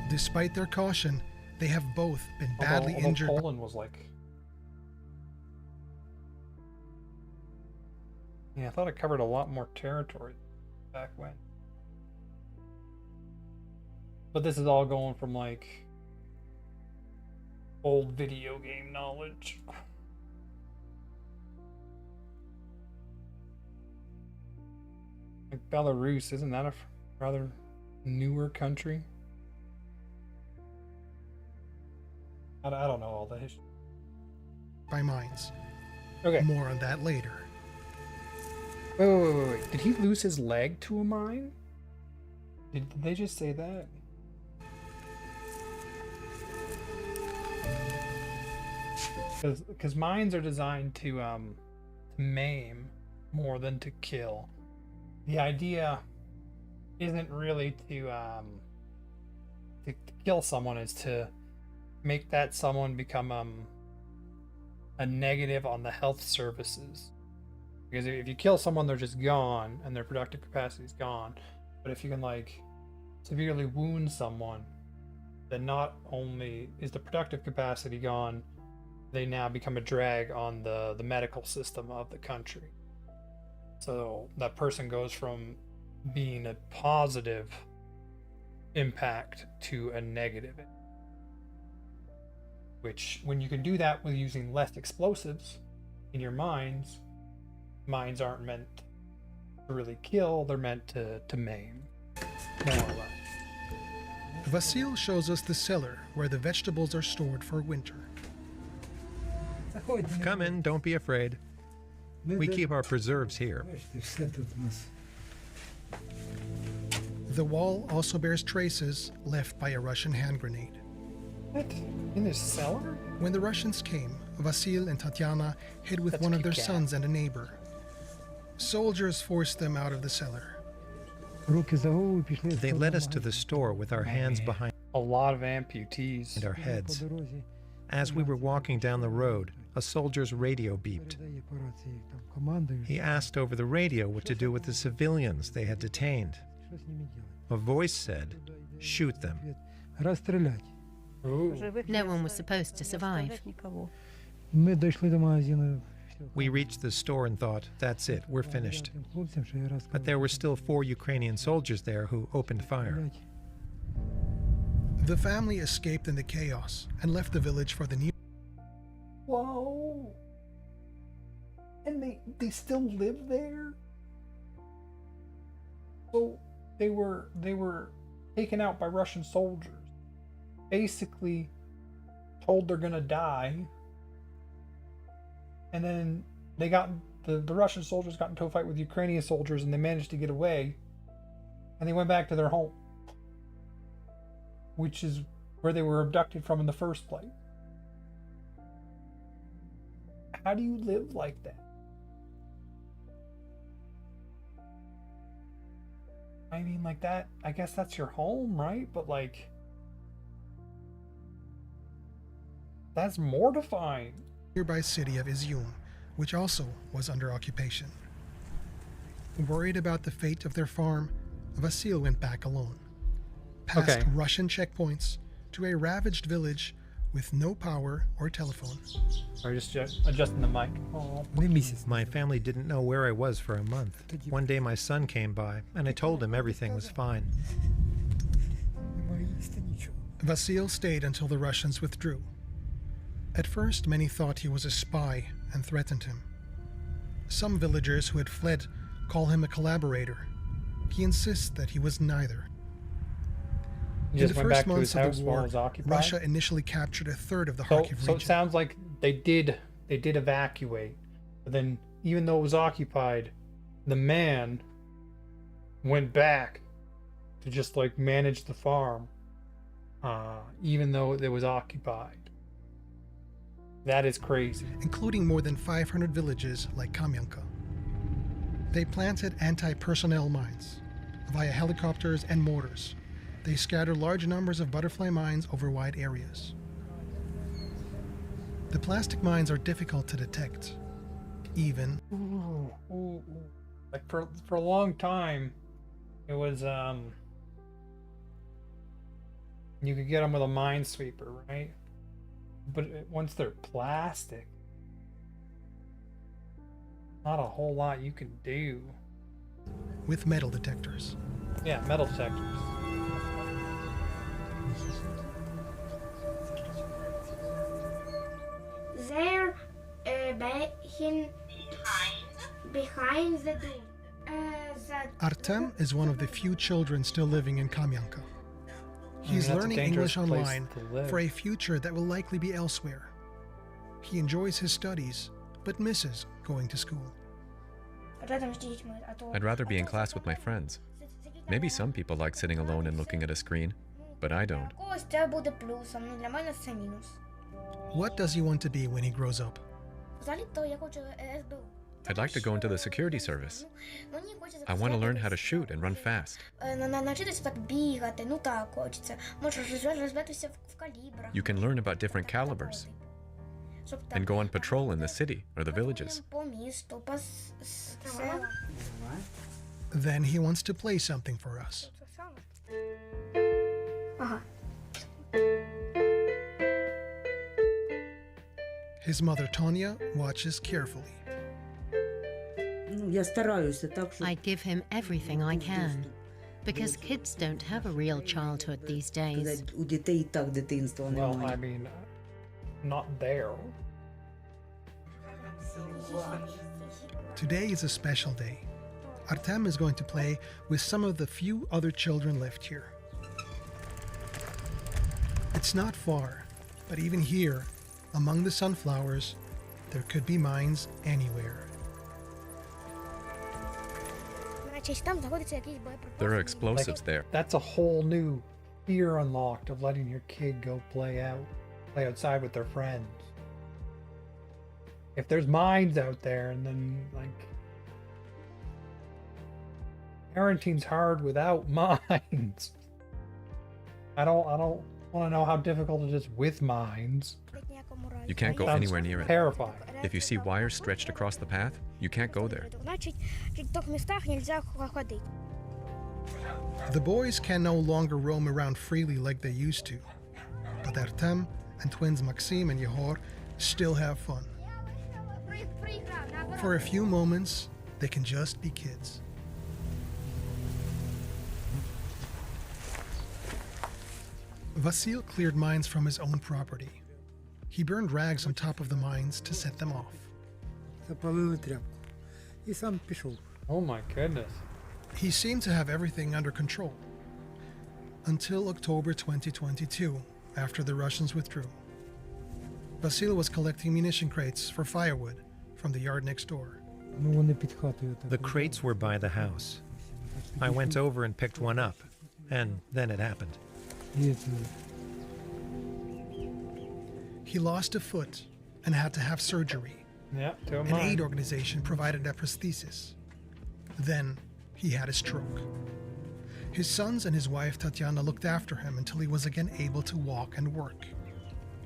Despite their caution, they have both been badly although injured. Poland was like... Yeah, I thought it covered a lot more territory back when. But this is all going from like old video game knowledge. Like Belarus, isn't that a rather newer country? I don't know all the history. by mines. Okay. More on that later. Wait. Did he lose his leg to a mine? Did they just say that? Because mines are designed to maim more than to kill. The idea isn't really to kill someone, is to make that someone become a negative on the health services. Because if you kill someone, they're just gone and their productive capacity is gone. But if you can like severely wound someone, then not only is the productive capacity gone, they now become a drag on the medical system of the country. So that person goes from being a positive impact to a negative. Which, when you can do that with using less explosives in your mines aren't meant to really kill, they're meant to maim, more or less. Vasil shows us the cellar where the vegetables are stored for winter. Come in, don't be afraid. We keep our preserves here. The wall also bears traces left by a Russian hand grenade. What? In his cellar? When the Russians came, Vasil and Tatiana hid with That's one of their cute cat. sons and a neighbor. Soldiers forced them out of the cellar. They led us to the store with our hands behind A lot of amputees. our heads. As we were walking down the road, a soldier's radio beeped. He asked over the radio what to do with the civilians they had detained. A voice said, "Shoot them." Ooh. No one was supposed to survive. We reached the store and thought, that's it, we're finished. But there were still 4 Ukrainian soldiers there who opened fire. The family escaped in the chaos and left the village for the new. Whoa. And they still live there? So they were taken out by Russian soldiers. Basically told they're gonna die. And then they got the Russian soldiers got into a fight with Ukrainian soldiers and they managed to get away. And they went back to their home, which is where they were abducted from in the first place. How do you live like that? I mean, like that, I guess that's your home, right? But like, that's mortifying. Nearby city of Izium, which also was under occupation. Worried about the fate of their farm, Vasil went back alone, past Okay. Russian checkpoints to a ravaged village with no power or telephone. Sorry, just adjusting the mic. Oh. My family didn't know where I was for a month. One day my son came by, and I told him everything was fine. Vasil stayed until the Russians withdrew. At first, many thought he was a spy and threatened him. Some villagers who had fled call him a collaborator. He insists that he was neither. He In just the went back first to months his of house the while it war, was occupied. Russia initially captured a third of the So, Kharkiv so it region. sounds like they did evacuate, but then even though it was occupied, the man went back to just like manage the farm, even though it was occupied. That is crazy. Including more than 500 villages like Kamyanka. They planted anti-personnel mines via helicopters and mortars. They scattered large numbers of butterfly mines over wide areas. The plastic mines are difficult to detect, even Ooh. Like for a long time, it was you could get them with a minesweeper, right? But once they're plastic, not a whole lot you can do. with metal detectors. Yeah, metal detectors. They're behind the door. Artem is one of the few children still living in Kamyanka. He's that's a learning dangerous English place online to live. for a future that will likely be elsewhere. He enjoys his studies, but misses going to school. I'd rather be in class with my friends. Maybe some people like sitting alone and looking at a screen, but I don't. Це буде плюсом, для мене це мінус. What does he want to be when he grows up? Взагалі-то я хочу СБУ. I'd like to go into the security service. I want to learn how to shoot and run fast. Навчитися так бігати, ну так хочеться. Може розвиватися в калібрах. You can learn about different calibers Щоб так and go on patrol in the city or the villages. по місту, по селам. Then he wants to play something for us. Ага. His mother Tanya watches carefully. Я стараюся так, щоб I give him everything I can. Because kids don't have a real childhood these days. у дітей і так дитинства Well, I немає. mean, not there. Today is a special day. Artem is going to play with some of the few other children left here. It's not far, but even here, among the sunflowers, there could be mines anywhere. Значить, там знаходиться якийсь боєприпас. There are explosives there. That's a whole new fear unlocked of letting your kid go play outside with their friends. If there's mines out there, and then like parenting's hard without mines. I don't want to know how difficult it is with mines. You can't go Sounds anywhere near it. Terrifying. If you see wires stretched across the path, you can't go there. Значить, в тих містах нельзя ходити. The boys can no longer roam around freely like they used to. But Artem and twins Maxim and Yehor still have fun. For a few moments, they can just be kids. Vasil cleared mines from his own property. He burned rags on top of the mines to set them off. Запалили тряпку. І сам пішов. Oh my goodness. He seemed to have everything under control. Until October 2022, after the Russians withdrew. Vasil was collecting munition crates for firewood from the yard next door. The crates were by the house. I went over and picked one up, and then it happened. He lost a foot and had to have surgery. Yeah, to An aid organization provided a prosthesis. Then he had a stroke. His sons and his wife Tatiana looked after him until he was again able to walk and work.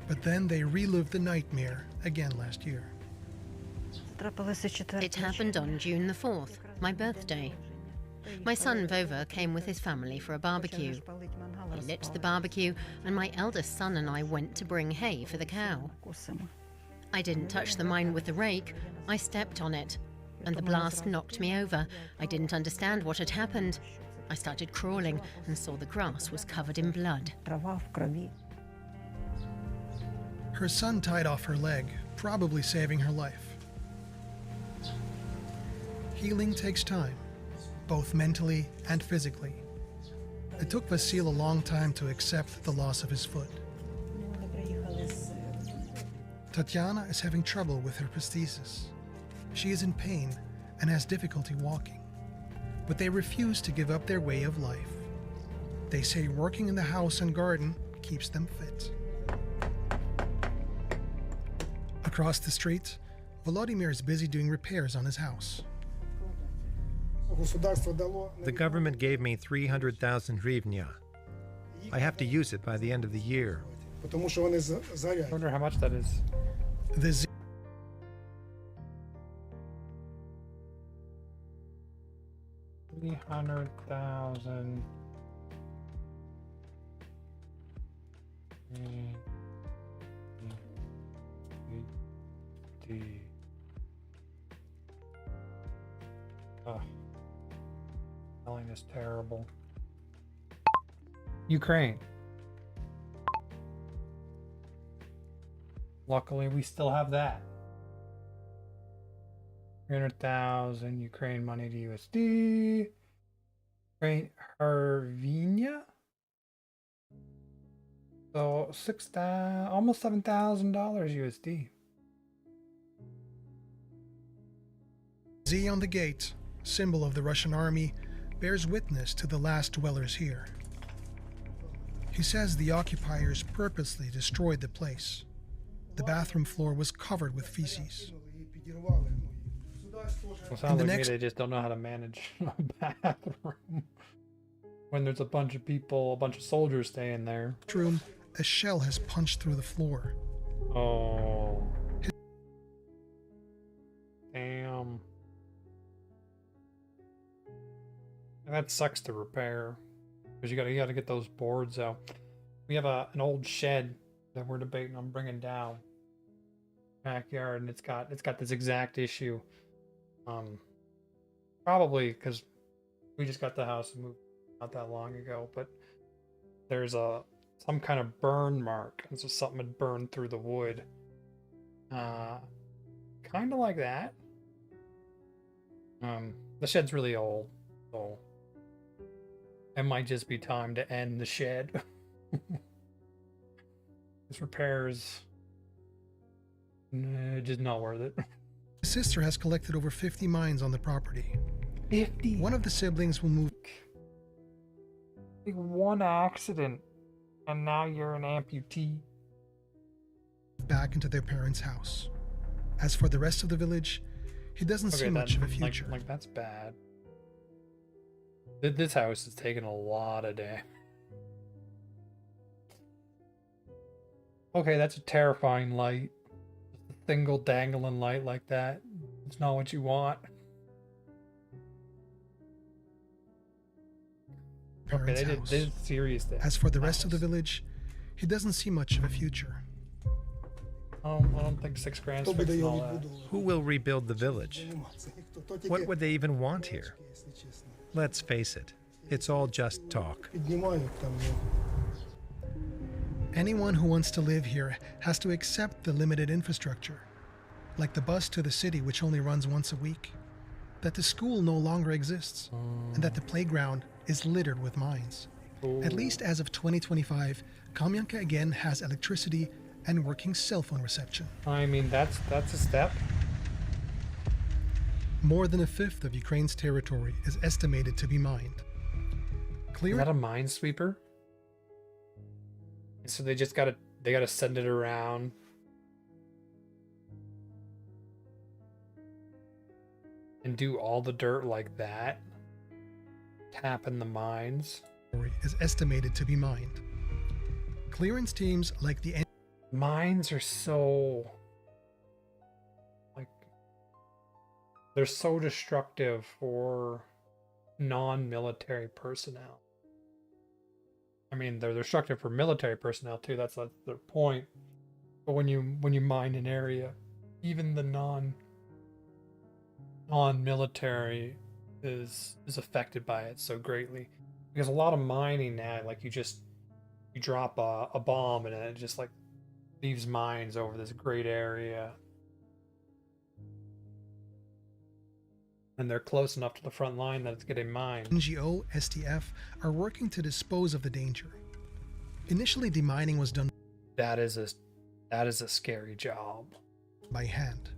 But then they relived the nightmare again last year. It happened on June the 4th, my birthday. My son Vova came with his family for a barbecue. He lit the barbecue, and my eldest son and I went to bring hay for the cow. I didn't touch the mine with the rake, I stepped on it, and the blast knocked me over. I didn't understand what had happened. I started crawling and saw the grass was covered in blood. Her son tied off her leg, probably saving her life. Healing takes time, both mentally and physically. It took Vasil a long time to accept the loss of his foot. Tatiana is having trouble with her prosthesis. She is in pain and has difficulty walking, but they refuse to give up their way of life. They say working in the house and garden keeps them fit. Across the street, Volodymyr is busy doing repairs on his house. The government gave me 300,000 hryvnia. I have to use it by the end of the year. I wonder how much that is. The Z- 300,000. Spelling is terrible. Ukraine. Luckily, we still have that. 300,000 Ukraine money to USD. Ukraine hryvnia. So almost $7,000 USD. Z on the gate, symbol of the Russian army, bears witness to the last dwellers here. He says the occupiers purposely destroyed the place. The bathroom floor was covered with feces. Well, sounds like me, they just don't know how to manage a bathroom. When there's a bunch of people, a bunch of soldiers staying there. Room, a shell has punched through the floor. Oh. Damn. And that sucks to repair. Because you gotta get those boards out. We have an old shed that we're debating on bringing down. Backyard, and it's got this exact issue. Probably because we just got the house and moved not that long ago, but there's some kind of burn mark, and so something had burned through the wood. Kind of like that. The shed's really old, so it might just be time to end the shed. This repairs, just not worth it. His sister has collected over 50 mines on the property. 50? One of the siblings will move Like one accident, and now you're an amputee. back into their parents' house. As for the rest of the village, he doesn't see much of a future. Like that's bad. This house is taking a lot of damage. Okay, that's a terrifying light. Just a single dangling light like that. It's not what you want. Okay, Parents' they house. did serious damage. As for the rest of the village, he doesn't see much of a future. I don't think $6,000 fixing all that. Who will rebuild the village? What would they even want here? Let's face it, it's all just talk. Anyone who wants to live here has to accept the limited infrastructure, like the bus to the city, which only runs once a week, that the school no longer exists and that the playground is littered with mines. At least as of 2025, Kamyanka again has electricity and working cell phone reception. I mean, that's a step. More than a fifth of Ukraine's territory is estimated to be mined. Is that a minesweeper? So they gotta send it around. And do all the dirt like that? Tapping the mines? Is estimated to be mined. Clearance teams like the Mines are so... like... they're so destructive for non-military personnel. I mean, they're destructive for military personnel too, that's their point. But when you mine an area, even the non-military is affected by it so greatly. Because a lot of mining now, like you drop a bomb and it just like leaves mines over this great area. And they're close enough to the front line that it's getting mined. NGO, STF are working to dispose of the danger. Initially, demining was done That is a scary job. by hand.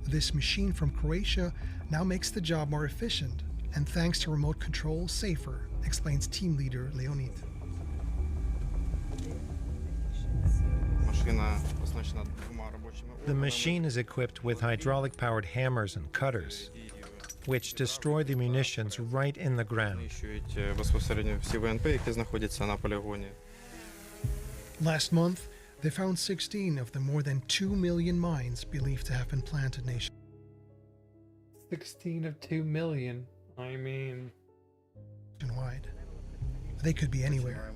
This machine from Croatia now makes the job more efficient and, thanks to remote control, safer, explains team leader Leonid. The machine is equipped with hydraulic-powered hammers and cutters, which destroy the munitions right in the ground. Last month, they found 16 of the more than 2 million mines believed to have been planted nationwide. 16 of 2 million. I mean... They could be anywhere.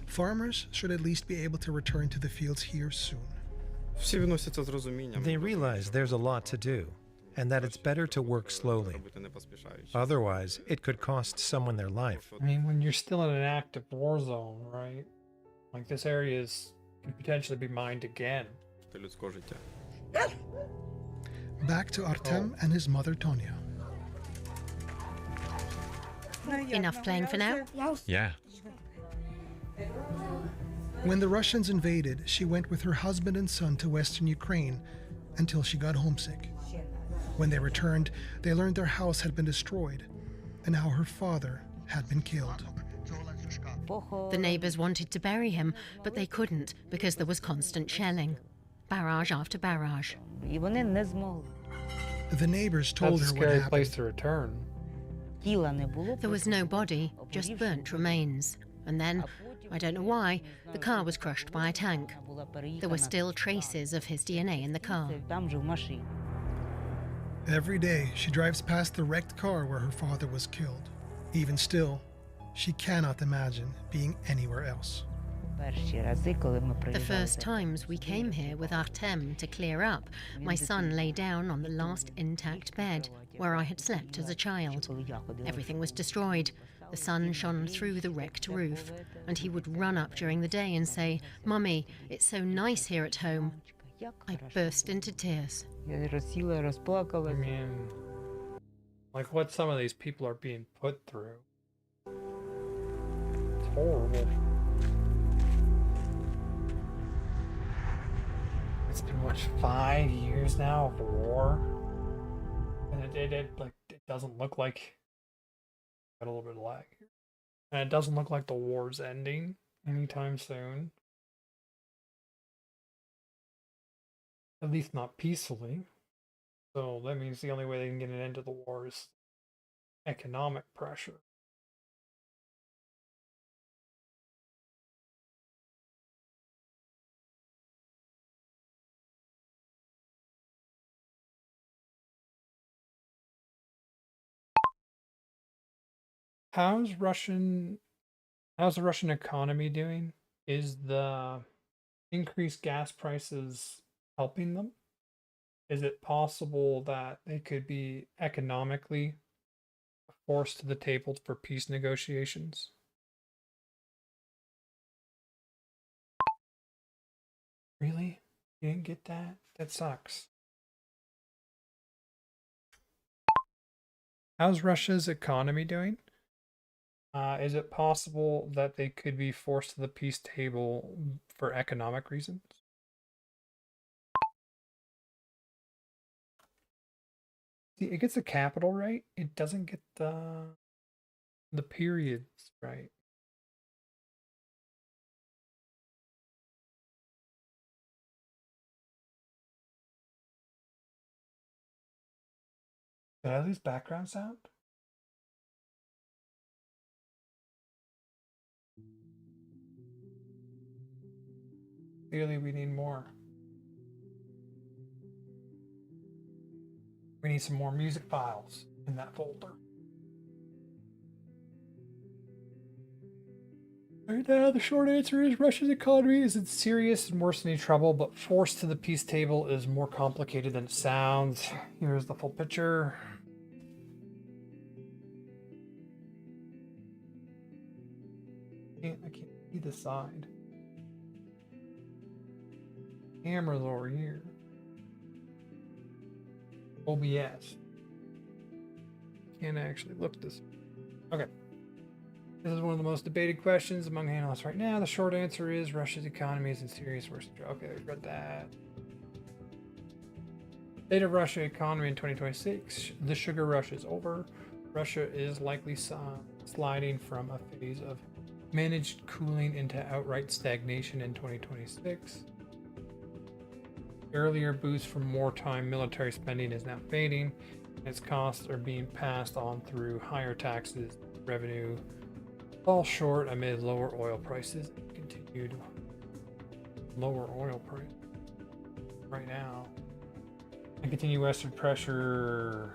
Farmers should at least be able to return to the fields here soon. They realize there's a lot to do, and that it's better to work slowly. Otherwise, it could cost someone their life. I mean, when you're still in an active war zone, right? Like, this area could potentially be mined again. Back to Artem and his mother Tonya. Enough playing for now? Yeah. When the Russians invaded, she went with her husband and son to western Ukraine until she got homesick. When they returned, they learned their house had been destroyed and how her father had been killed. The neighbours wanted to bury him, but they couldn't because there was constant shelling. Barrage after barrage. The neighbors told That's a her what scary happened. place to return. There was no body, just burnt remains. And then, I don't know why, the car was crushed by a tank. There were still traces of his DNA in the car. Every day, she drives past the wrecked car where her father was killed. Even still, she cannot imagine being anywhere else. The first times we came here with Artem to clear up, my son lay down on the last intact bed where I had slept as a child. Everything was destroyed. The sun shone through the wrecked roof, and he would run up during the day and say, "Mummy, it's so nice here at home." I burst into tears. I mean, like what some of these people are being put through. It's horrible. It's been, what, 5 years now of war? And it doesn't look like... Got a little bit of lag here. And it doesn't look like the war's ending anytime soon. At least not peacefully. So that means the only way they can get an end to the war is economic pressure. How's the Russian economy doing? Is the increased gas prices helping them? Is it possible that they could be economically forced to the table for peace negotiations? Really? You didn't get that? That sucks. How's Russia's economy doing? Is it possible that they could be forced to the peace table for economic reasons? See, it gets the capital right. It doesn't get the periods right. Did I lose background sound? Clearly, we need more. We need some more music files in that folder. Right now, the short answer is Russia's economy is in serious and worsening trouble, but forced to the peace table is more complicated than it sounds. Here's the full picture. I can't see the side. Camera's over here. OBS. Can't actually look this. Okay. This is one of the most debated questions among analysts right now. The short answer is Russia's economy is in serious worsening trouble. Okay, we read that. State of Russia economy in 2026. The sugar rush is over. Russia is likely sliding from a phase of managed cooling into outright stagnation in 2026. Earlier boost from wartime military spending is now fading. Its costs are being passed on through higher taxes. Revenue fall short amid lower oil prices. Continued lower oil price right now. And continue western pressure.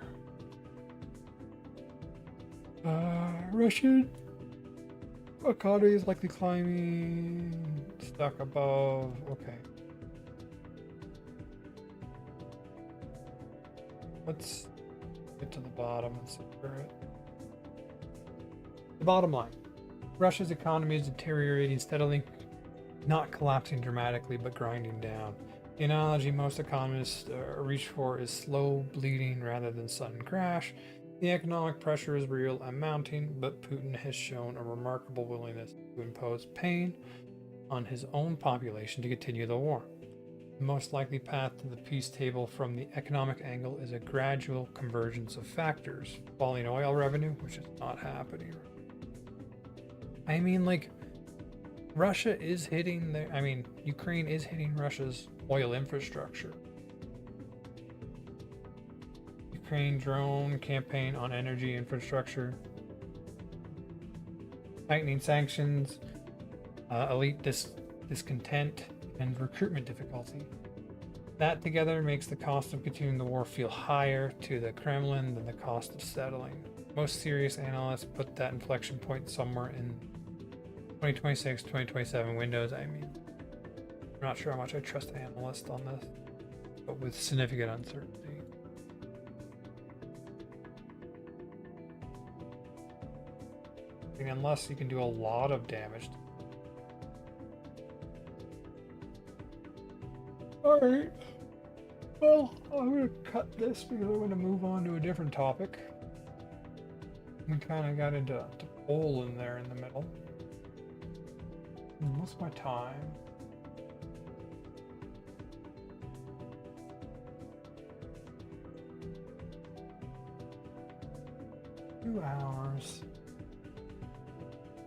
Russian economy is likely climbing. Stuck above. Okay. Let's get to the bottom and secure it. The bottom line. Russia's economy is deteriorating steadily, not collapsing dramatically, but grinding down. The analogy most economists reach for is slow bleeding rather than sudden crash. The economic pressure is real and mounting, but Putin has shown a remarkable willingness to impose pain on his own population to continue the war. The most likely path to the peace table from the economic angle is a gradual convergence of factors. Falling oil revenue, which is not happening. I mean, like, Russia is hitting Ukraine is hitting Russia's oil infrastructure. Ukraine drone campaign on energy infrastructure. Tightening sanctions, elite discontent, and recruitment difficulty. That together makes the cost of continuing the war feel higher to the Kremlin than the cost of settling. Most serious analysts put that inflection point somewhere in 2026, 2027 windows. I mean, I'm not sure how much I trust analysts on this, but with significant uncertainty. I mean, unless you can do a lot of damage. Alright. Well, I'm going to cut this because I'm going to move on to a different topic. We kind of got into coal in there in the middle. What's my time? Two hours.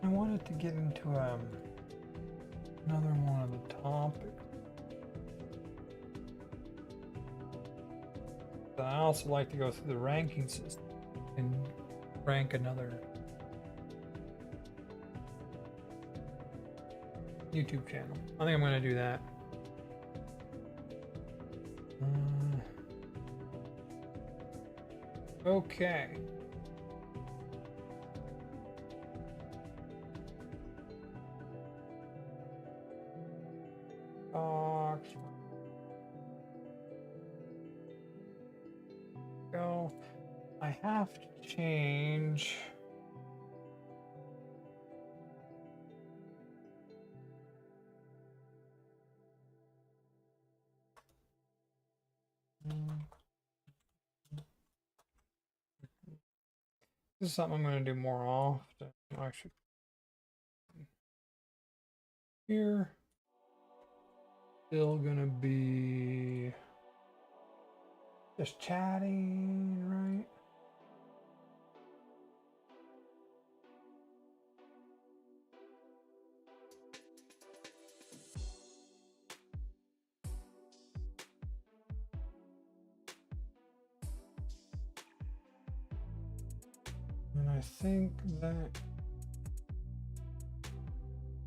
I wanted to get into another one of the topics. But I also like to go through the ranking system and rank another YouTube channel. I think I'm going to do that. Okay. Go. I have to change. This is something I'm going to do more often. I should. Here. Still going to be just chatting, right? And I think that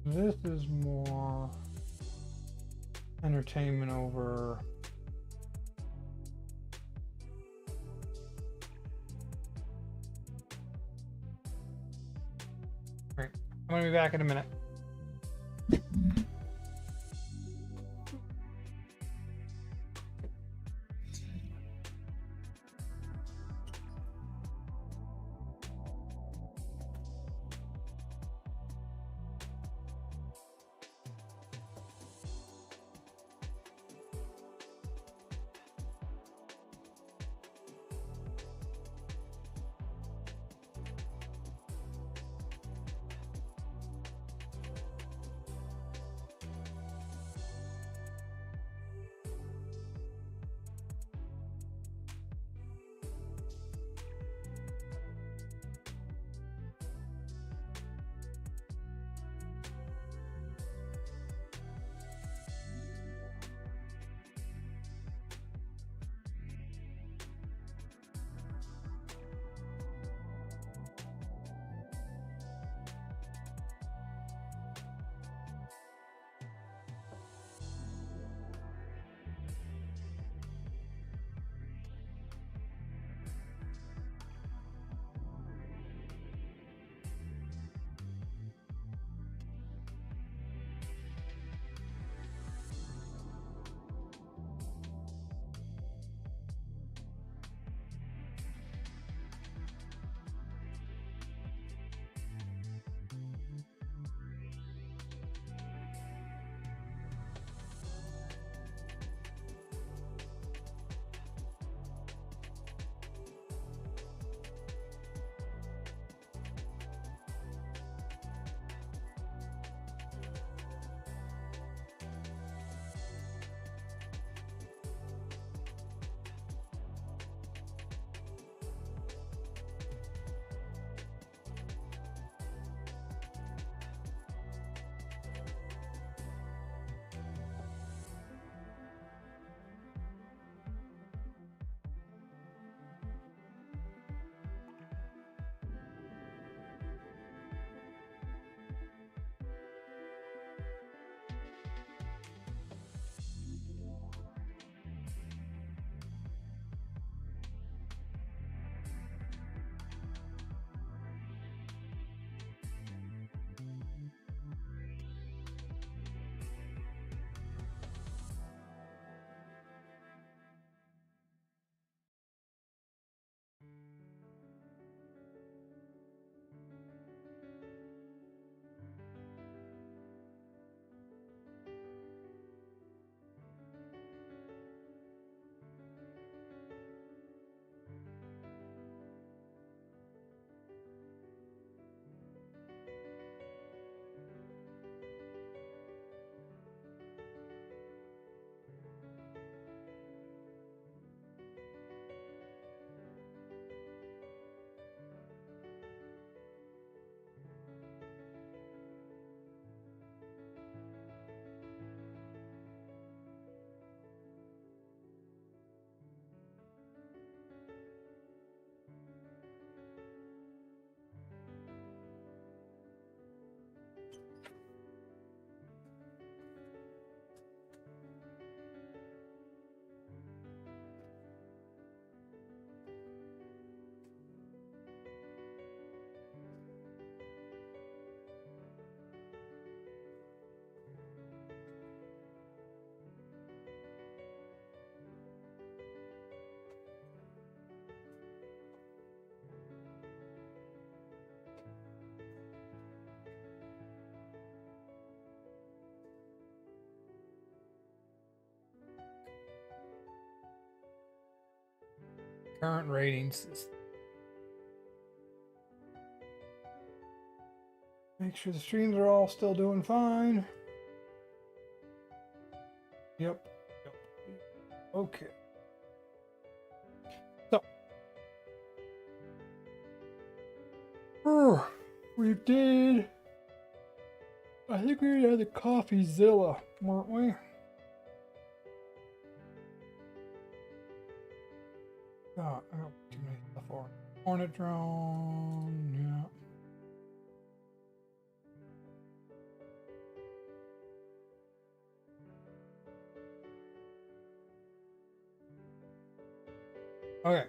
this is more entertainment over all right. I'm gonna be back in a minute. Current ratings. Make sure the streams are all still doing fine. Yep. Okay. So. We did. I think we had the CoffeeZilla, weren't we? God, I got too many stuff on. Hornet drone, yeah. Okay.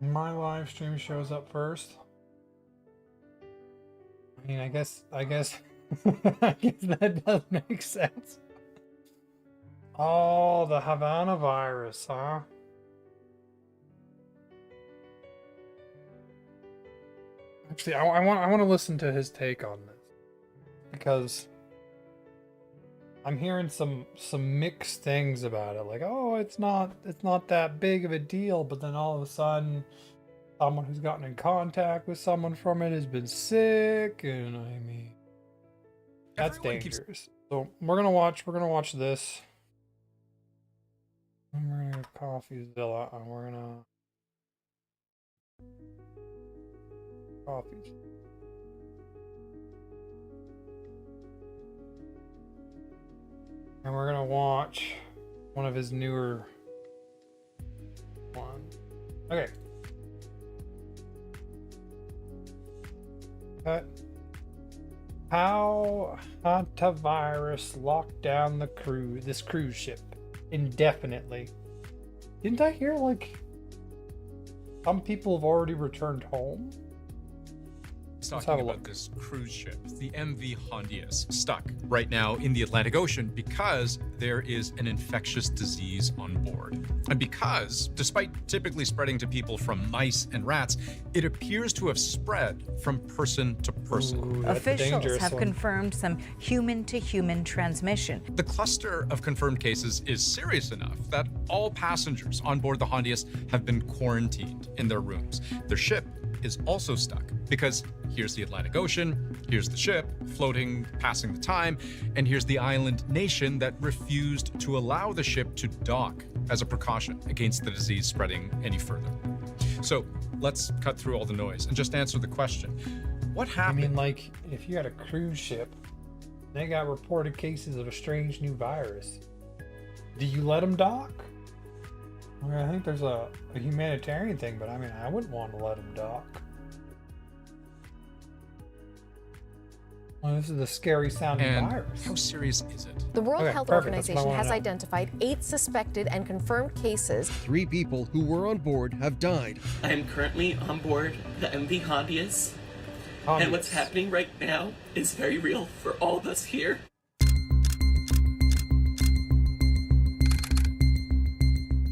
My live stream shows up first. I mean, I guess, I guess that does make sense. Oh, the Havana virus, huh? Actually, I want to listen to his take on this because I'm hearing some mixed things about it. Like, oh, it's not that big of a deal, but then all of a sudden, someone who's gotten in contact with someone from it has been sick, and I mean, that's dangerous. So we're gonna watch this. And we're gonna go CoffeeZilla, and we're gonna coffee. And we're gonna watch one of his newer ones. Okay. Cut. How hantavirus locked down this cruise ship indefinitely. Didn't I hear like some people have already returned home? Talking about this cruise ship, the MV Hondius, stuck right now in the Atlantic Ocean because there is an infectious disease on board. And because, despite typically spreading to people from mice and rats, it appears to have spread from person to person. Ooh, Officials have confirmed some human-to-human transmission. The cluster of confirmed cases is serious enough that all passengers on board the Hondius have been quarantined in their rooms. Their ship is also stuck because here's the Atlantic Ocean, here's the ship floating, passing the time, and here's the island nation that refused to allow the ship to dock as a precaution against the disease spreading any further. So let's cut through all the noise and just answer the question. What happened? I mean, like, if you had a cruise ship, they got reported cases of a strange new virus. Do you let them dock? I mean, I think there's a humanitarian thing, but I mean, I wouldn't want to let them dock. Well, this is a scary sounding virus. How serious is it? The World Health perfect. That's what I Organization wanna has know. identified 8 suspected and confirmed cases. 3 people who were on board have died. I am currently on board the MV Hondius, and what's happening right now is very real for all of us here.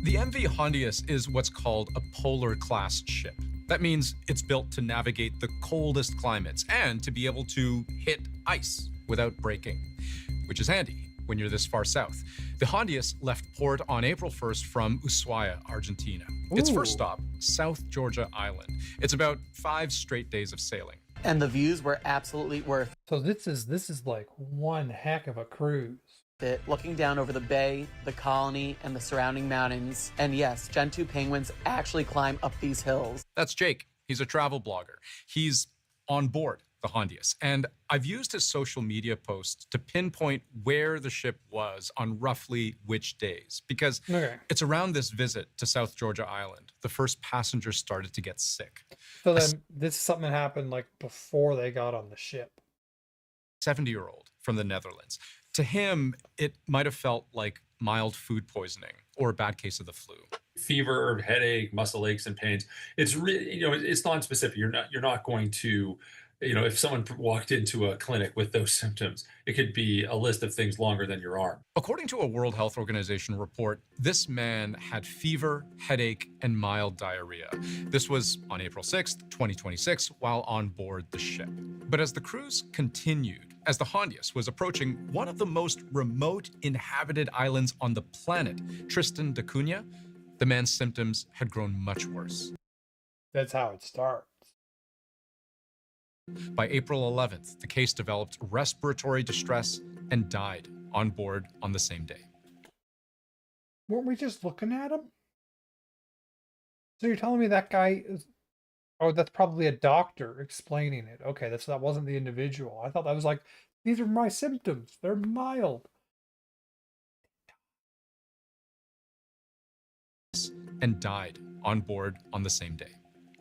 The MV Hondius is what's called a polar-class ship. That means it's built to navigate the coldest climates and to be able to hit ice without breaking, which is handy when you're this far south. The Hondius left port on April 1st from Ushuaia, Argentina. Its first stop, South Georgia Island. It's about 5 straight days of sailing. And the views were absolutely worth So this is like one heck of a cruise. it. Looking down over the bay, the colony, and the surrounding mountains. And yes, Gen 2 penguins actually climb up these hills. That's Jake. He's a travel blogger. He's on board the Hondius, and I've used his social media posts to pinpoint where the ship was on roughly which days, because it's around this visit to South Georgia Island the first passengers started to get sick. So then this is something that happened like before they got on the ship. 70-year-old from the Netherlands. To him, it might have felt like mild food poisoning or a bad case of the flu. Fever, headache, muscle aches and pains. It's really, it's non-specific. You're not going to if someone walked into a clinic with those symptoms, it could be a list of things longer than your arm. According to a World Health Organization report, this man had fever, headache, and mild diarrhea. This was on April 6th, 2026, while on board the ship. But as the cruise continued, as the Hondius was approaching one of the most remote inhabited islands on the planet, Tristan da Cunha, the man's symptoms had grown much worse. That's how it starts. By April 11th, the case developed respiratory distress and died on board on the same day. Weren't we just looking at him? So you're telling me that guy is... Oh, that's probably a doctor explaining it. Okay, that wasn't the individual. I thought that was like, these are my symptoms. They're mild. And died on board on the same day.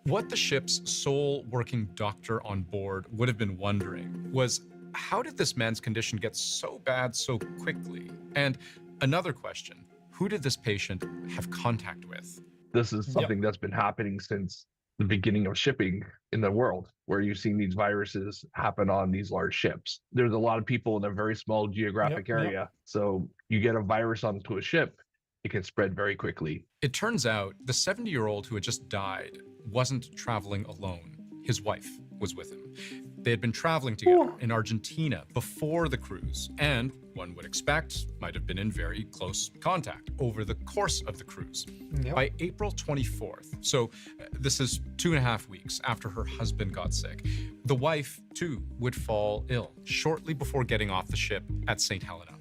What the ship's sole working doctor on board would have been wondering was, how did this man's condition get so bad so quickly? And another question, who did this patient have contact with? This is something that's been happening since the beginning of shipping in the world, where you've seen these viruses happen on these large ships. There's a lot of people in a very small geographic area. So you get a virus onto a ship, it can spread very quickly. It turns out the 70-year-old who had just died wasn't traveling alone. His wife was with him. They had been traveling together in Argentina before the cruise, and one would expect might have been in very close contact over the course of the cruise. By April 24th, so this is 2.5 weeks after her husband got sick, the wife too would fall ill shortly before getting off the ship at St. Helena.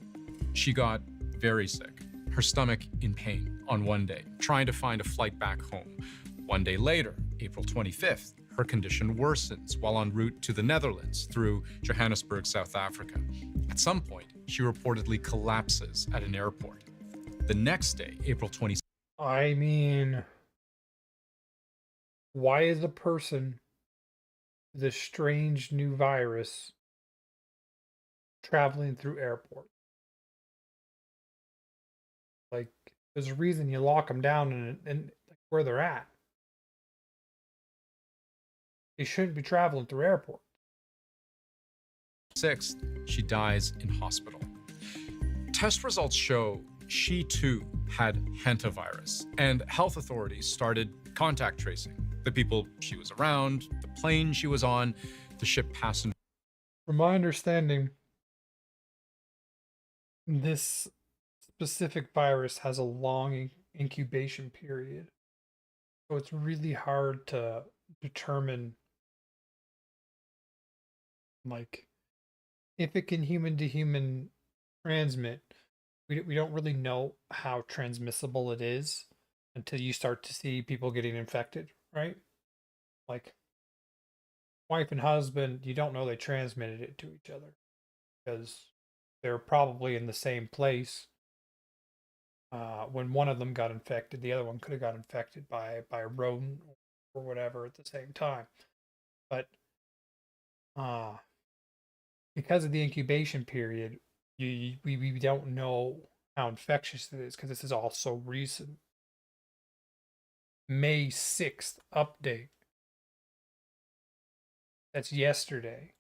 She got very sick, her stomach in pain on one day, trying to find a flight back home. One day later, April 25th, her condition worsens while en route to the Netherlands through Johannesburg, South Africa. At some point, she reportedly collapses at an airport. The next day, April 26th. I mean, why is a person with a strange new virus traveling through airports? Like, there's a reason you lock them down and where they're at. They shouldn't be traveling through airports. 6th, she dies in hospital. Test results show she too had hantavirus, and health authorities started contact tracing the people she was around, the plane she was on, the ship passenger. From my understanding, this specific virus has a long incubation period, so it's really hard to determine like if it can human to human transmit. We don't really know how transmissible it is until you start to see people getting infected, right? Like wife and husband, you don't know they transmitted it to each other because they're probably in the same place. When one of them got infected, the other one could have got infected by a rodent or whatever at the same time. But because of the incubation period, we don't know how infectious it is because this is all so recent. May 6th update. That's yesterday.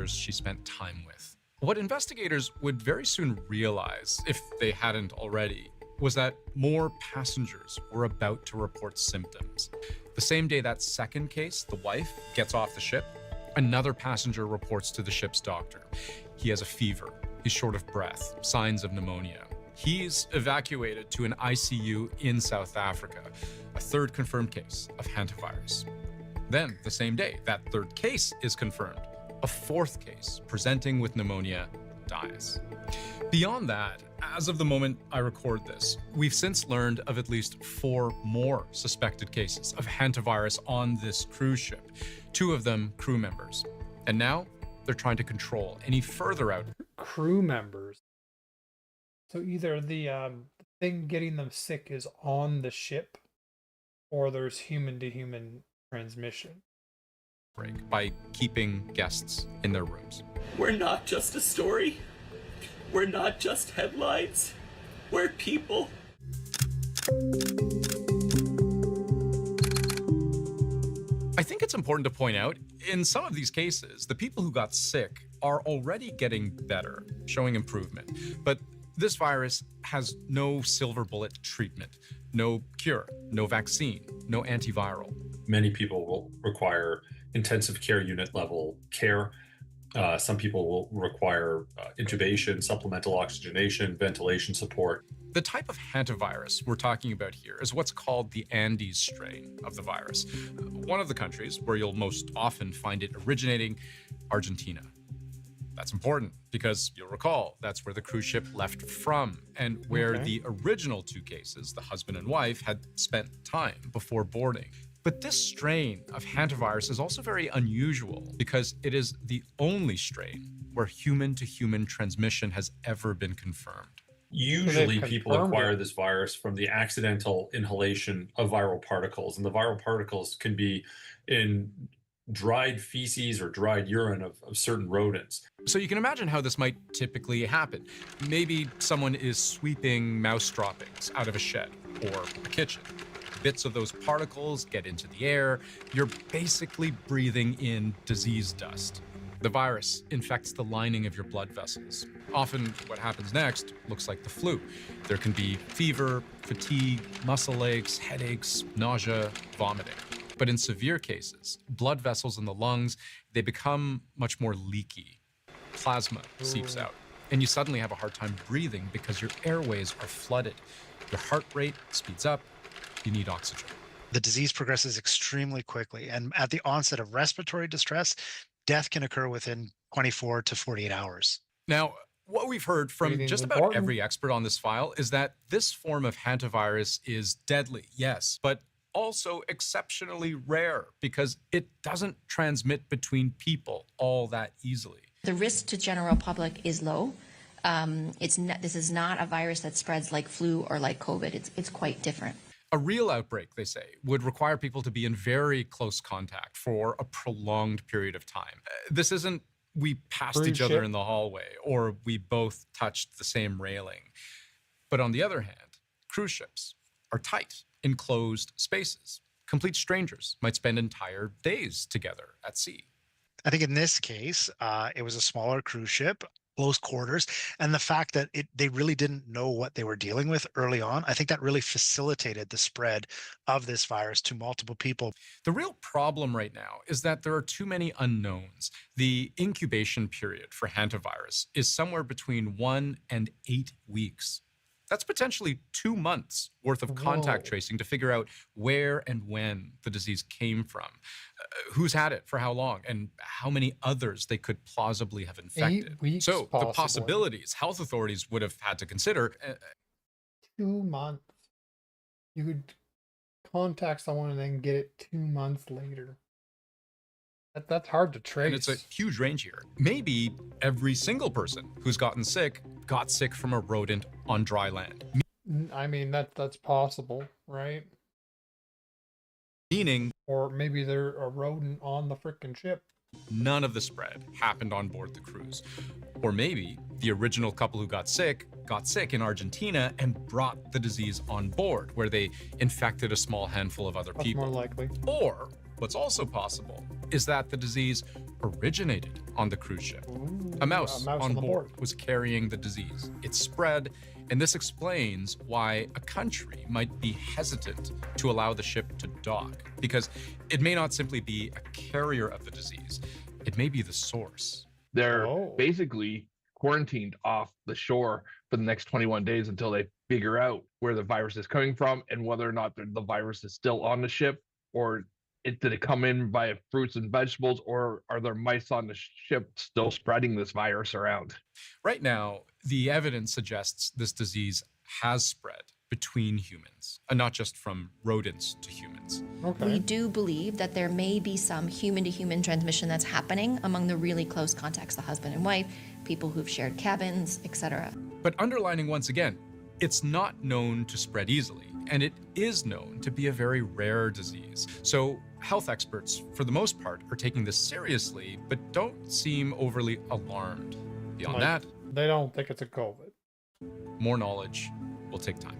She spent time with. What investigators would very soon realize, if they hadn't already, was that more passengers were about to report symptoms. The same day that second case, the wife, gets off the ship, another passenger reports to the ship's doctor. He has a fever, he's short of breath, signs of pneumonia. He's evacuated to an ICU in South Africa, a third confirmed case of hantavirus. Then, the same day, that third case is confirmed. A fourth case, presenting with pneumonia, dies. Beyond that, as of the moment I record this, we've since learned of at least 4 more suspected cases of hantavirus on this cruise ship, 2 of them crew members. And now they're trying to control any further out. Crew members. So either the thing getting them sick is on the ship, or there's human-to-human transmission. By keeping guests in their rooms. We're not just a story. We're not just headlines. We're people. I think it's important to point out, in some of these cases, the people who got sick are already getting better, showing improvement. But this virus has no silver bullet treatment, no cure, no vaccine, no antiviral. Many people will require intensive care unit level care. Some people will require intubation, supplemental oxygenation, ventilation support. The type of hantavirus we're talking about here is what's called the Andes strain of the virus. One of the countries where you'll most often find it originating, Argentina. That's important because you'll recall that's where the cruise ship left from and where the original 2 cases, the husband and wife, had spent time before boarding. But this strain of hantavirus is also very unusual because it is the only strain where human-to-human transmission has ever been confirmed. Usually people acquire this virus from the accidental inhalation of viral particles, and the viral particles can be in dried feces or dried urine of certain rodents. So you can imagine how this might typically happen. Maybe someone is sweeping mouse droppings out of a shed or a kitchen. Bits of those particles get into the air. You're basically breathing in disease dust. The virus infects the lining of your blood vessels. Often what happens next looks like the flu. There can be fever, fatigue, muscle aches, headaches, nausea, vomiting. But in severe cases, blood vessels in the lungs, they become much more leaky. Plasma seeps out, and you suddenly have a hard time breathing because your airways are flooded. Your heart rate speeds up. You need oxygen. The disease progresses extremely quickly, and at the onset of respiratory distress, death can occur within 24 to 48 hours. Now, what we've heard from Breathing's just about important. every expert on this file is that this form of hantavirus is deadly, yes, but also exceptionally rare because it doesn't transmit between people all that easily. The risk to general public is low. This is not a virus that spreads like flu or like COVID. It's quite different. A real outbreak, they say, would require people to be in very close contact for a prolonged period of time. This isn't we passed Cruise each other ship. in the hallway or we both touched the same railing. But on the other hand, cruise ships are tight, enclosed spaces. Complete strangers might spend entire days together at sea. I think in this case, it was a smaller cruise ship, close quarters, and the fact that they really didn't know what they were dealing with early on, I think that really facilitated the spread of this virus to multiple people. The real problem right now is that there are too many unknowns. The incubation period for hantavirus is somewhere between 1 and 8 weeks. That's potentially 2 months worth of contact tracing to figure out where and when the disease came from, who's had it for how long, and how many others they could plausibly have infected. 8 weeks, So the possibly. possibilities health authorities would have had to consider. 2 months. You could contact someone and then get it 2 months later. That's hard to trace. And it's a huge range here. Maybe every single person who's gotten sick got sick from a rodent on dry land. I mean, that's possible, right? Meaning, Or maybe they're a rodent on the frickin' ship. none of the spread happened on board the cruise. Or maybe the original couple who got sick in Argentina and brought the disease on board, where they infected a small handful of other That's people. more likely. Or what's also possible is that the disease originated on the cruise ship. A mouse on board was carrying the disease. It spread, and this explains why a country might be hesitant to allow the ship to dock, because it may not simply be a carrier of the disease, it may be the source. They're basically quarantined off the shore for the next 21 days until they figure out where the virus is coming from and whether or not the virus is still on the ship, or did it come in via fruits and vegetables, or are there mice on the ship still spreading this virus around? Right now, the evidence suggests this disease has spread between humans, and not just from rodents to humans. We do believe that there may be some human-to-human transmission that's happening among the really close contacts, the husband and wife, people who've shared cabins, etc. But underlining once again, it's not known to spread easily, and it is known to be a very rare disease. So health experts, for the most part, are taking this seriously, but don't seem overly alarmed. Beyond that, They don't think it's a COVID. more knowledge will take time.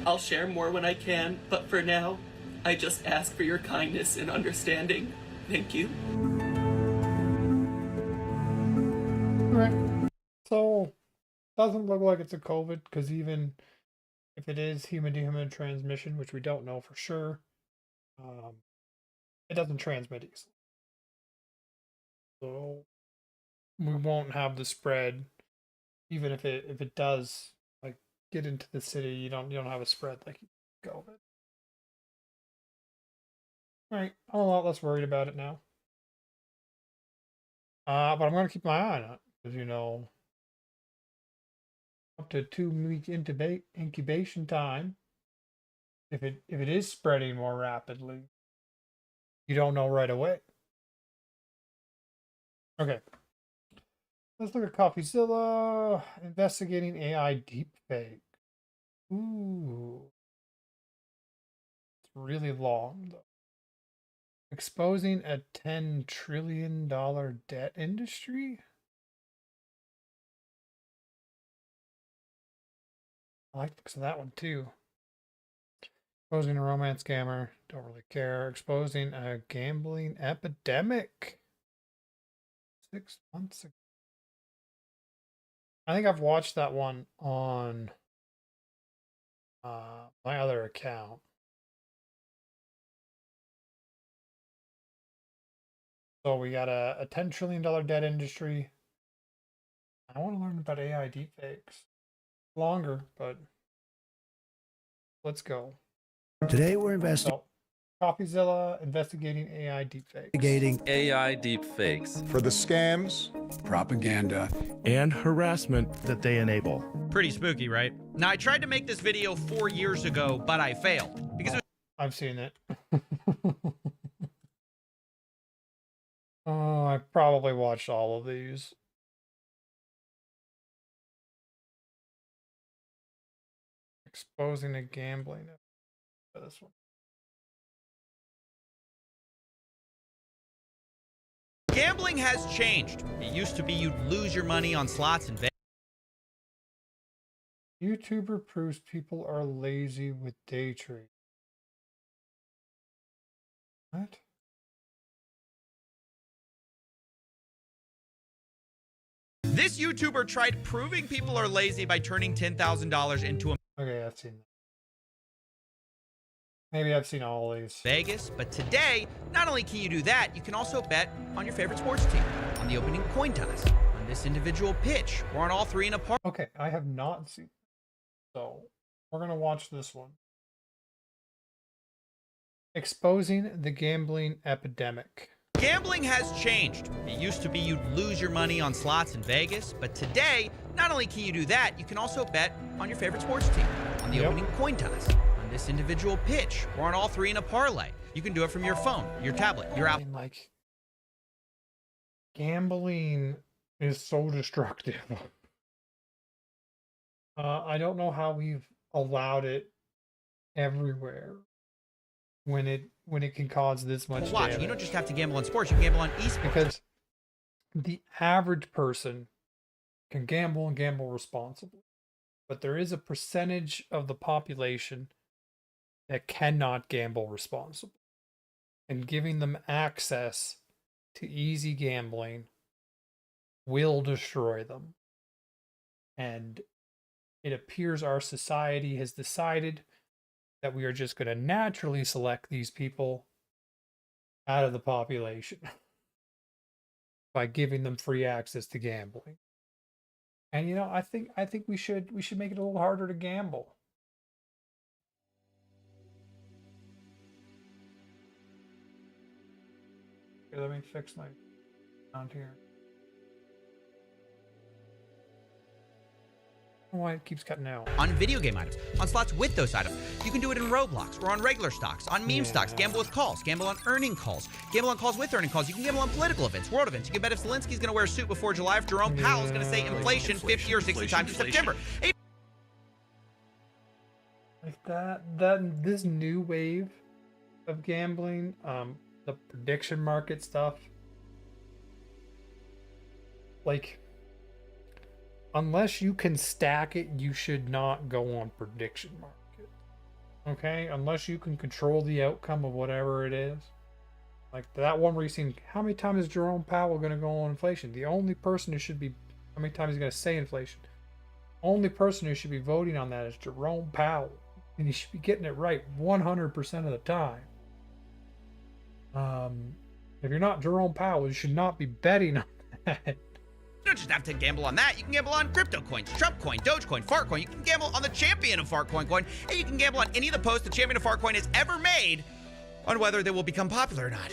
I'll share more when I can, but for now, I just ask for your kindness and understanding. Thank you. Right. So, doesn't look like it's a COVID, because even if it is human-to-human transmission, which we don't know for sure, it doesn't transmit easily. So we won't have the spread, even if it does like get into the city. You don't have a spread like COVID. Right, I'm a lot less worried about it now. But I'm gonna keep my eye on it, because up to 2 week incubation time. If it is spreading more rapidly, you don't know right away. Okay. Let's look at CoffeeZilla investigating AI deepfake. Ooh. It's really long though. Exposing a $10 trillion debt industry? I like the looks of that one too. Exposing a romance scammer, don't really care. Exposing a gambling epidemic. 6 months ago. I think I've watched that one on my other account. So we got a $10 trillion debt industry. I want to learn about AI deepfakes. Longer, but let's go. Today we're investigating CoffeeZilla investigating AI deepfakes. AI deepfakes. For the scams, propaganda, and harassment that they enable. Pretty spooky, right? Now, I tried to make this video 4 years ago, but I failed. Because I've seen it. Oh, I probably watched all of these. Exposing a gambling. This one. gambling has changed. It used to be you'd lose your money on slots and YouTuber proves people are lazy with day trading. What? This YouTuber tried proving people are lazy by turning $10,000 into a Okay, I've seen that. Maybe I've seen all of these. Vegas, but today, not only can you do that, you can also bet on your favorite sports team, on the opening coin toss, on this individual pitch, or on all three in a par. Okay, I have not seen. So, we're going to watch this one. Exposing the gambling epidemic. Gambling has changed. It used to be you'd lose your money on slots in Vegas, but today, not only can you do that, you can also bet on your favorite sports team, on the opening coin toss, on this individual pitch, or on all three in a parlay. You can do it from your phone, your tablet, your app. Like, gambling is so destructive. I don't know how we've allowed it everywhere when it can cause this much damage. You don't just have to gamble on sports, you can gamble on esports. Because the average person can gamble and gamble responsibly. But there is a percentage of the population that cannot gamble responsibly. And giving them access to easy gambling will destroy them. And it appears our society has decided that we are just going to naturally select these people out of the population by giving them free access to gambling. And you know, I think we should make it a little harder to gamble. Okay, let me fix my sound here. Why it keeps cutting out. On video game items, on slots with those items. You can do it in Roblox or on regular stocks, on meme stocks, gamble with calls, gamble on earning calls, gamble on calls with earning calls. You can gamble on political events, world events. You can bet if Zelensky's going to wear a suit before July, if Jerome Powell's going to say inflation 50 or 60 times in September. Like this new wave of gambling, the prediction market stuff, like, unless you can stack it, you should not go on prediction market. Okay, unless you can control the outcome of whatever it is. Like that one where you seen, how many times is Jerome Powell going to go on inflation? The only person who should be, how many times is he going to say inflation? Only person who should be voting on that is Jerome Powell. And he should be getting it right 100% of the time. If you're not Jerome Powell, you should not be betting on that. You don't just have to gamble on that. You can gamble on crypto coins, Trump coin, Dogecoin, Fartcoin. You can gamble on the champion of Fartcoin coin, and you can gamble on any of the posts the champion of Fartcoin has ever made on whether they will become popular or not.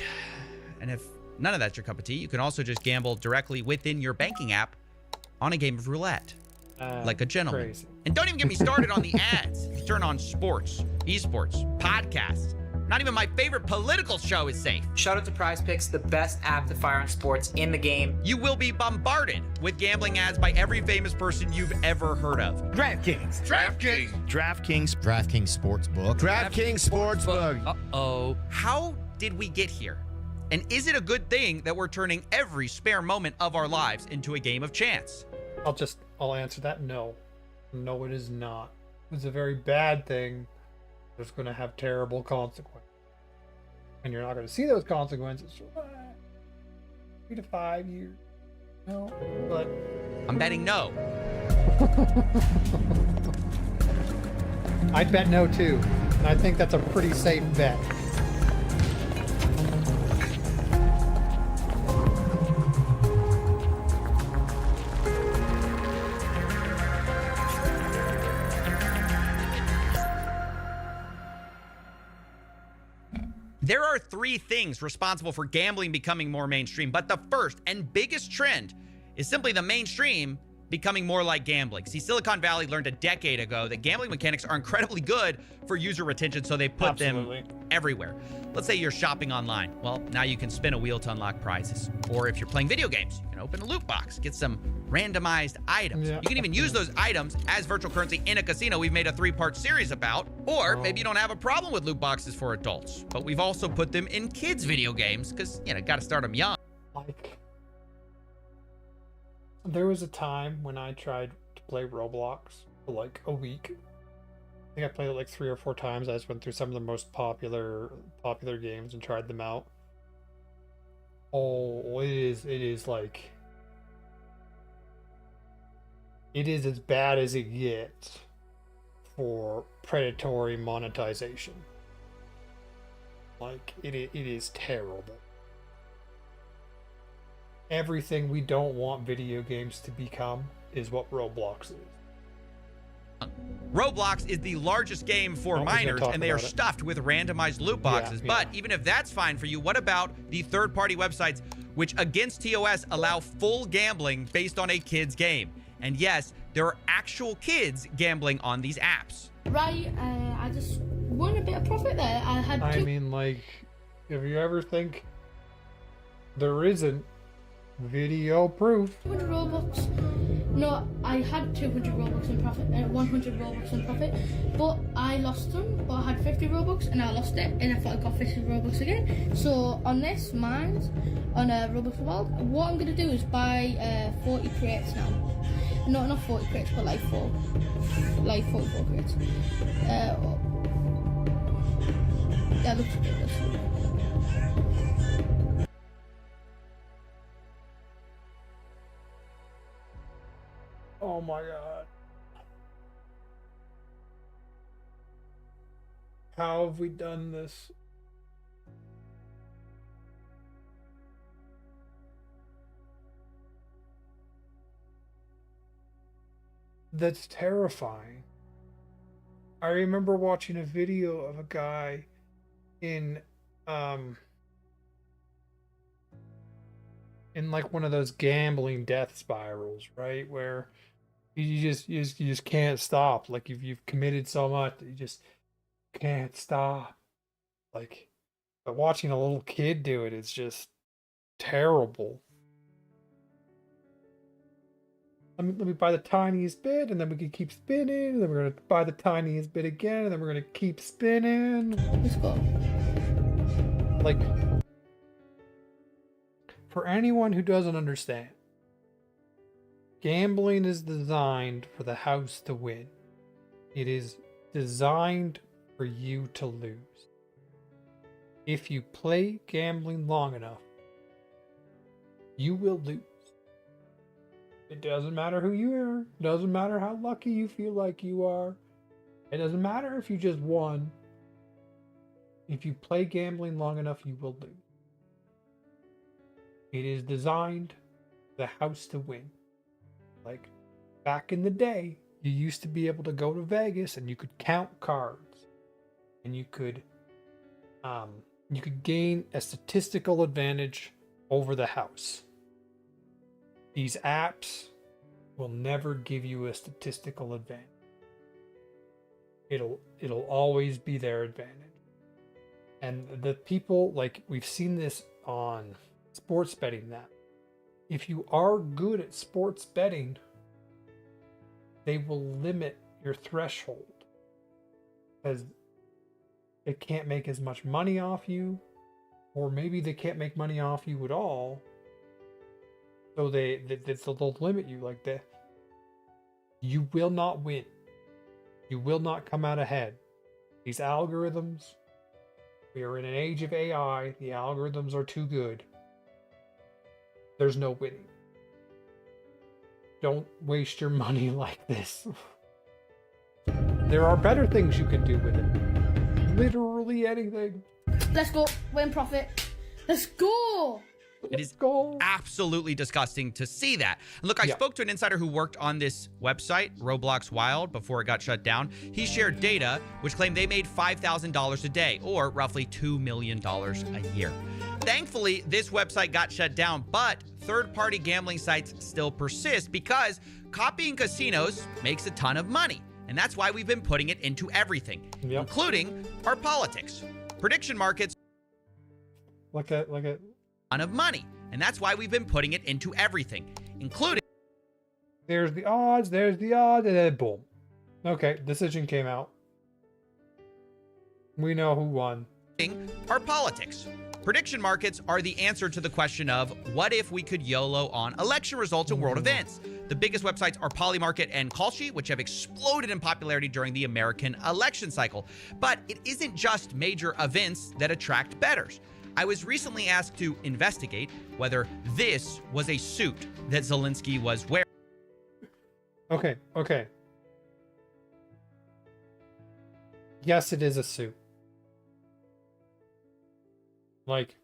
And if none of that's your cup of tea, you can also just gamble directly within your banking app on a game of roulette, like a gentleman. Crazy. And don't even get me started on the ads. You turn on sports, esports, podcasts. Not even my favorite political show is safe. Shout out to Prize Picks, the best app to fire on sports in the game. You will be bombarded with gambling ads by every famous person you've ever heard of. DraftKings. DraftKings. DraftKings. DraftKings Sportsbook. DraftKings Sportsbook. Uh-oh. How did we get here? And is it a good thing that we're turning every spare moment of our lives into a game of chance? I'll answer that no. No, it is not. It's a very bad thing. It's going to have terrible consequences. And you're not going to see those consequences for 3 to 5 years. No, but I'm betting no. I'd bet no too. And I think that's a pretty safe bet. There are 3 things responsible for gambling becoming more mainstream, but the first and biggest trend is simply the mainstream becoming more like gambling. See, Silicon Valley learned a decade ago that gambling mechanics are incredibly good for user retention, so they put them everywhere. Let's say you're shopping online. Well, now you can spin a wheel to unlock prizes. Or if you're playing video games, you can open a loot box, get some randomized items. Yeah. You can even use those items as virtual currency in a casino we've made a 3-part series about. Or maybe you don't have a problem with loot boxes for adults, but we've also put them in kids' video games because, you know, got to start them young. There was a time when I tried to play Roblox for like a week. I think I played it like 3 or 4 times. I just went through some of the most popular games and tried them out. Oh, it is like, it is as bad as it gets for predatory monetization. Like it is terrible. Everything we don't want video games to become is what Roblox is. Roblox is the largest game for minors, and they are stuffed with randomized loot boxes. But even if that's fine for you, what about the third-party websites which, against TOS, allow full gambling based on a kid's game? And yes, there are actual kids gambling on these apps. Right, I just won a bit of profit there. I mean, like, if you ever think there isn't video proof. 200 Robux. No, I had 200 Robux in profit, 100 Robux in profit, but I lost them. But I had 50 Robux and I lost it, and I thought I got 50 Robux again. So on this, mine's on Robux World, what I'm gonna do is buy 40 crates now. No, not 40 crates, but like 44 crates. That looks ridiculous. Oh my god. How have we done this? That's terrifying. I remember watching a video of a guy in like one of those gambling death spirals, right? Where you just can't stop. Like you've committed so much that you just can't stop. Like, but watching a little kid do it, it's just terrible. Let me buy the tiniest bit, and then we can keep spinning, and then we're gonna buy the tiniest bit again, and then we're gonna keep spinning. Let's go. Like, for anyone who doesn't understand, gambling is designed for the house to win. It is designed for you to lose. If you play gambling long enough, you will lose. It doesn't matter who you are. It doesn't matter how lucky you feel like you are. It doesn't matter if you just won. If you play gambling long enough, you will lose. It is designed the house to win. Like back in the day, you used to be able to go to Vegas and you could count cards, and you could gain a statistical advantage over the house. These apps will never give you a statistical advantage. It'll always be their advantage. And the people, like, we've seen this on sports betting, that if you are good at sports betting, they will limit your threshold because they can't make as much money off you, or maybe they can't make money off you at all. So they'll limit you like that. You will not win. You will not come out ahead. These algorithms, we are in an age of AI. The algorithms are too good. There's no winning. Don't waste your money like this. There are better things you can do with it. Literally anything. Let's go. Win profit. Let's go. It is absolutely disgusting to see that. And look, I spoke to an insider who worked on this website, Roblox Wild, before it got shut down. He shared data which claimed they made $5,000 a day, or roughly $2 million a year. Thankfully, this website got shut down, but third-party gambling sites still persist because copying casinos makes a ton of money. And that's why we've been putting it into everything, including our politics. Prediction markets. Look at ton of money, and that's why we've been putting it into everything, including there's the odds, and then boom. Okay, decision came out. We know who won. Our politics. Prediction markets are the answer to the question of what if we could YOLO on election results and world events. The biggest websites are Polymarket and Kalshi, which have exploded in popularity during the American election cycle. But it isn't just major events that attract bettors. I was recently asked to investigate whether this was a suit that Zelensky was wearing. Okay. Yes, it is a suit. Like,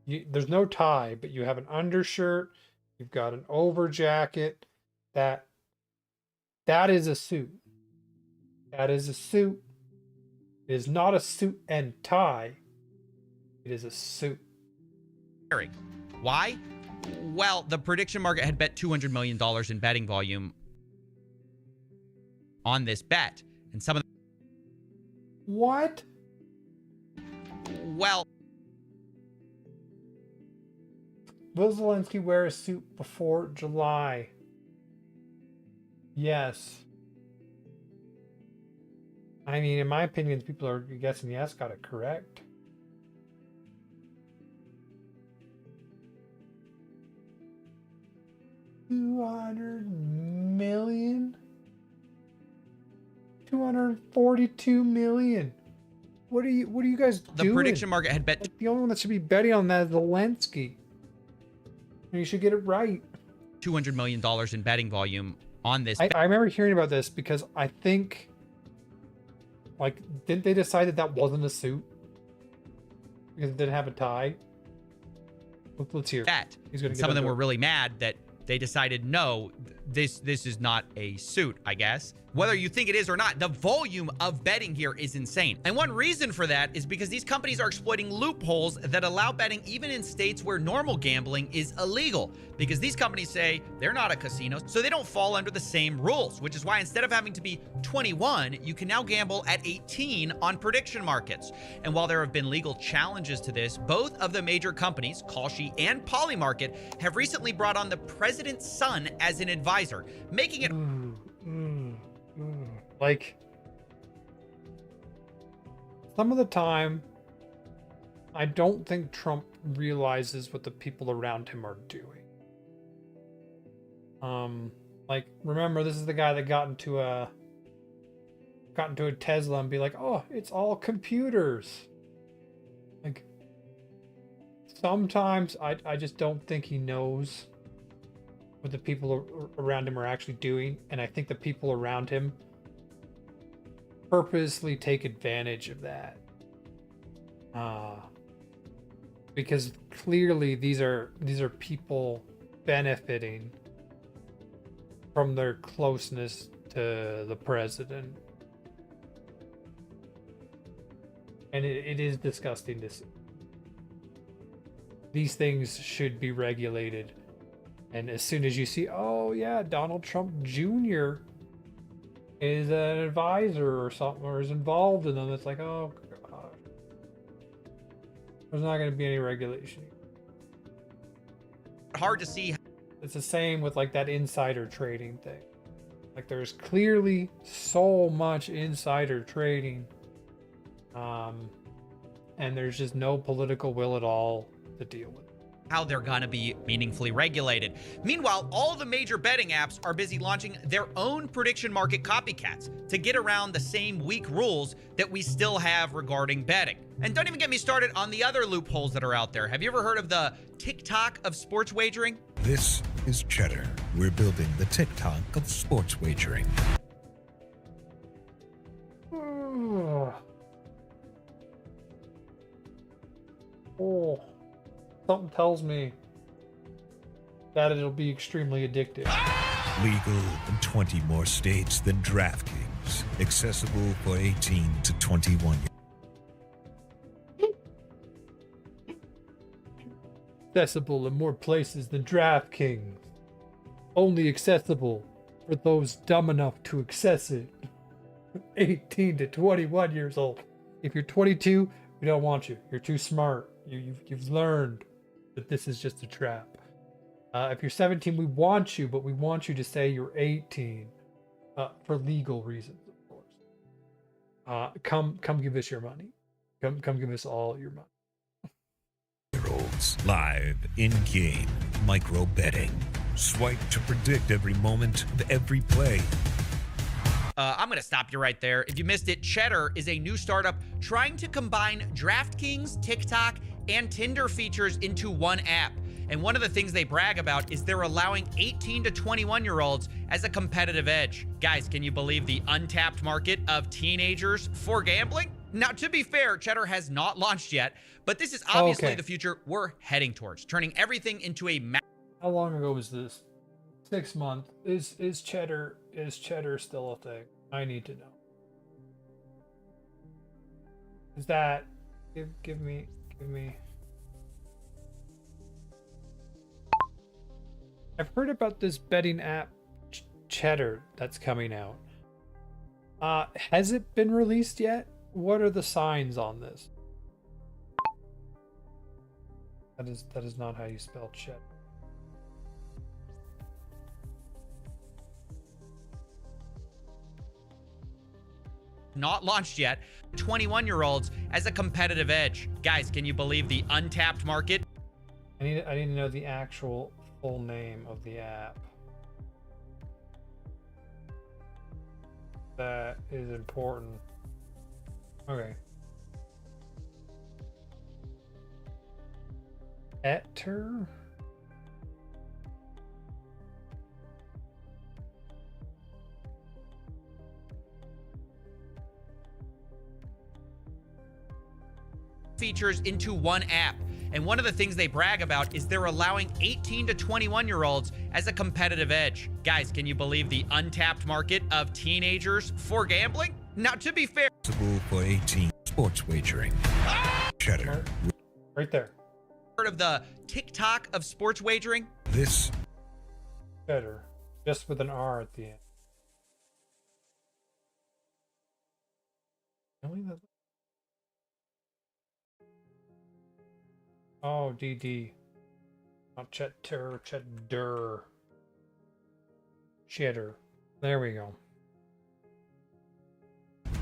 there's no tie, but you have an undershirt, you've got an over jacket. That is a suit. That is a suit. It is not a suit and tie. It is a suit. Why? Well, the prediction market had bet $200 million in betting volume on this bet. And some of the... What? Well... Will Zelensky wear a suit before July? Yes. I mean, in my opinion, people are guessing yes, got it correct. $200 million? $242 million. What are you guys doing? The prediction market had bet... Like, the only one that should be betting on that is Zelensky. You should get it right. $200 million in betting volume on this. I remember hearing about this because I think, like, didn't they decide that that wasn't a suit? Because it didn't have a tie? Let's hear. He's gonna some of them were really mad that they decided, no, this is not a suit, I guess. Whether you think it is or not, the volume of betting here is insane. And one reason for that is because these companies are exploiting loopholes that allow betting even in states where normal gambling is illegal. Because these companies say they're not a casino, so they don't fall under the same rules, which is why instead of having to be 21, you can now gamble at 18 on prediction markets. And while there have been legal challenges to this, both of the major companies, Kalshi and Polymarket, have recently brought on the president's son as an advisor, making it... Like, some of the time, I don't think Trump realizes what the people around him are doing. Like, remember, this is the guy that got into a got into a Tesla and be like, oh, it's all computers. Like, sometimes I just don't think he knows what the people around him are actually doing. And I think the people around him purposely take advantage of that. Because clearly these are people benefiting from their closeness to the president. And it is disgusting to see. These things should be regulated. And as soon as you see, oh yeah, Donald Trump Jr. is an advisor or something, or is involved in them, it's like, oh gosh. There's not going to be any regulation. Hard to see. It's the same with like that insider trading thing. Like there's clearly so much insider trading. And there's just no political will at all to deal with it. How they're gonna be meaningfully regulated. Meanwhile, all the major betting apps are busy launching their own prediction market copycats to get around the same weak rules that we still have regarding betting. And don't even get me started on the other loopholes that are out there. Have you ever heard of the TikTok of sports wagering? This is Cheddar. We're building the TikTok of sports wagering. Oh, something tells me that it'll be extremely addictive. Legal in 20 more states than DraftKings. Accessible for 18 to 21. Accessible in more places than DraftKings. Only accessible for those dumb enough to access it. 18 to 21 years old. If you're 22, we don't want you. You're too smart. You've learned that this is just a trap. If you're 17, we want you, but we want you to say you're 18 for legal reasons, of course. Come give us your money. Come give us all your money. Live in-game micro betting. Swipe to predict every moment of every play. I'm going to stop you right there. If you missed it, Cheddar is a new startup trying to combine DraftKings, TikTok, and Tinder features into one app. And one of the things they brag about is they're allowing 18 to 21-year-olds as a competitive edge. Guys, can you believe the untapped market of teenagers for gambling? Now, to be fair, Cheddar has not launched yet, but this is obviously the future we're heading towards, turning everything into a How long ago was this? 6 months. Is Cheddar still a thing? I need to know. Is that give me I've heard about this betting app Cheddar that's coming out. Has it been released yet? What are the signs on this? That is not how you spell Cheddar. Not launched yet, 21-year-olds as a competitive edge. Guys, can you believe the untapped market? I need to know the actual full name of the app. That is important. Okay. Etter? Features into one app. And one of the things they brag about is they're allowing 18 to 21-year-olds as a competitive edge. Guys, can you believe the untapped market of teenagers for gambling? Now, to be fair, for 18 sports wagering. Cheddar. Right there. Heard of the TikTok of sports wagering? This Cheddar, just with an R at the end. Really? Oh, DD. Not Cheddar. Cheddar. There we go.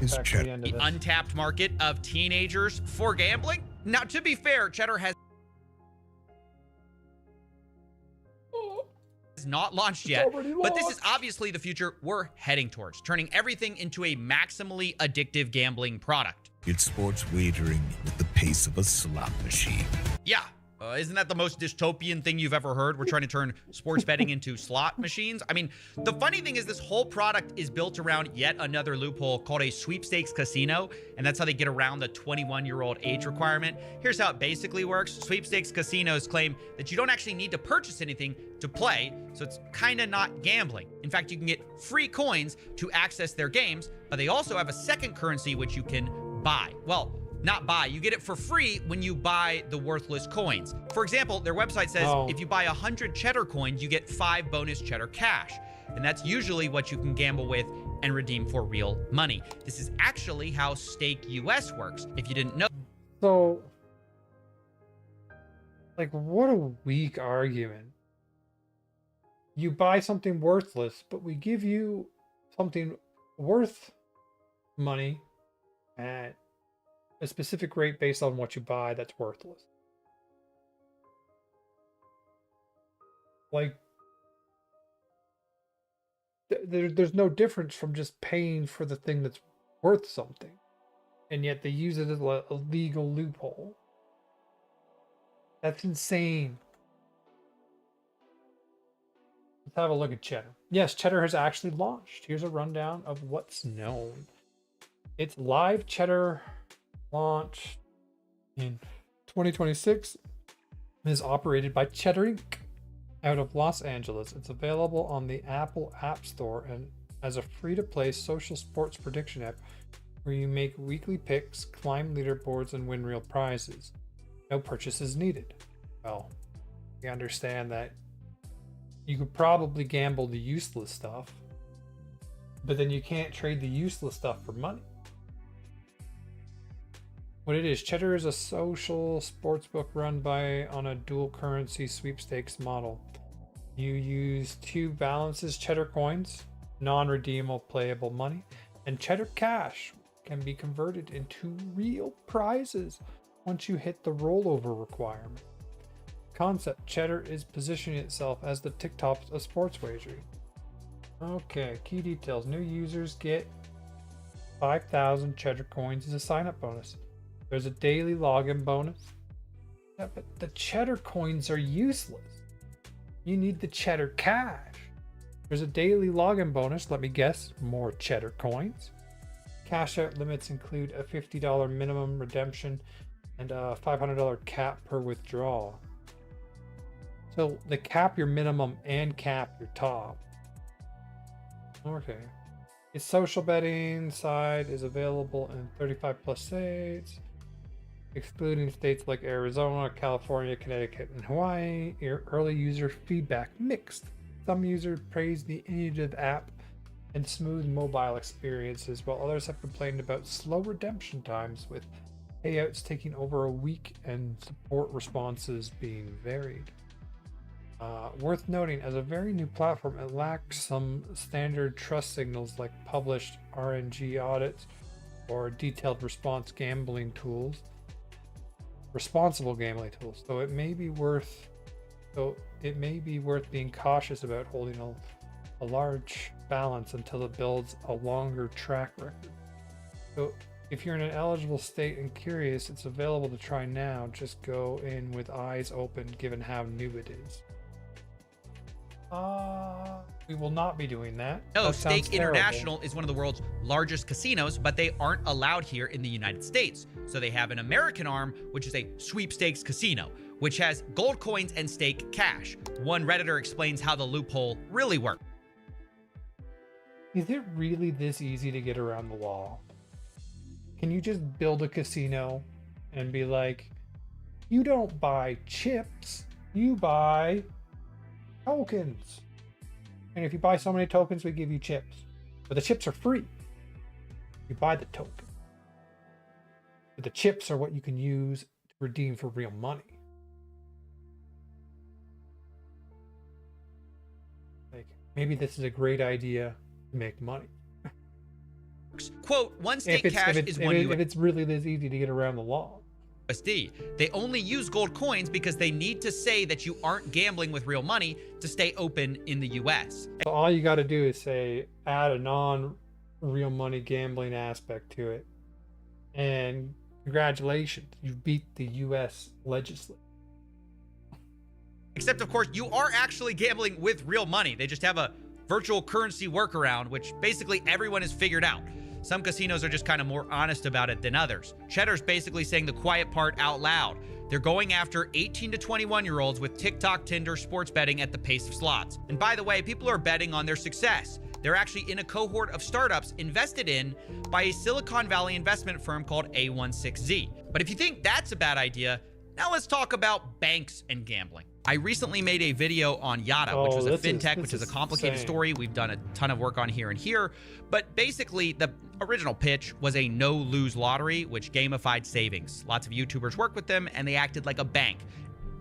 Is Back to the end of The this. untapped market of teenagers for gambling? Now, to be fair, Cheddar has not launched yet, but this is obviously the future we're heading towards, turning everything into a maximally addictive gambling product. It's sports wagering with the pace of a slot machine. Yeah. Isn't that the most dystopian thing you've ever heard? We're trying to turn sports betting into slot machines. I mean, the funny thing is this whole product is built around yet another loophole called a sweepstakes casino, and that's how they get around the 21-year-old age requirement. Here's how it basically works. Sweepstakes casinos claim that you don't actually need to purchase anything to play, so it's kind of not gambling. In fact, you can get free coins to access their games, but they also have a second currency which you can buy. Well, not buy, you get it for free when you buy the worthless coins. For example, their website says if you buy 100 cheddar coins, you get 5 bonus cheddar cash. And that's usually what you can gamble with and redeem for real money. This is actually how Stake US works, if you didn't know. So, like, what a weak argument. You buy something worthless, but we give you something worth money at a specific rate based on what you buy that's worthless. Like, there's no difference from just paying for the thing that's worth something. And yet they use it as a legal loophole. That's insane. Let's have a look at Cheddar. Yes, Cheddar has actually launched. Here's a rundown of what's known. It's live Cheddar launched in 2026. It is operated by Cheddar Inc. out of Los Angeles. It's available on the Apple App Store and as a free-to-play social sports prediction app where you make weekly picks, climb leaderboards, and win real prizes. No purchases needed. Well, we understand that you could probably gamble the useless stuff, but then you can't trade the useless stuff for money. What it is, Cheddar is a social sportsbook run on a dual currency sweepstakes model. You use 2 balances Cheddar coins, non-redeemable playable money, and Cheddar cash can be converted into real prizes once you hit the rollover requirement. Concept, Cheddar is positioning itself as the TikTok of sports wagering. Okay, key details. New users get 5,000 Cheddar coins as a sign-up bonus. There's a daily login bonus. Yeah, but the Cheddar coins are useless. You need the Cheddar cash. There's a daily login bonus. Let me guess, more Cheddar coins. Cash out limits include a $50 minimum redemption and a $500 cap per withdrawal. So they cap your minimum and cap your top. Okay. Its social betting side is available in 35 plus states, excluding states like Arizona, California, Connecticut, and Hawaii. Early user feedback mixed. Some users praised the intuitive app and smooth mobile experiences, while others have complained about slow redemption times, with payouts taking over a week and support responses being varied. Worth noting, as a very new platform, it lacks some standard trust signals like published RNG audits or detailed responsible gambling tools. So it may be worth being cautious about holding a large balance until it builds a longer track record. So if you're in an eligible state and curious, it's available to try now. Just go in with eyes open given how new it is. We will not be doing that. No, That sounds Stake terrible. International is one of the world's largest casinos, but they aren't allowed here in the United States. So they have an American arm, which is a sweepstakes casino, which has gold coins and stake cash. One Redditor explains how the loophole really works. Is it really this easy to get around the law? Can you just build a casino and be like, you don't buy chips, you buy tokens. And if you buy so many tokens, we give you chips. But the chips are free. You buy the token. But the chips are what you can use to redeem for real money. Like, maybe this is a great idea to make money. Quote, one stake cash is one if it's really this easy to get around the law. USD. They only use gold coins because they need to say that you aren't gambling with real money to stay open in the US. So all you got to do is say, add a non-real money gambling aspect to it. And congratulations, you beat the US legislature. Except, of course, you are actually gambling with real money. They just have a virtual currency workaround, which basically everyone has figured out. Some casinos are just kind of more honest about it than others. Cheddar's basically saying the quiet part out loud. They're going after 18 to 21-year-olds with TikTok, Tinder, sports betting at the pace of slots. And by the way, people are betting on their success. They're actually in a cohort of startups invested in by a Silicon Valley investment firm called A16Z. But if you think that's a bad idea, now let's talk about banks and gambling. I recently made a video on Yada, which was a fintech, which is a complicated story. We've done a ton of work on here and here. But basically, the original pitch was a no-lose lottery, which gamified savings. Lots of YouTubers worked with them, and they acted like a bank,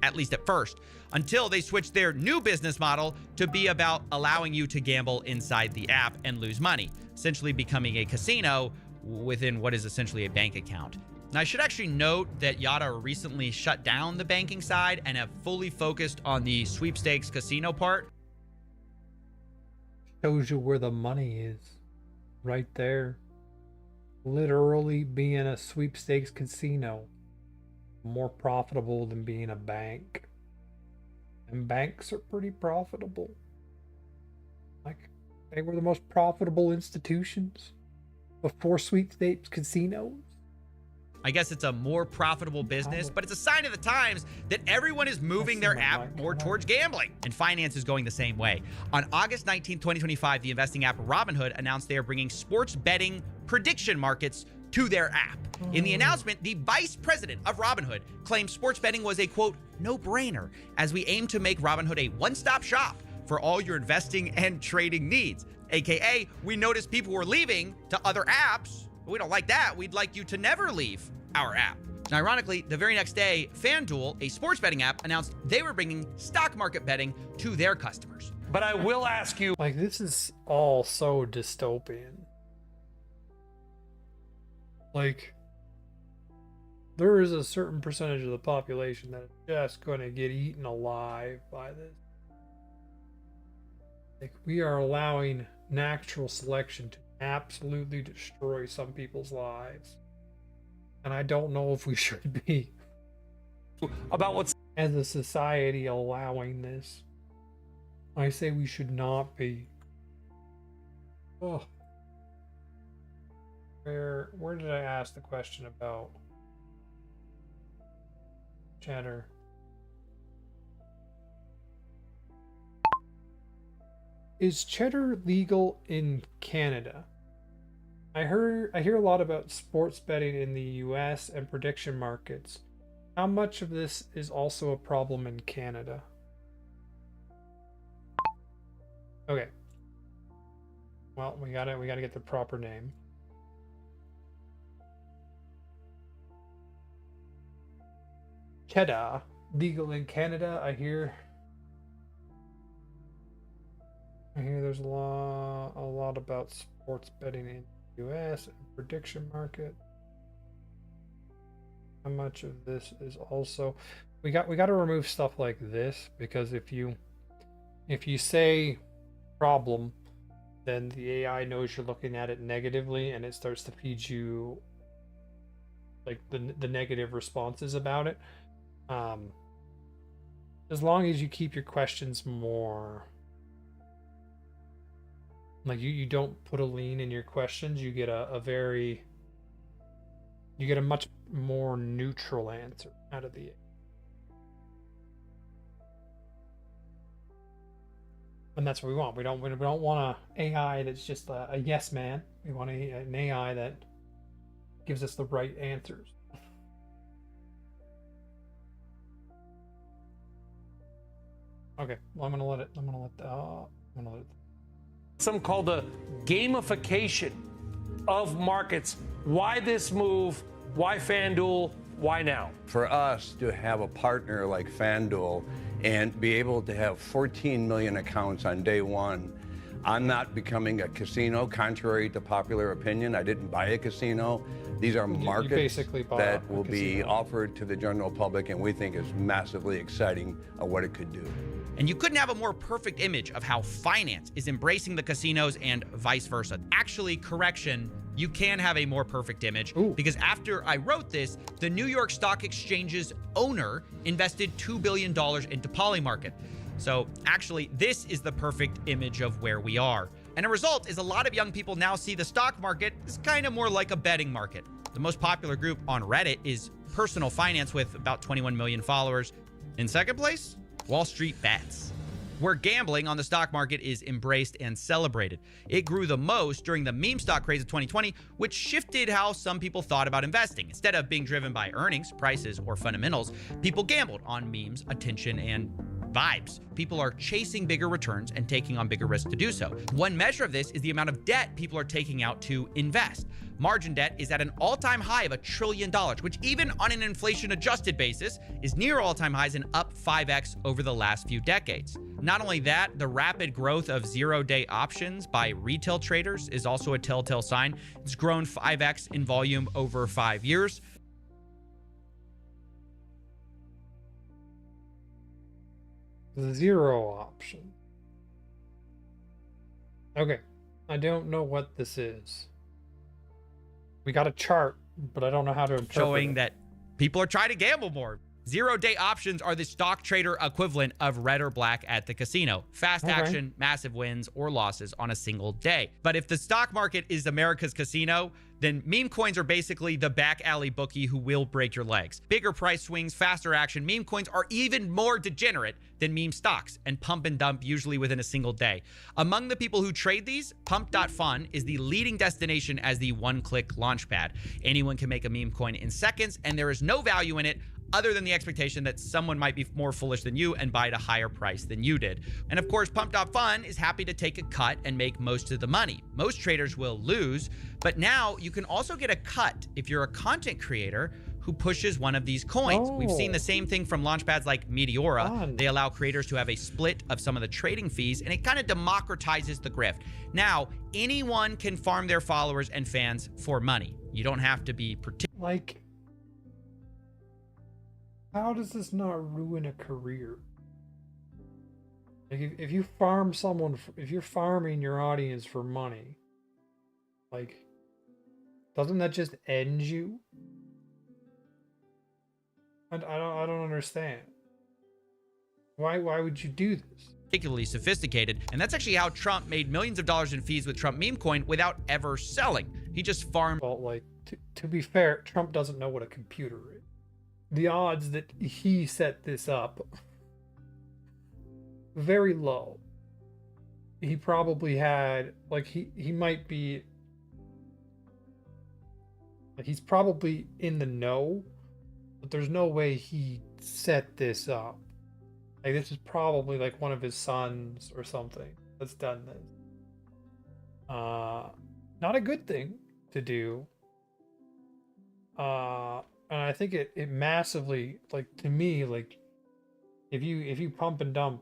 at least at first, until they switched their new business model to be about allowing you to gamble inside the app and lose money, essentially becoming a casino within what is essentially a bank account. Now, I should actually note that Yada recently shut down the banking side and have fully focused on the sweepstakes casino part. Shows you where the money is. Right there. Literally being a sweepstakes casino. More profitable than being a bank. And banks are pretty profitable. Like, they were the most profitable institutions before sweepstakes casinos. I guess it's a more profitable business, but it's a sign of the times that everyone is moving their app more towards gambling, and finance is going the same way. On August 19, 2025, the investing app Robinhood announced they are bringing sports betting prediction markets to their app. In the announcement, the vice president of Robinhood claimed sports betting was a, quote, no-brainer, as we aim to make Robinhood a one-stop shop for all your investing and trading needs. AKA, we noticed people were leaving to other apps. We don't like that. We'd like you to never leave our app. Now, ironically, the very next day, FanDuel, a sports betting app, announced they were bringing stock market betting to their customers. But I will ask you... Like, this is all so dystopian. Like, there is a certain percentage of the population that is just going to get eaten alive by this. Like, we are allowing natural selection to absolutely destroy some people's lives, and I don't know if we should be, about what's as a society, allowing this. I say we should not be. Oh, where did I ask the question about Cheddar? Is Cheddar legal in Canada? I hear a lot about sports betting in the US and prediction markets. How much of this is also a problem in Canada? Okay. Well, we gotta get the proper name. Cheddar, legal in Canada. I hear there's a lot about sports betting in the US and prediction market. How much of this is also we got to remove stuff like this, because if you say problem, then the AI knows you're looking at it negatively and it starts to feed you like the negative responses about it. As long as you keep your questions more like you don't put a lean in your questions, you get a much more neutral answer out of the. And that's what we want. We don't want an AI that's just a yes man. We want an AI that gives us the right answers. Okay, well, I'm gonna let it. Some call the gamification of markets. Why this move? Why FanDuel? Why now? For us to have a partner like FanDuel and be able to have 14 million accounts on day one, I'm not becoming a casino, contrary to popular opinion. I didn't buy a casino. These are markets basically bought that a will be casino. offered to the general public, and we think is massively exciting of what it could do. And you couldn't have a more perfect image of how finance is embracing the casinos and vice versa. Actually, correction, you can have a more perfect image because after I wrote this, the New York Stock Exchange's owner invested $2 billion into Polymarket. So actually, this is the perfect image of where we are. And a result is a lot of young people now see the stock market as kind of more like a betting market. The most popular group on Reddit is personal finance with about 21 million followers. In second place, Wall Street Bets, where gambling on the stock market is embraced and celebrated. It grew the most during the meme stock craze of 2020, which shifted how some people thought about investing. Instead of being driven by earnings, prices, or fundamentals, people gambled on memes, attention, and vibes. People are chasing bigger returns and taking on bigger risks to do so. One measure of this is the amount of debt people are taking out to invest. Margin debt is at an all-time high of $1 trillion, which even on an inflation-adjusted basis is near all-time highs and up 5x over the last few decades. Not only that, the rapid growth of zero-day options by retail traders is also a telltale sign. It's grown 5x in volume over 5 years. Zero option. Okay, I don't know what this is. We got a chart, but I don't know how to interpret Showing it. that people are trying to gamble more. Zero-day options are the stock trader equivalent of red or black at the casino. Fast action, massive wins or losses on a single day. But if the stock market is America's casino, then meme coins are basically the back alley bookie who will break your legs. Bigger price swings, faster action. Meme coins are even more degenerate than meme stocks and pump and dump usually within a single day. Among the people who trade these, Pump.fun is the leading destination as the one-click launchpad. Anyone can make a meme coin in seconds, and there is no value in it other than the expectation that someone might be more foolish than you and buy at a higher price than you did. And of course, Pump.fun is happy to take a cut and make most of the money. Most traders will lose, but now you can also get a cut if you're a content creator who pushes one of these coins. We've seen the same thing from launchpads like Meteora. They allow creators to have a split of some of the trading fees, and it kind of democratizes the grift. Now, anyone can farm their followers and fans for money. You don't have to be particular. Like, how does this not ruin a career? Like, if you farm someone, if you're farming your audience for money, like, doesn't that just end you? I don't understand. Why would you do this? Particularly sophisticated, and that's actually how Trump made millions of dollars in fees with Trump meme coin without ever selling. He just farmed. Well, like, to be fair, Trump doesn't know what a computer is. The odds that he set this up, very low. He probably had, like, he might be, like, he's probably in the know, but there's no way he set this up. Like, this is probably like one of his sons or something that's done this. Not a good thing to do. And I think it massively, like, to me, like, if you pump and dump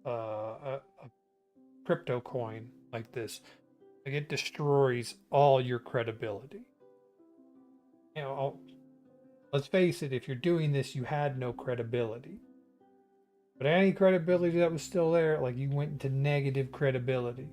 a crypto coin like this, like, it destroys all your credibility. You know, let's face it, if you're doing this, you had no credibility. But any credibility that was still there, like, you went into negative credibility.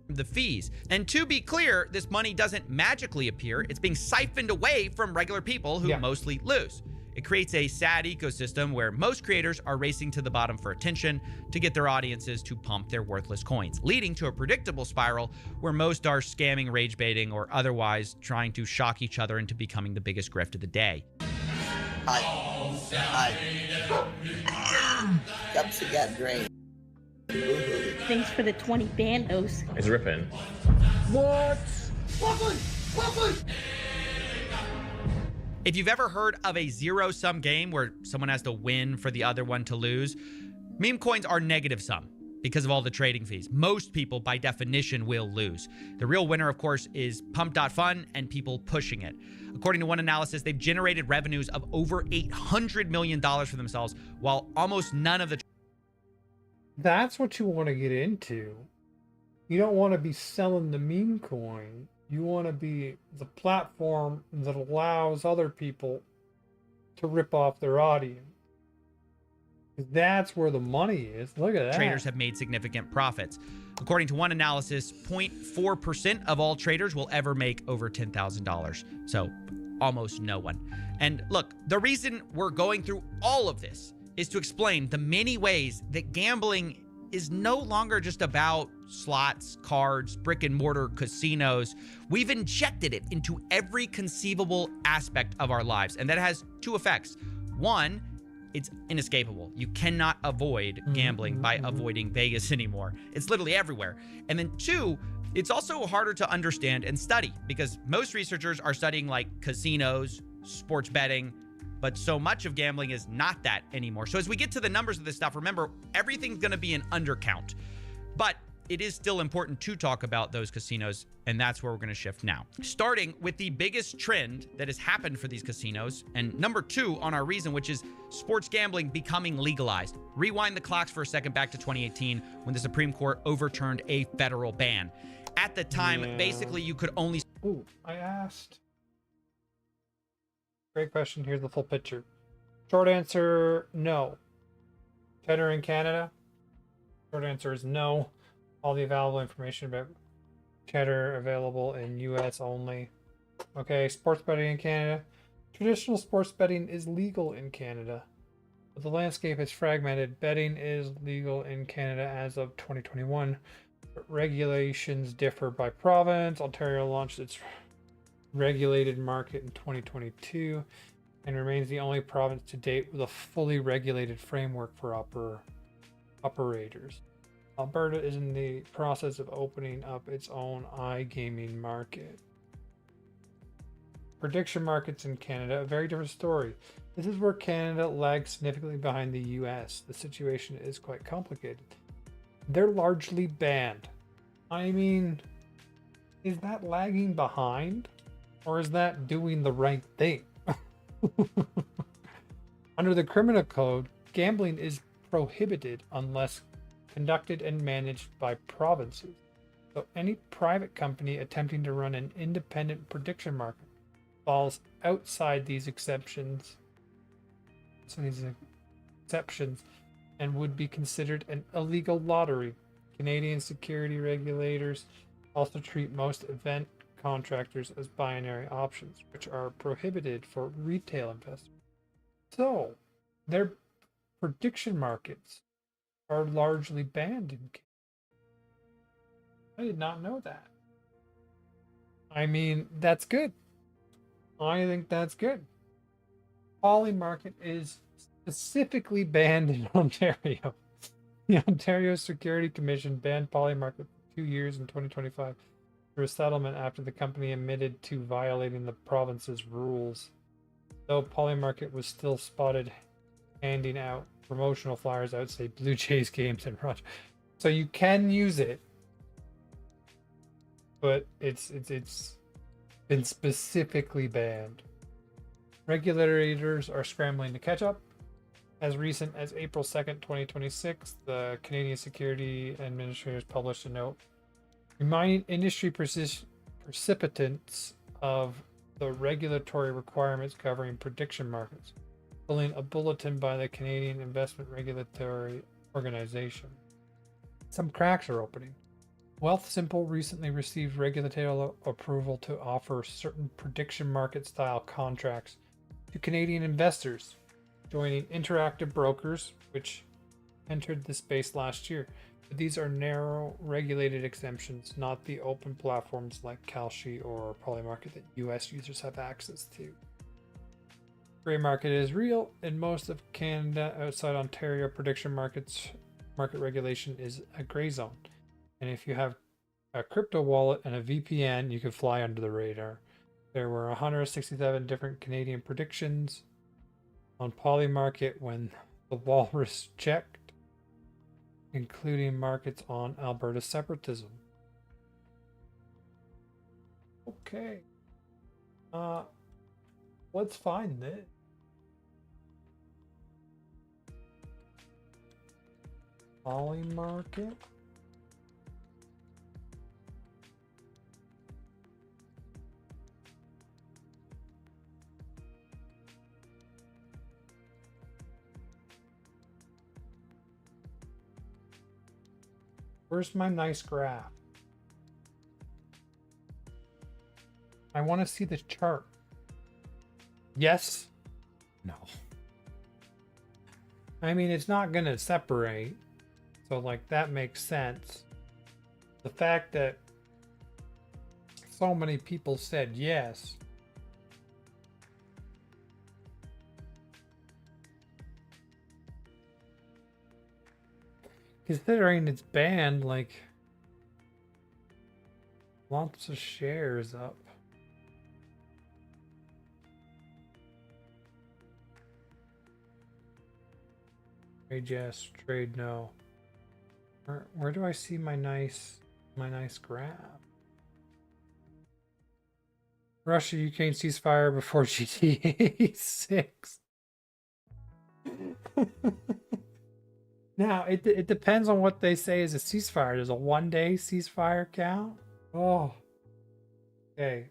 The fees. And to be clear, this money doesn't magically appear. It's being siphoned away from regular people who mostly lose. It creates a sad ecosystem where most creators are racing to the bottom for attention to get their audiences to pump their worthless coins, leading to a predictable spiral where most are scamming, rage baiting, or otherwise trying to shock each other into becoming the biggest grift of the day. Cups got drained. Thanks for the 20 bandos. It's ripping. What? Lovely! If you've ever heard of a zero-sum game where someone has to win for the other one to lose, meme coins are negative sum because of all the trading fees. Most people, by definition, will lose. The real winner, of course, is Pump.fun and people pushing it. According to one analysis, they've generated revenues of over $800 million for themselves, while almost none of the... That's what you want to get into. You don't want to be selling the meme coin. You want to be the platform that allows other people to rip off their audience. That's where the money is. Look at that. Traders have made significant profits. According to one analysis, 0.4% of all traders will ever make over $10,000. So almost no one. And look, the reason we're going through all of this is to explain the many ways that gambling is no longer just about slots, cards, brick and mortar casinos. We've injected it into every conceivable aspect of our lives. And that has two effects. One, it's inescapable. You cannot avoid gambling by avoiding Vegas anymore. It's literally everywhere. And then two, it's also harder to understand and study because most researchers are studying like casinos, sports betting, but so much of gambling is not that anymore. So as we get to the numbers of this stuff, remember, everything's going to be an undercount. But it is still important to talk about those casinos, and that's where we're going to shift now. Starting with the biggest trend that has happened for these casinos, and number 2 on our reason, which is sports gambling becoming legalized. Rewind the clocks for a second back to 2018 when the Supreme Court overturned a federal ban. At the time, basically, you could only... Ooh, I asked. Great question. Here's the full picture. Short answer, no. Cheddar in Canada? Short answer is no. All the available information about cheddar available in US only. Okay, sports betting in Canada. Traditional sports betting is legal in Canada, but the landscape is fragmented. Betting is legal in Canada as of 2021, but regulations differ by province. Ontario launched its regulated market in 2022 and remains the only province to date with a fully regulated framework for operators. Alberta is in the process of opening up its own iGaming market. Prediction markets in Canada, a very different story. This is where Canada lags significantly behind the US. The situation is quite complicated. They're largely banned. I mean, is that lagging behind? Or is that doing the right thing? Under the criminal code, gambling is prohibited unless conducted and managed by provinces. So any private company attempting to run an independent prediction market falls outside these exceptions. And would be considered an illegal lottery. Canadian security regulators also treat most event contractors as binary options, which are prohibited for retail investors. So, their prediction markets are largely banned in Canada. I did not know that. I mean, that's good. I think that's good. Poly market is specifically banned in Ontario. The Ontario Security Commission banned poly market for 2 years in 2025 through a settlement after the company admitted to violating the province's rules. Though poly market was still spotted handing out promotional flyers outside Blue Jays games in Rochester. So you can use it, but it's been specifically banned. Regulators are scrambling to catch up. As recent as April 2nd, 2026, the Canadian Security Administrators published a note reminding industry participants of the regulatory requirements covering prediction markets, pulling a bulletin by the Canadian Investment Regulatory Organization. Some cracks are opening. Wealthsimple recently received regulatory approval to offer certain prediction market style contracts to Canadian investors, joining Interactive Brokers, which entered the space last year. But these are narrow regulated exemptions, not the open platforms like Kalshi or Polymarket that US users have access to. Gray market is real. In most of Canada, outside Ontario, prediction market regulation is a gray zone. And if you have a crypto wallet and a VPN, you can fly under the radar. There were 167 different Canadian predictions on Polymarket when the walrus checked, including markets on Alberta separatism. Okay. Let's find this. Polymarket. Where's my nice graph? I want to see the chart. Yes? No. I mean, it's not going to separate. So, like, that makes sense. The fact that so many people said yes. Considering it's banned, like, lots of shares up. Trade yes, trade no. Where do I see my nice graph? Russia, Ukraine ceasefire before GTA 6. Now, it depends on what they say is a ceasefire. Does a 1-day ceasefire count? Oh. Okay.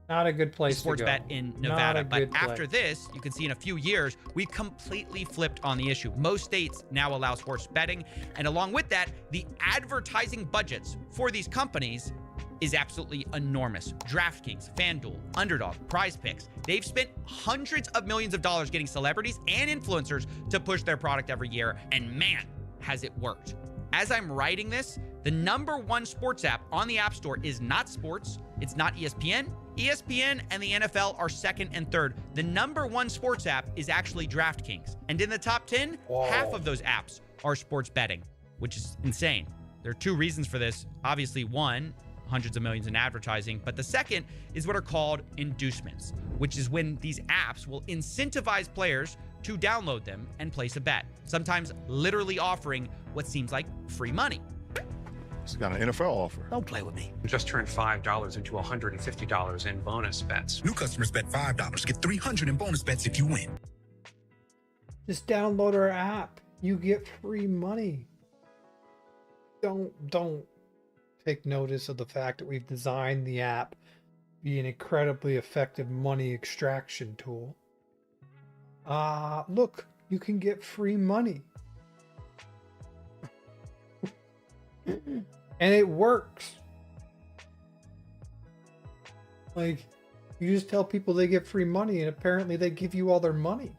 Not a good place sports to go. bet in Nevada. But after this, you can see in a few years, we completely flipped on the issue. Most states now allow sports betting. And along with that, the advertising budgets for these companies is absolutely enormous. DraftKings, FanDuel, Underdog, Prize Picks. They've spent hundreds of millions of dollars getting celebrities and influencers to push their product every year. And man, has it worked. As I'm writing this, the #1 sports app on the App Store is not sports. It's not ESPN. ESPN and the NFL are second and third. The #1 sports app is actually DraftKings. And in the top 10, half of those apps are sports betting, which is insane. There are two reasons for this. Obviously, one, hundreds of millions in advertising, but the second is what are called inducements, which is when these apps will incentivize players to download them and place a bet, sometimes literally offering what seems like free money. It's got an NFL offer. Don't play with me. Just turned $5 into $150 in bonus bets. New customers bet $5, get $300 in bonus bets if you win. Just download our app. You get free money. Don't take notice of the fact that we've designed the app to be an incredibly effective money extraction tool. Look, you can get free money. And it works. Like, you just tell people they get free money and apparently they give you all their money.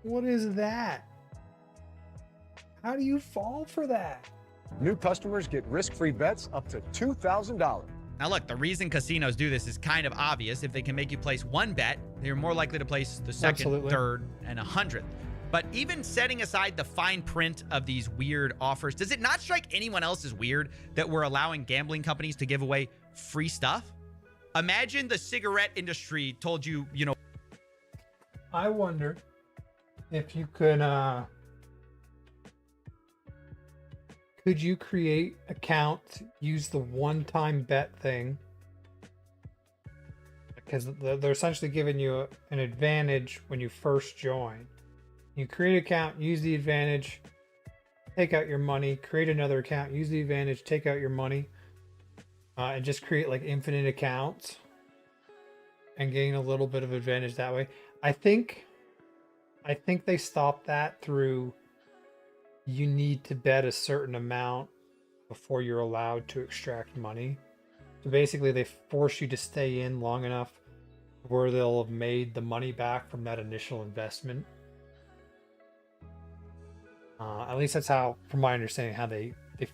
What is that? How do you fall for that? New customers get risk-free bets up to $2,000. Now look, the reason casinos do this is kind of obvious. If they can make you place one bet, they're more likely to place the second, Absolutely. third, and 100th. But even setting aside the fine print of these weird offers, does it not strike anyone else as weird that we're allowing gambling companies to give away free stuff? Imagine the cigarette industry told you, you know. I wonder if you could you create accounts, use the one-time bet thing? Because they're essentially giving you an advantage when you first join. You create an account, use the advantage, take out your money, create another account, use the advantage, take out your money, and just create like infinite accounts and gain a little bit of advantage that way. I think they stopped that through you need to bet a certain amount before you're allowed to extract money. So basically they force you to stay in long enough where they'll have made the money back from that initial investment. At least that's how, from my understanding, how they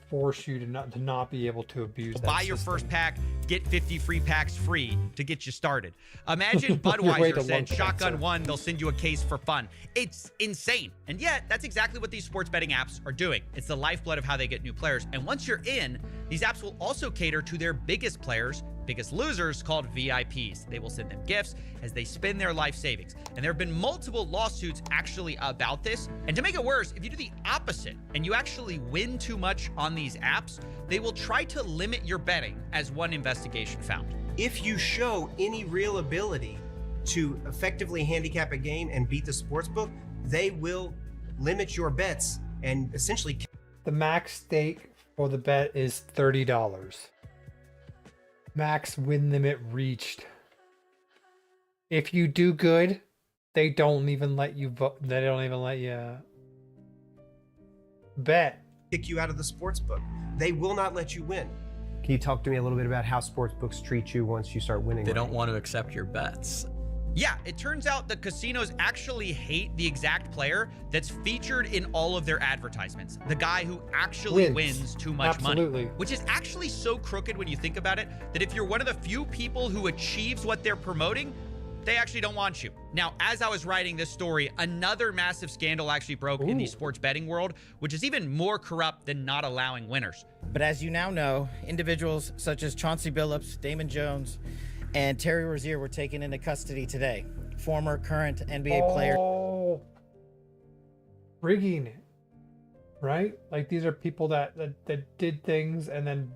force you to not be able to abuse that Buy your system. first pack, get 50 free packs free to get you started. Imagine Your way Budweiser to said, one shotgun sir. one, they'll send you a case for fun. It's insane. And yet, that's exactly what these sports betting apps are doing. It's the lifeblood of how they get new players. And once you're in, these apps will also cater to their biggest players, biggest losers, called VIPs. They will send them gifts as they spend their life savings. And there have been multiple lawsuits actually about this. And to make it worse, if you do the opposite and you actually win too much on these apps, they will try to limit your betting, as one investigation found. If you show any real ability to effectively handicap a game and beat the sportsbook, they will limit your bets and essentially. The max stake for the bet is $30. Max win limit reached. If you do good, they don't even let you vote. They don't even let you bet. Kick you out of the sports book. They will not let you win. Can you talk to me a little bit about how sports books treat you once you start winning? They don't want to accept your bets. Yeah, it turns out the casinos actually hate the exact player that's featured in all of their advertisements. The guy who actually wins too much money. Which is actually so crooked when you think about it, that if you're one of the few people who achieves what they're promoting, they actually don't want you. Now, as I was writing this story, another massive scandal actually broke in the sports betting world, which is even more corrupt than not allowing winners. But as you now know, individuals such as Chauncey Billups, Damon Jones, and Terry Rozier were taken into custody today. Former, current NBA player. Rigging it, right? Like these are people that did things and then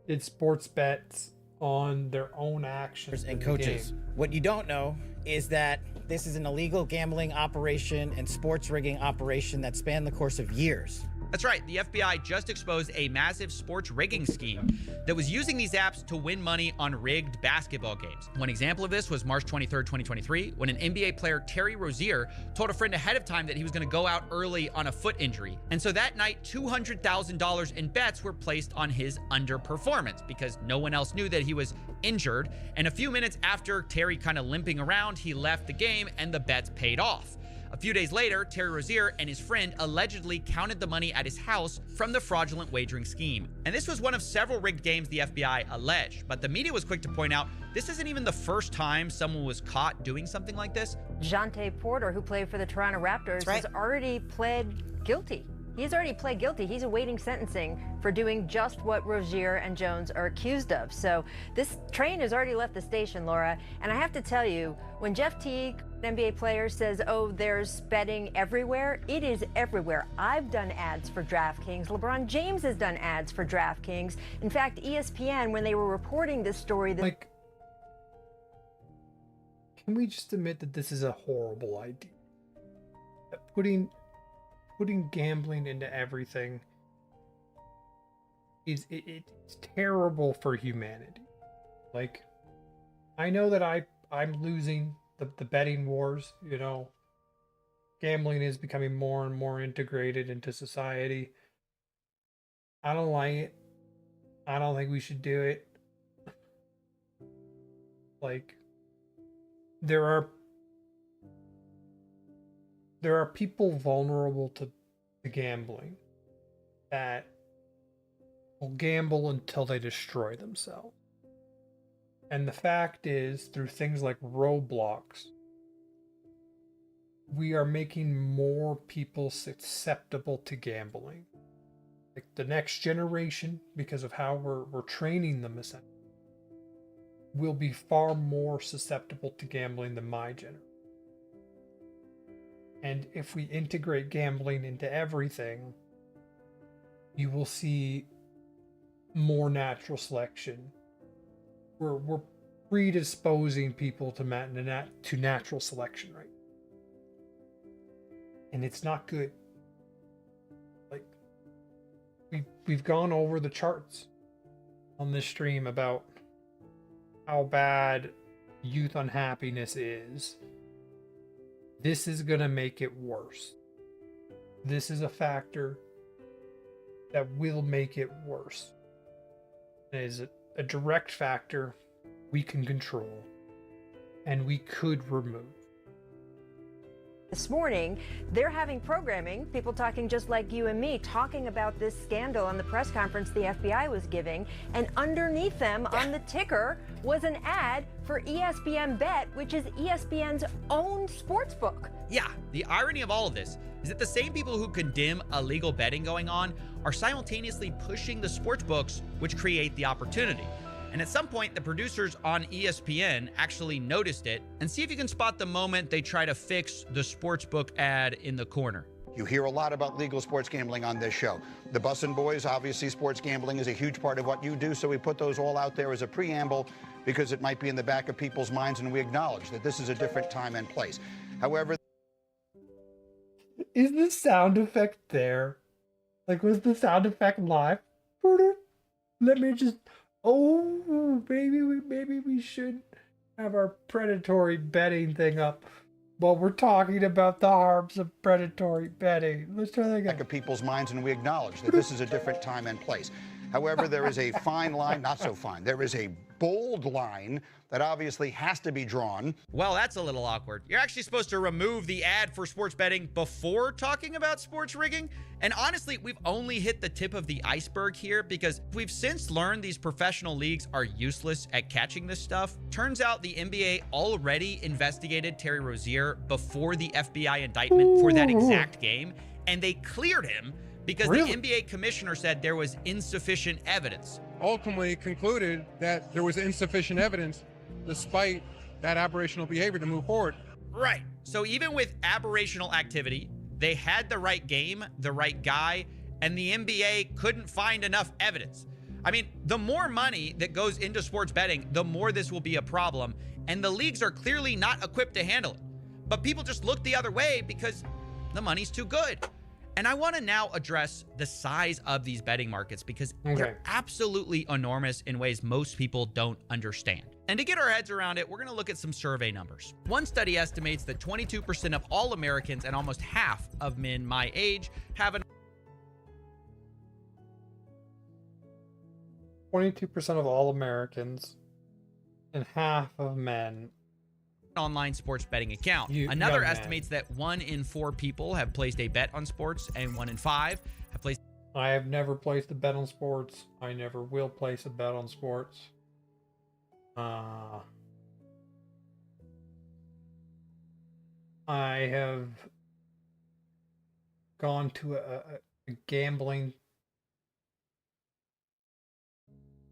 did sports bets on their own actions and coaches. What you don't know is that this is an illegal gambling operation and sports rigging operation that spanned the course of years. That's right, the FBI just exposed a massive sports rigging scheme that was using these apps to win money on rigged basketball games. One example of this was March 23rd, 2023, when an NBA player, Terry Rozier, told a friend ahead of time that he was going to go out early on a foot injury. And so that night, $200,000 in bets were placed on his underperformance because no one else knew that he was injured. And a few minutes after Terry kind of limping around, he left the game and the bets paid off. A few days later, Terry Rozier and his friend allegedly counted the money at his house from the fraudulent wagering scheme. And this was one of several rigged games the FBI alleged, but the media was quick to point out this isn't even the first time someone was caught doing something like this. Jonte Porter, who played for the Toronto Raptors, has already pled guilty. He's already pled guilty. He's awaiting sentencing for doing just what Rozier and Jones are accused of. So this train has already left the station, Laura. And I have to tell you, when Jeff Teague, an NBA player, says, oh, there's betting everywhere, it is everywhere. I've done ads for DraftKings. LeBron James has done ads for DraftKings. In fact, ESPN, when they were reporting this story... Like, can we just admit that this is a horrible idea? That putting gambling into everything is it's terrible for humanity. Like, I know that I'm losing the betting wars, you know. Gambling is becoming more and more integrated into society. I don't like it. I don't think we should do it. Like, there are people vulnerable to gambling that will gamble until they destroy themselves. And the fact is, through things like Roblox, we are making more people susceptible to gambling. Like the next generation, because of how we're training them, essentially, will be far more susceptible to gambling than my generation. And if we integrate gambling into everything, you will see more natural selection. We're predisposing people to natural selection, right? And it's not good. Like, we've gone over the charts on this stream about how bad youth unhappiness is. This is going to make it worse. This is a factor that will make it worse. It is a direct factor we can control and we could remove. This morning, they're having programming, people talking just like you and me, talking about this scandal on the press conference the FBI was giving, and underneath them on the ticker was an ad for ESPN Bet, which is ESPN's own sports book. Yeah, the irony of all of this is that the same people who condemn illegal betting going on are simultaneously pushing the sports books which create the opportunity. And at some point, the producers on ESPN actually noticed it, and see if you can spot the moment they try to fix the sportsbook ad in the corner. You hear a lot about legal sports gambling on this show. The Bussin' Boys, obviously sports gambling is a huge part of what you do, so we put those all out there as a preamble because it might be in the back of people's minds, and we acknowledge that this is a different time and place. However... Is the sound effect there? Like, was the sound effect live? Let me just... Oh, maybe we should have our predatory betting thing up. Well, we're talking about the harms of predatory betting. Let's try that again. Back of people's minds, and we acknowledge that this is a different time and place. However, there is a fine line, not so fine. There is a bold line that obviously has to be drawn. Well, that's a little awkward. You're actually supposed to remove the ad for sports betting before talking about sports rigging. And honestly, we've only hit the tip of the iceberg here, because we've since learned these professional leagues are useless at catching this stuff. Turns out the NBA already investigated Terry Rozier before the FBI indictment for that exact game, and they cleared him because the NBA commissioner said there was insufficient evidence. Ultimately concluded that there was insufficient evidence despite that aberrational behavior to move forward. Right. So even with aberrational activity, they had the right game, the right guy, and the NBA couldn't find enough evidence. I mean, the more money that goes into sports betting, the more this will be a problem, and the leagues are clearly not equipped to handle it. But people just look the other way because the money's too good. And I want to now address the size of these betting markets, because they're absolutely enormous in ways most people don't understand. And to get our heads around it, we're going to look at some survey numbers. One study estimates that 22% of all Americans and almost half of men my age have an 22% of all Americans and half of men online sports betting account. Another estimates that 1 in 4 people have placed a bet on sports, and 1 in 5 have placed. I have never placed a bet on sports. I never will place a bet on sports. I have gone to a gambling,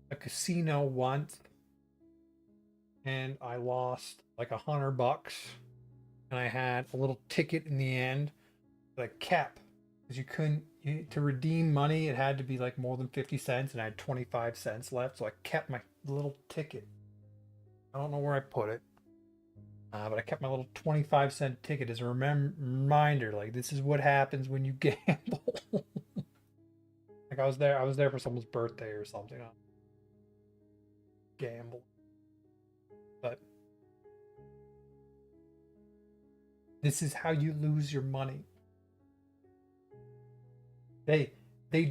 a casino once, and I lost like $100, and I had a little ticket in the end that I kept, because you couldn't, to redeem money it had to be like more than 50 cents, and I had 25 cents left, so I kept my little ticket. I don't know where I put it, but I kept my little 25-cent ticket as a reminder, like, this is what happens when you gamble. Like, I was there for someone's birthday or something. Gamble. But this is how you lose your money. They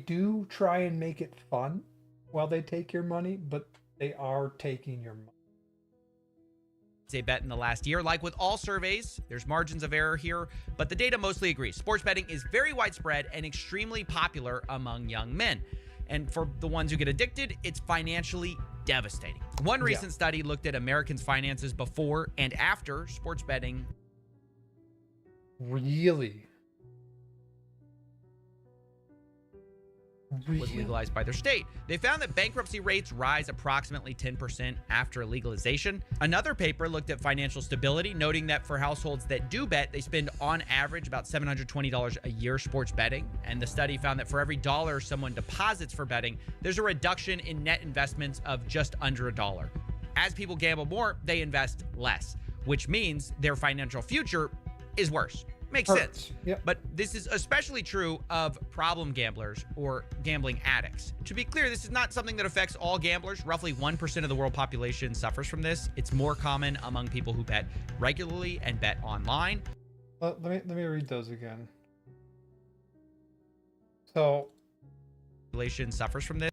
do try and make it fun while they take your money, but they are taking your money. A bet in the last year. Like with all surveys, there's margins of error here, but the data mostly agrees. Sports betting is very widespread and extremely popular among young men. And for the ones who get addicted, it's financially devastating. One recent study looked at Americans' finances before and after sports betting. Really? Was legalized by their state. They found that bankruptcy rates rise approximately 10% after legalization. Another paper looked at financial stability, noting that for households that do bet, they spend on average about $720 a year sports betting. And the study found that for every dollar someone deposits for betting, there's a reduction in net investments of just under $1. As people gamble more, they invest less, which means their financial future is worse. Makes sense. Yep. But this is especially true of problem gamblers or gambling addicts. To be clear, this is not something that affects all gamblers. Roughly 1% of the world population suffers from this. It's more common among people who bet regularly and bet online. Let me read those again. So, population suffers from this.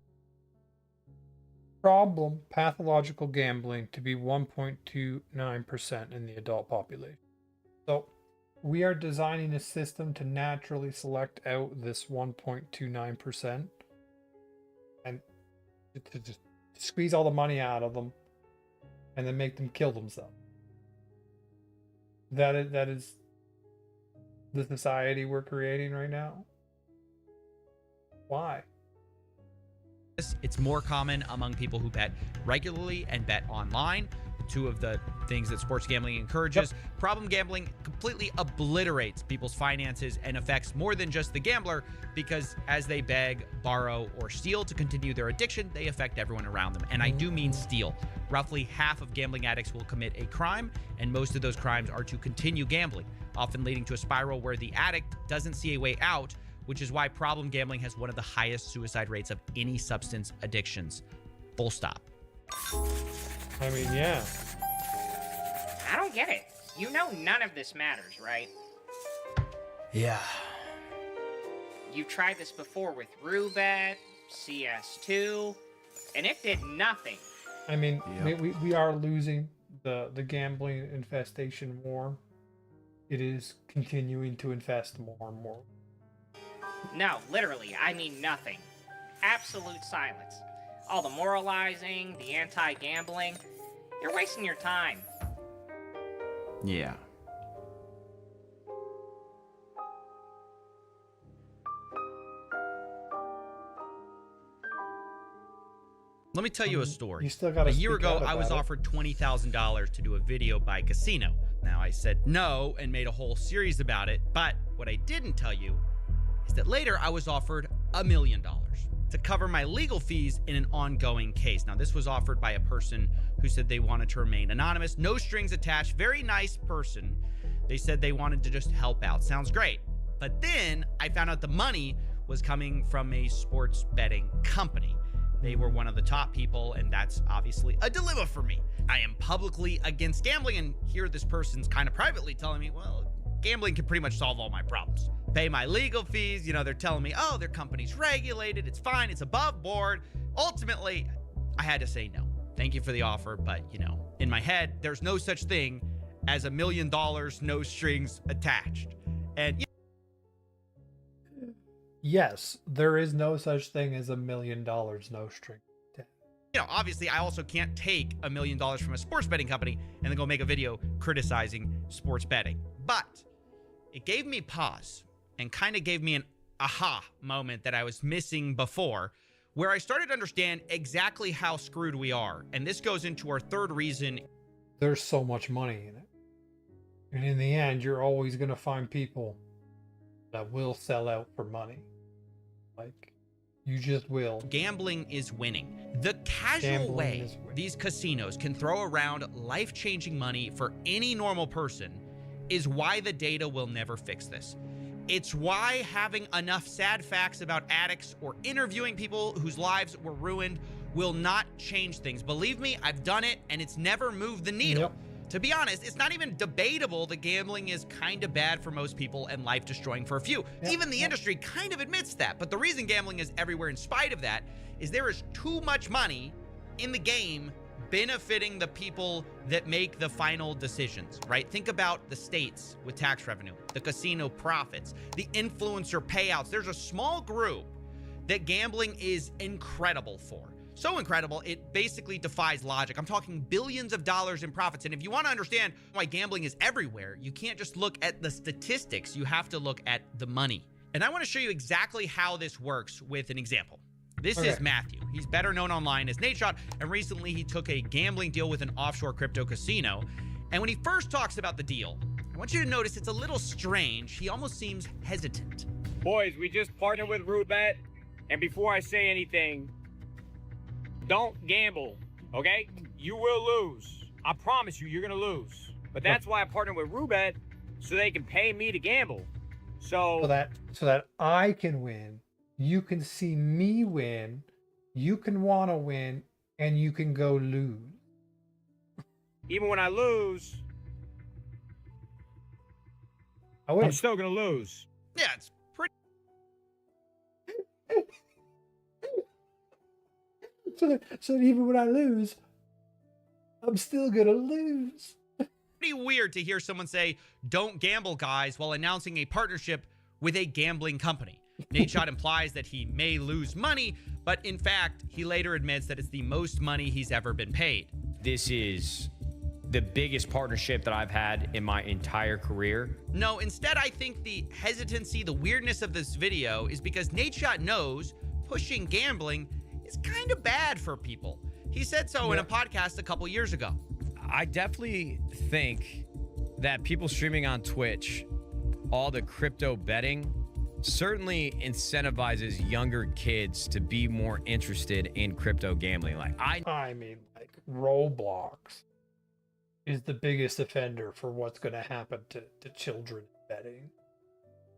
Problem pathological gambling to be 1.29% in the adult population. So, we are designing a system to naturally select out this 1.29% and to just squeeze all the money out of them and then make them kill themselves. That is the society we're creating right now. Why? It's more common among people who bet regularly and bet online. Two of the things that sports gambling encourages. Problem gambling completely obliterates people's finances and affects more than just the gambler, because as they beg, borrow, or steal to continue their addiction, they affect everyone around them. And I do mean steal. Roughly half of gambling addicts will commit a crime, and most of those crimes are to continue gambling, often leading to a spiral where the addict doesn't see a way out, which is why problem gambling has one of the highest suicide rates of any substance addictions. Full stop. I mean, yeah. I don't get it. You know none of this matters, right? Yeah. You've tried this before with Roulette, CS2, and it did nothing. I mean, we are losing the gambling infestation war. It is continuing to infest more and more. No, literally, I mean nothing. Absolute silence. All the moralizing, the anti-gambling. You're wasting your time. Yeah. Let me tell you a story. You still gotta a year speak ago, out I was about it. offered $20,000 to do a video by Casino. Now, I said no and made a whole series about it, but what I didn't tell you is that later I was offered $1 million to cover my legal fees in an ongoing case. Now, this was offered by a person who said they wanted to remain anonymous, no strings attached, very nice person. They said they wanted to just help out. Sounds great. But then I found out the money was coming from a sports betting company. They were one of the top people, and that's obviously a dilemma for me. I am publicly against gambling, and here this person's kind of privately telling me, well, gambling can pretty much solve all my problems. Pay my legal fees, you know, they're telling me, oh, their company's regulated, it's fine, it's above board. Ultimately, I had to say no. Thank you for the offer, but, you know, in my head, there's no such thing as $1 million, no strings attached. And Yes, there is no such thing as $1 million, no string. you know, obviously, I also can't take $1 million from a sports betting company and then go make a video criticizing sports betting. But it gave me pause and kind of gave me an aha moment that I was missing before, where I started to understand exactly how screwed we are. And this goes into our third reason. There's so much money in it. And in the end, you're always going to find people that will sell out for money. Like, you just will. Gambling is winning. The casual way these casinos can throw around life-changing money for any normal person is why the data will never fix this. It's why having enough sad facts about addicts or interviewing people whose lives were ruined will not change things. Believe me, I've done it, and it's never moved the needle. Yep. To be honest, it's not even debatable that gambling is kind of bad for most people and life-destroying for a few. Even the industry kind of admits that. But the reason gambling is everywhere in spite of that is there is too much money in the game benefiting the people that make the final decisions, right? Think about the states with tax revenue, the casino profits, the influencer payouts. There's a small group that gambling is incredible for. So incredible, it basically defies logic. I'm talking billions of dollars in profits. And if you want to understand why gambling is everywhere, you can't just look at the statistics. You have to look at the money. And I want to show you exactly how this works with an example. This is Matthew. He's better known online as Nate Shot, and recently he took a gambling deal with an offshore crypto casino. And when he first talks about the deal, I want you to notice it's a little strange. He almost seems hesitant. Boys, we just partnered with Roulette, and before I say anything, don't gamble, okay? You will lose. I promise you, you're gonna lose. But that's why I partnered with Roulette, so they can pay me to gamble. So that I can win, you can see me win, you can want to win, and you can go lose. even when I lose, I'm still gonna lose. Yeah, it's pretty. So even when I lose, I'm still gonna lose. Pretty weird to hear someone say, "Don't gamble, guys," while announcing a partnership with a gambling company. Nate Shot implies that he may lose money, but in fact, he later admits that it's the most money he's ever been paid. This is the biggest partnership that I've had in my entire career. No, instead, I think the hesitancy, the weirdness of this video is because Nate Shot knows pushing gambling is kind of bad for people. He said so in a podcast a couple years ago. I definitely think that people streaming on Twitch, all the crypto betting, certainly incentivizes younger kids to be more interested in crypto gambling. I mean, Roblox is the biggest offender for what's going to happen to children betting.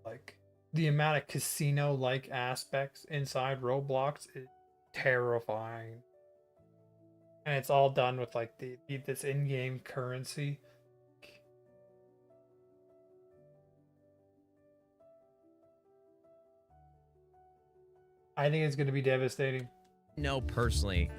Like, the amount of casino-like aspects inside Roblox is terrifying. And it's all done with, like, this in-game currency. I think it's going to be devastating. No, personally,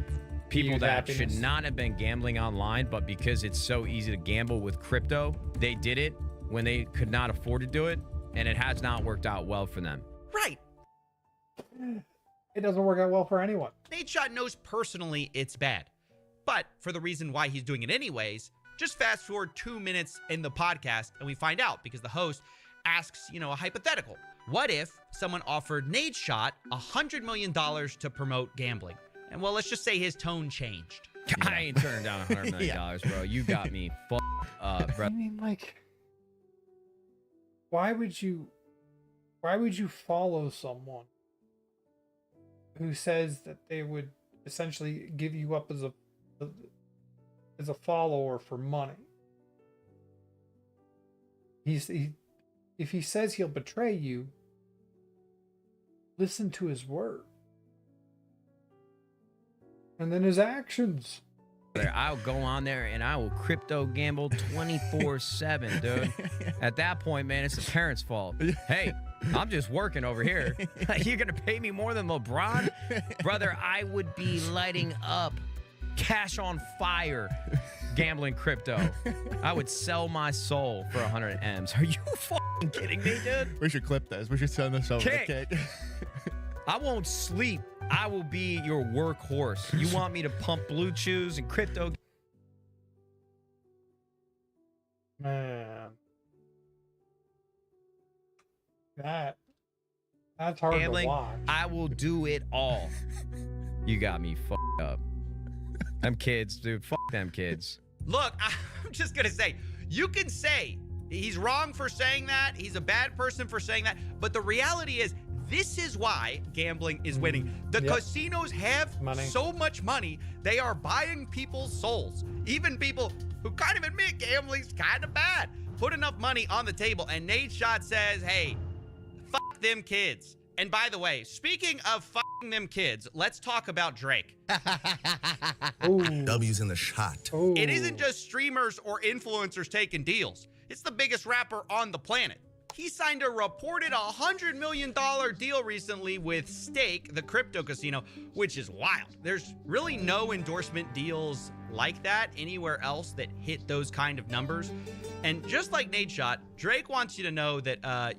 people that should not have been gambling online, but because it's so easy to gamble with crypto, they did it when they could not afford to do it, and it has not worked out well for them. Right. It doesn't work out well for anyone. Nate Shot knows personally it's bad. But for the reason why he's doing it anyways, just fast forward 2 minutes in the podcast and we find out, because the host asks, a hypothetical. What if someone offered Nate Shot $100 million to promote gambling? And well, let's just say his tone changed. I ain't turning down $100 million, bro. You got me fucked up, bro. I mean, like, why would you follow someone who says that they would essentially give you up as a follower for money? If he says he'll betray you, listen to his word. And then his actions. I'll go on there and I will crypto gamble 24/7, dude. At that point, man, it's the parents' fault. Hey, I'm just working over here. You're gonna pay me more than LeBron? Brother, I would be lighting up, cash on fire, gambling crypto. I would sell my soul for 100 M's. Are you fucking kidding me, dude? We should clip this. We should send this over to Kate. I won't sleep. I will be your workhorse. You want me to pump blue chews and crypto? Man. That's hard Gambling, to watch. I will do it all. You got me fucked up. Them kids, dude. Fuck them kids. Look, I'm just going to say, you can say he's wrong for saying that. He's a bad person for saying that. But the reality is, this is why gambling is winning. The casinos have so much money, they are buying people's souls. Even people who kind of admit gambling's kind of bad. Put enough money on the table, and Nate Shot says, hey, fuck them kids. And by the way, speaking of fucking them kids, let's talk about Drake. W's in the shot. It isn't just streamers or influencers taking deals. It's the biggest rapper on the planet. He signed a reported $100 million deal recently with Stake, the crypto casino, which is wild. There's really no endorsement deals like that anywhere else that hit those kind of numbers. And just like Nate Shot, Drake wants you to know that,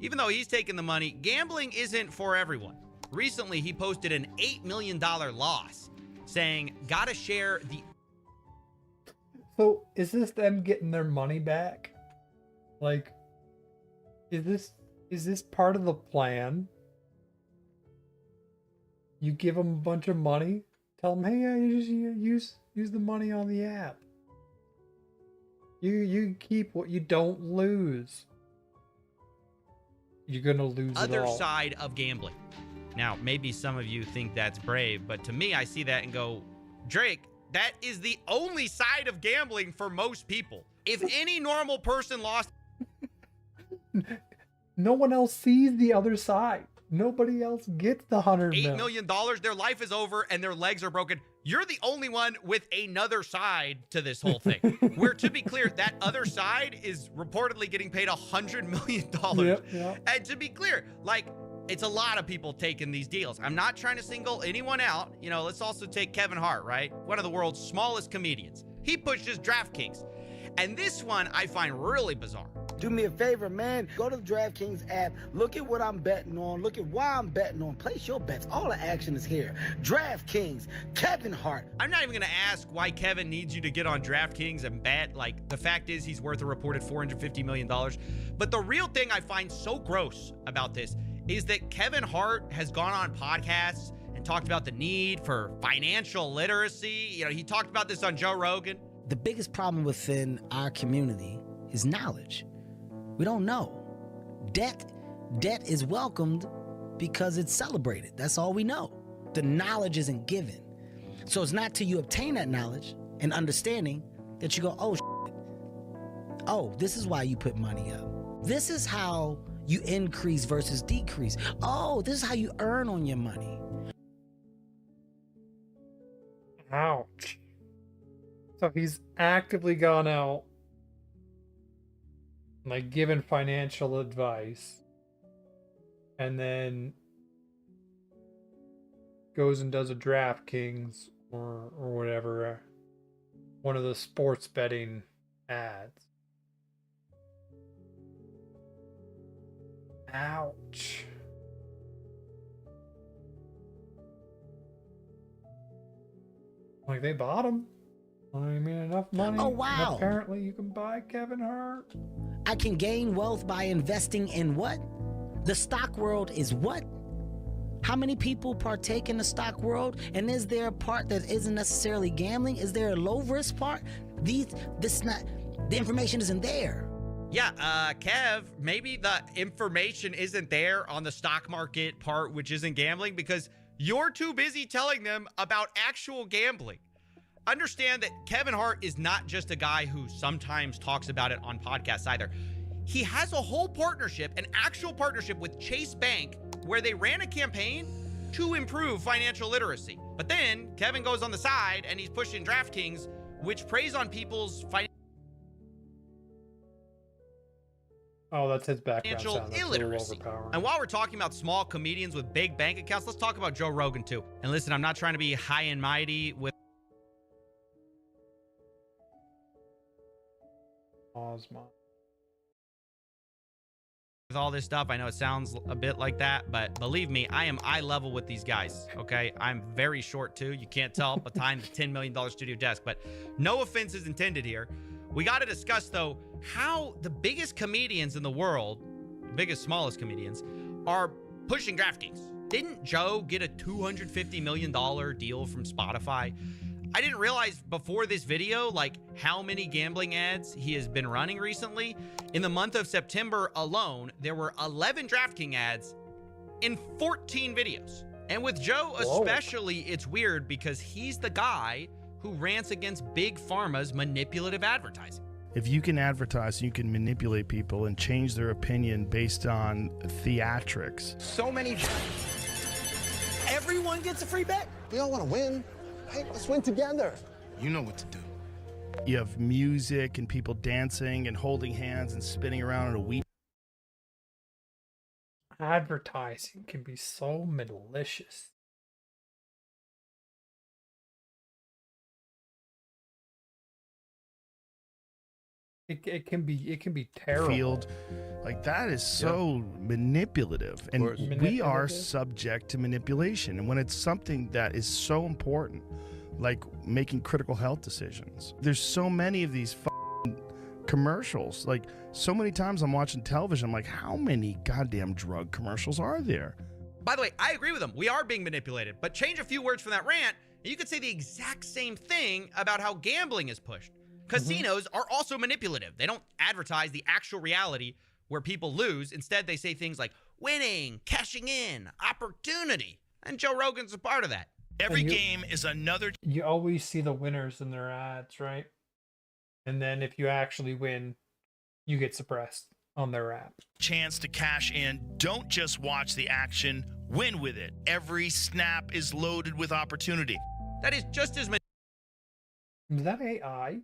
even though he's taking the money, gambling isn't for everyone. Recently, he posted an $8 million loss, saying, gotta share the... So, is this them getting their money back? Like... Is this part of the plan? You give them a bunch of money, tell them, hey, you just use the money on the app. You keep what you don't lose. You're gonna lose it all. Other side of gambling. Now, maybe some of you think that's brave, but to me, I see that and go, Drake, that is the only side of gambling for most people. If any normal person lost... No one else sees the other side. Nobody else gets the $100 million, their life is over and their legs are broken. You're the only one with another side to this whole thing. Where, to be clear, that other side is reportedly getting paid $100 million. Yep. And to be clear, like, it's a lot of people taking these deals. I'm not trying to single anyone out. Let's also take Kevin Hart, right? One of the world's smallest comedians. He pushes DraftKings. And this one I find really bizarre. Do me a favor, man. Go to the DraftKings app. Look at what I'm betting on. Look at why I'm betting on. Place your bets. All the action is here. DraftKings, Kevin Hart. I'm not even going to ask why Kevin needs you to get on DraftKings and bet. Like, the fact is he's worth a reported $450 million. But the real thing I find so gross about this is that Kevin Hart has gone on podcasts and talked about the need for financial literacy. He talked about this on Joe Rogan. The biggest problem within our community is knowledge. We don't know. Debt is welcomed because it's celebrated. That's all we know. The knowledge isn't given. So it's not till you obtain that knowledge and understanding that you go, oh, this is why you put money up. This is how you increase versus decrease. Oh, this is how you earn on your money. Ouch. So he's actively gone out, like, given financial advice, and then goes and does a DraftKings or whatever, one of the sports betting ads. Ouch. Like, they bought him. I mean, enough money. Oh, wow. And apparently you can buy Kevin Hart. I can gain wealth by investing in what? The stock world is what? How many people partake in the stock world? And is there a part that isn't necessarily gambling? Is there a low risk part? The information isn't there. Yeah, Kev, maybe the information isn't there on the stock market part, which isn't gambling, because you're too busy telling them about actual gambling. Understand that Kevin Hart is not just a guy who sometimes talks about it on podcasts either. He has a whole partnership, an actual partnership with Chase Bank, where they ran a campaign to improve financial literacy. But then Kevin goes on the side and he's pushing DraftKings, which preys on people's financial That's his background financial sound. That's illiteracy. And while we're talking about small comedians with big bank accounts, let's talk about Joe Rogan too. And listen, I'm not trying to be high and mighty with all this stuff. I know it sounds a bit like that, but believe me, I am eye level with these guys, okay? I'm very short too. You can't tell behind the $10 million studio desk, but no offense is intended here. We got to discuss, though, how the biggest comedians in the world, biggest, smallest comedians, are pushing DraftKings. Didn't Joe get a $250 million deal from Spotify? I didn't realize before this video, like, how many gambling ads he has been running recently. In the month of September alone, there were 11 DraftKings ads in 14 videos. And with Joe especially, it's weird because he's the guy who rants against Big Pharma's manipulative advertising. If you can advertise, you can manipulate people and change their opinion based on theatrics. So many. Everyone gets a free bet. We all want to win. Hey, let's win together. You know what to do. You have music and people dancing and holding hands and spinning around in a wheel. Advertising can be so malicious. It can be terrible. Field, like that is so manipulative, and we are subject to manipulation. And when it's something that is so important, like making critical health decisions, there's so many of these commercials. Like so many times I'm watching television, I'm like, how many goddamn drug commercials are there? By the way, I agree with him. We are being manipulated, but change a few words from that rant, and you could say the exact same thing about how gambling is pushed. Casinos are also manipulative. They don't advertise the actual reality where people lose. Instead, they say things like winning, cashing in, opportunity. And Joe Rogan's a part of that. Every game is another. You always see the winners in their ads, right? And then if you actually win, you get suppressed on their app. Chance to cash in. Don't just watch the action, win with it. Every snap is loaded with opportunity. That is just as Is that AI?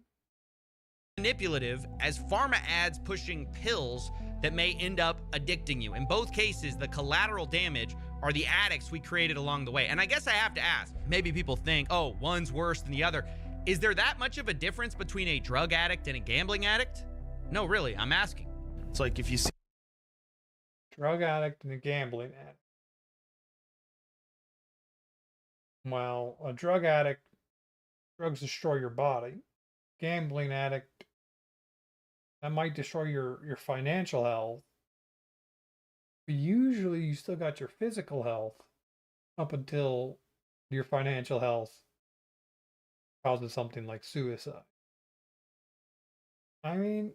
manipulative as pharma ads pushing pills that may end up addicting you. In both cases, the collateral damage are the addicts we created along the way. And I guess I have to ask, maybe people think, oh, one's worse than the other. Is there that much of a difference between a drug addict and a gambling addict? No, really, I'm asking. It's like if you see drug addict and a gambling addict. Well, a drug addict, drugs destroy your body. Gambling addict, that might destroy your financial health. But usually you still got your physical health up until your financial health causes something like suicide. I mean,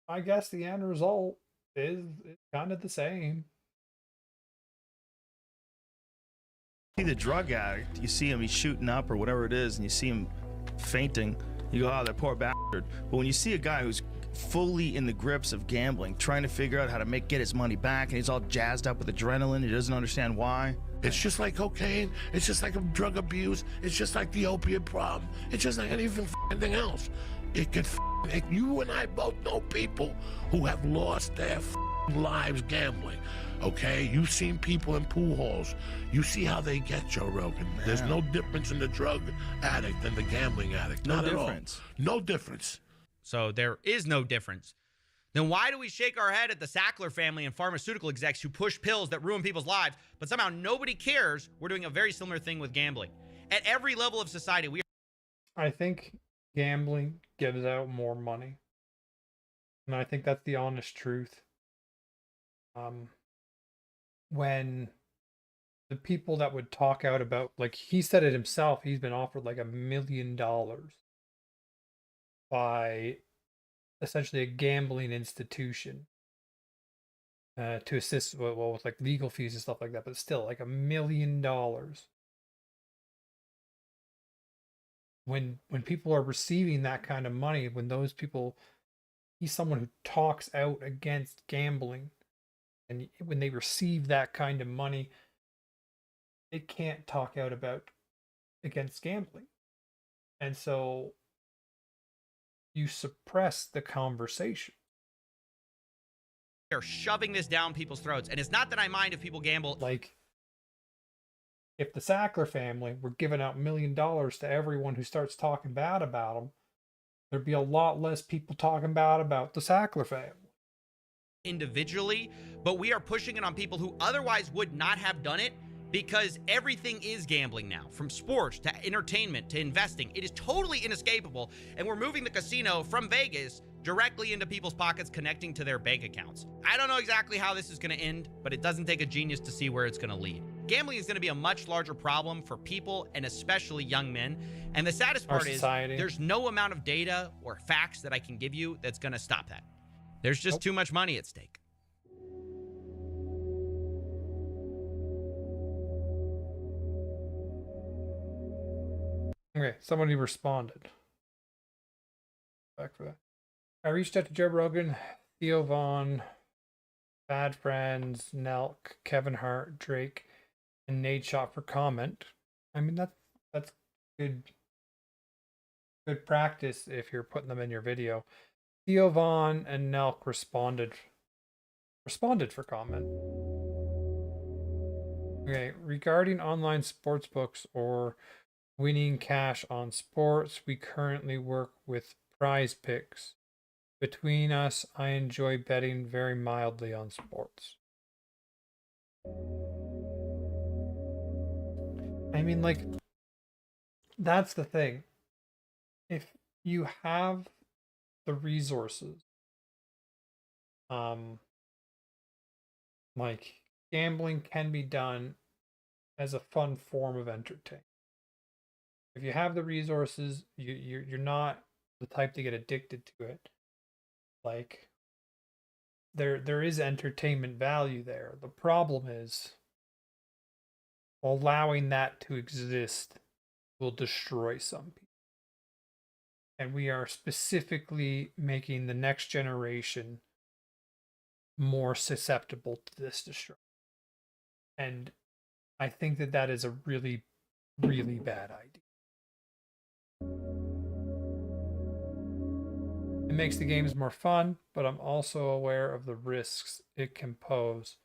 I guess the end result is kind of the same. the drug addict, you see him, he's shooting up or whatever it is, and you see him fainting, you go, oh, that poor bastard. But when you see a guy who's fully in the grips of gambling, trying to figure out how to get his money back, and he's all jazzed up with adrenaline, he doesn't understand why. It's just like cocaine, it's just like drug abuse, it's just like the opiate problem, it's just like anything else. It could Nick, you and I both know people who have lost their lives gambling. Okay, you've seen people in pool halls. You see how they get, Joe Rogan. Yeah. There's no difference in the drug addict and the gambling addict. No Not difference. at all. No difference. So there is no difference. Then why do we shake our head at the Sackler family and pharmaceutical execs who push pills that ruin people's lives, but somehow nobody cares? We're doing a very similar thing with gambling. At every level of society, we I think gambling gives out more money. And I think that's the honest truth. When the people that would talk out about, like he said it himself, he's been offered like $1 million by essentially a gambling institution to assist with like legal fees and stuff like that, but still like $1 million. When people are receiving that kind of money, when those people, he's someone who talks out against gambling, and when they receive that kind of money, they can't talk out against gambling, and so you suppress the conversation. are shoving this down people's throats, and it's not that I mind if people gamble. Like, if the Sackler family were giving out $1 million to everyone who starts talking bad about them, there'd be a lot less people talking bad about the Sackler family Individually, but we are pushing it on people who otherwise would not have done it, because everything is gambling now, from sports to entertainment to investing. It is totally inescapable, and we're moving the casino from Vegas directly into people's pockets, connecting to their bank accounts. I don't know exactly how this is going to end, but it doesn't take a genius to see where it's going to lead. Gambling is going to be a much larger problem for people, and especially young men. And the saddest part is there's no amount of data or facts that I can give you that's going to stop that. There's just too much money at stake. Okay, somebody responded. Back for that. I reached out to Joe Rogan, Theo Vaughn, Bad Friends, Nelk, Kevin Hart, Drake, and Nate Shot for comment. I mean, that's good practice if you're putting them in your video. Theo Vaughn and Nelk responded for comment. Okay, regarding online sports books or winning cash on sports, we currently work with Prize Picks. Between us, I enjoy betting very mildly on sports. I mean, like, that's the thing. If you have the resources, like, gambling can be done as a fun form of entertainment. If you have the resources, you're not the type to get addicted to it. Like, there is entertainment value there. The problem is allowing that to exist will destroy some people. And we are specifically making the next generation more susceptible to this destruction. And I think that is a really, really bad idea. It makes the games more fun, but I'm also aware of the risks it can pose,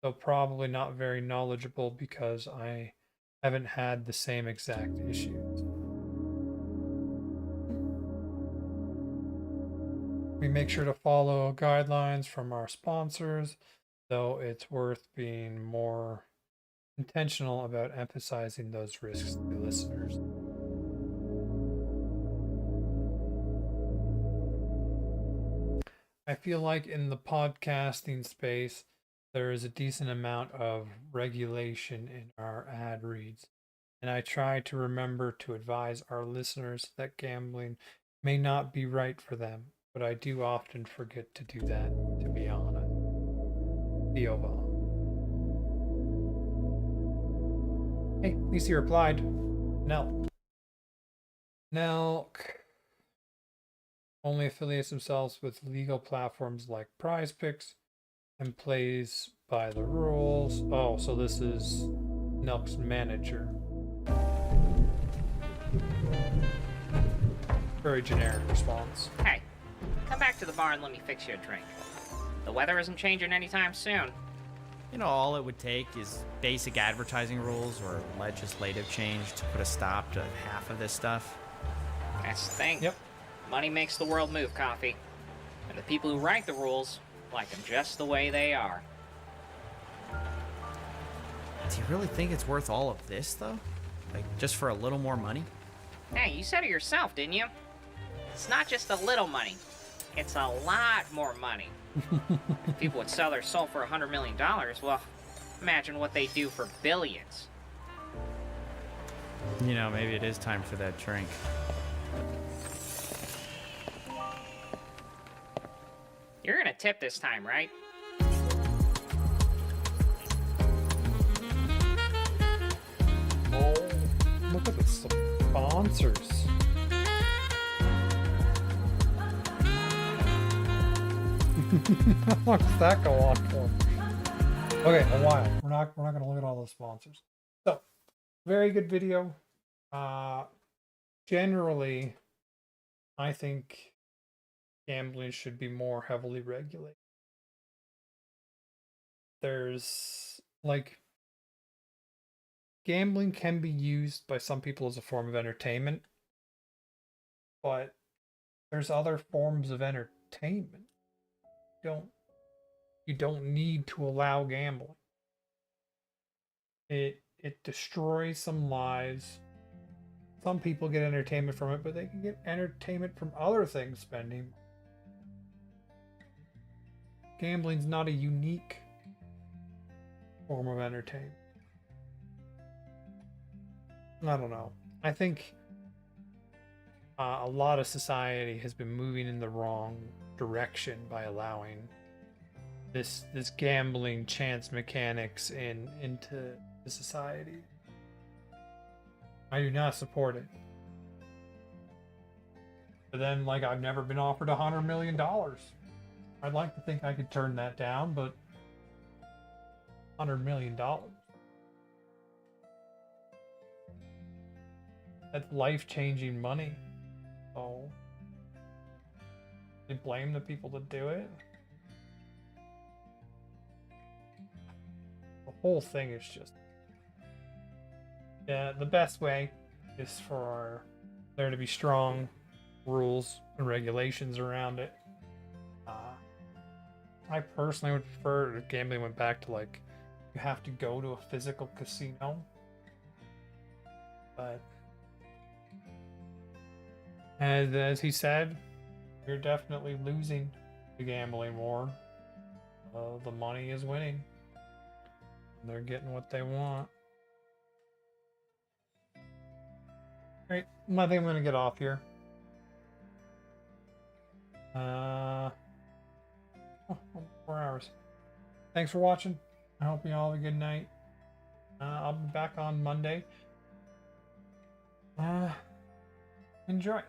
though probably not very knowledgeable because I haven't had the same exact issues. We make sure to follow guidelines from our sponsors, though it's worth being more intentional about emphasizing those risks to listeners. I feel like in the podcasting space, there is a decent amount of regulation in our ad reads, and I try to remember to advise our listeners that gambling may not be right for them, but I do often forget to do that, to be honest. Theo Vaughn. Hey, at least he replied. Nelk. Only affiliates themselves with legal platforms like Prize Picks and plays by the rules. Oh, so this is Nelk's manager. Very generic response. Hey, come back to the bar and let me fix you a drink. The weather isn't changing anytime soon. You know, all it would take is basic advertising rules or legislative change to put a stop to half of this stuff. That's the thing. Yep. Money makes the world move, Coffee. And the people who write the rules like them just the way they are. Do you really think it's worth all of this, though? Like, just for a little more money? Hey, you said it yourself, didn't you? It's not just a little money. It's a lot more money. If people would sell their soul for $100 million, well, imagine what they do for billions. You know, maybe it is time for that drink. You're gonna tip this time, right? Oh, look at the sponsors. How long does that go on for? Okay, a while. We're not gonna look at all the sponsors. So, very good video. Generally, I think gambling should be more heavily regulated. There's like gambling can be used by some people as a form of entertainment, but there's other forms of entertainment. You don't need to allow gambling. It destroys some lives. Some people get entertainment from it, but they can get entertainment from other things spending. Gambling's not a unique form of entertainment. I don't know. I think a lot of society has been moving in the wrong direction by allowing this gambling chance mechanics into the society. I do not support it. But then, like, I've never been offered $100 million. I'd like to think I could turn that down, but $100 million. That's life-changing money. So, they blame the people that do it. The whole thing is just... Yeah, the best way is for there to be strong rules and regulations around it. I personally would prefer if gambling went back to, like, you have to go to a physical casino. But as he said, you're definitely losing the gambling war. The money is winning. They're getting what they want. Alright, I think I'm gonna get off here. 4 hours. Thanks for watching. I hope you all have a good night. I'll be back on Monday. Enjoy.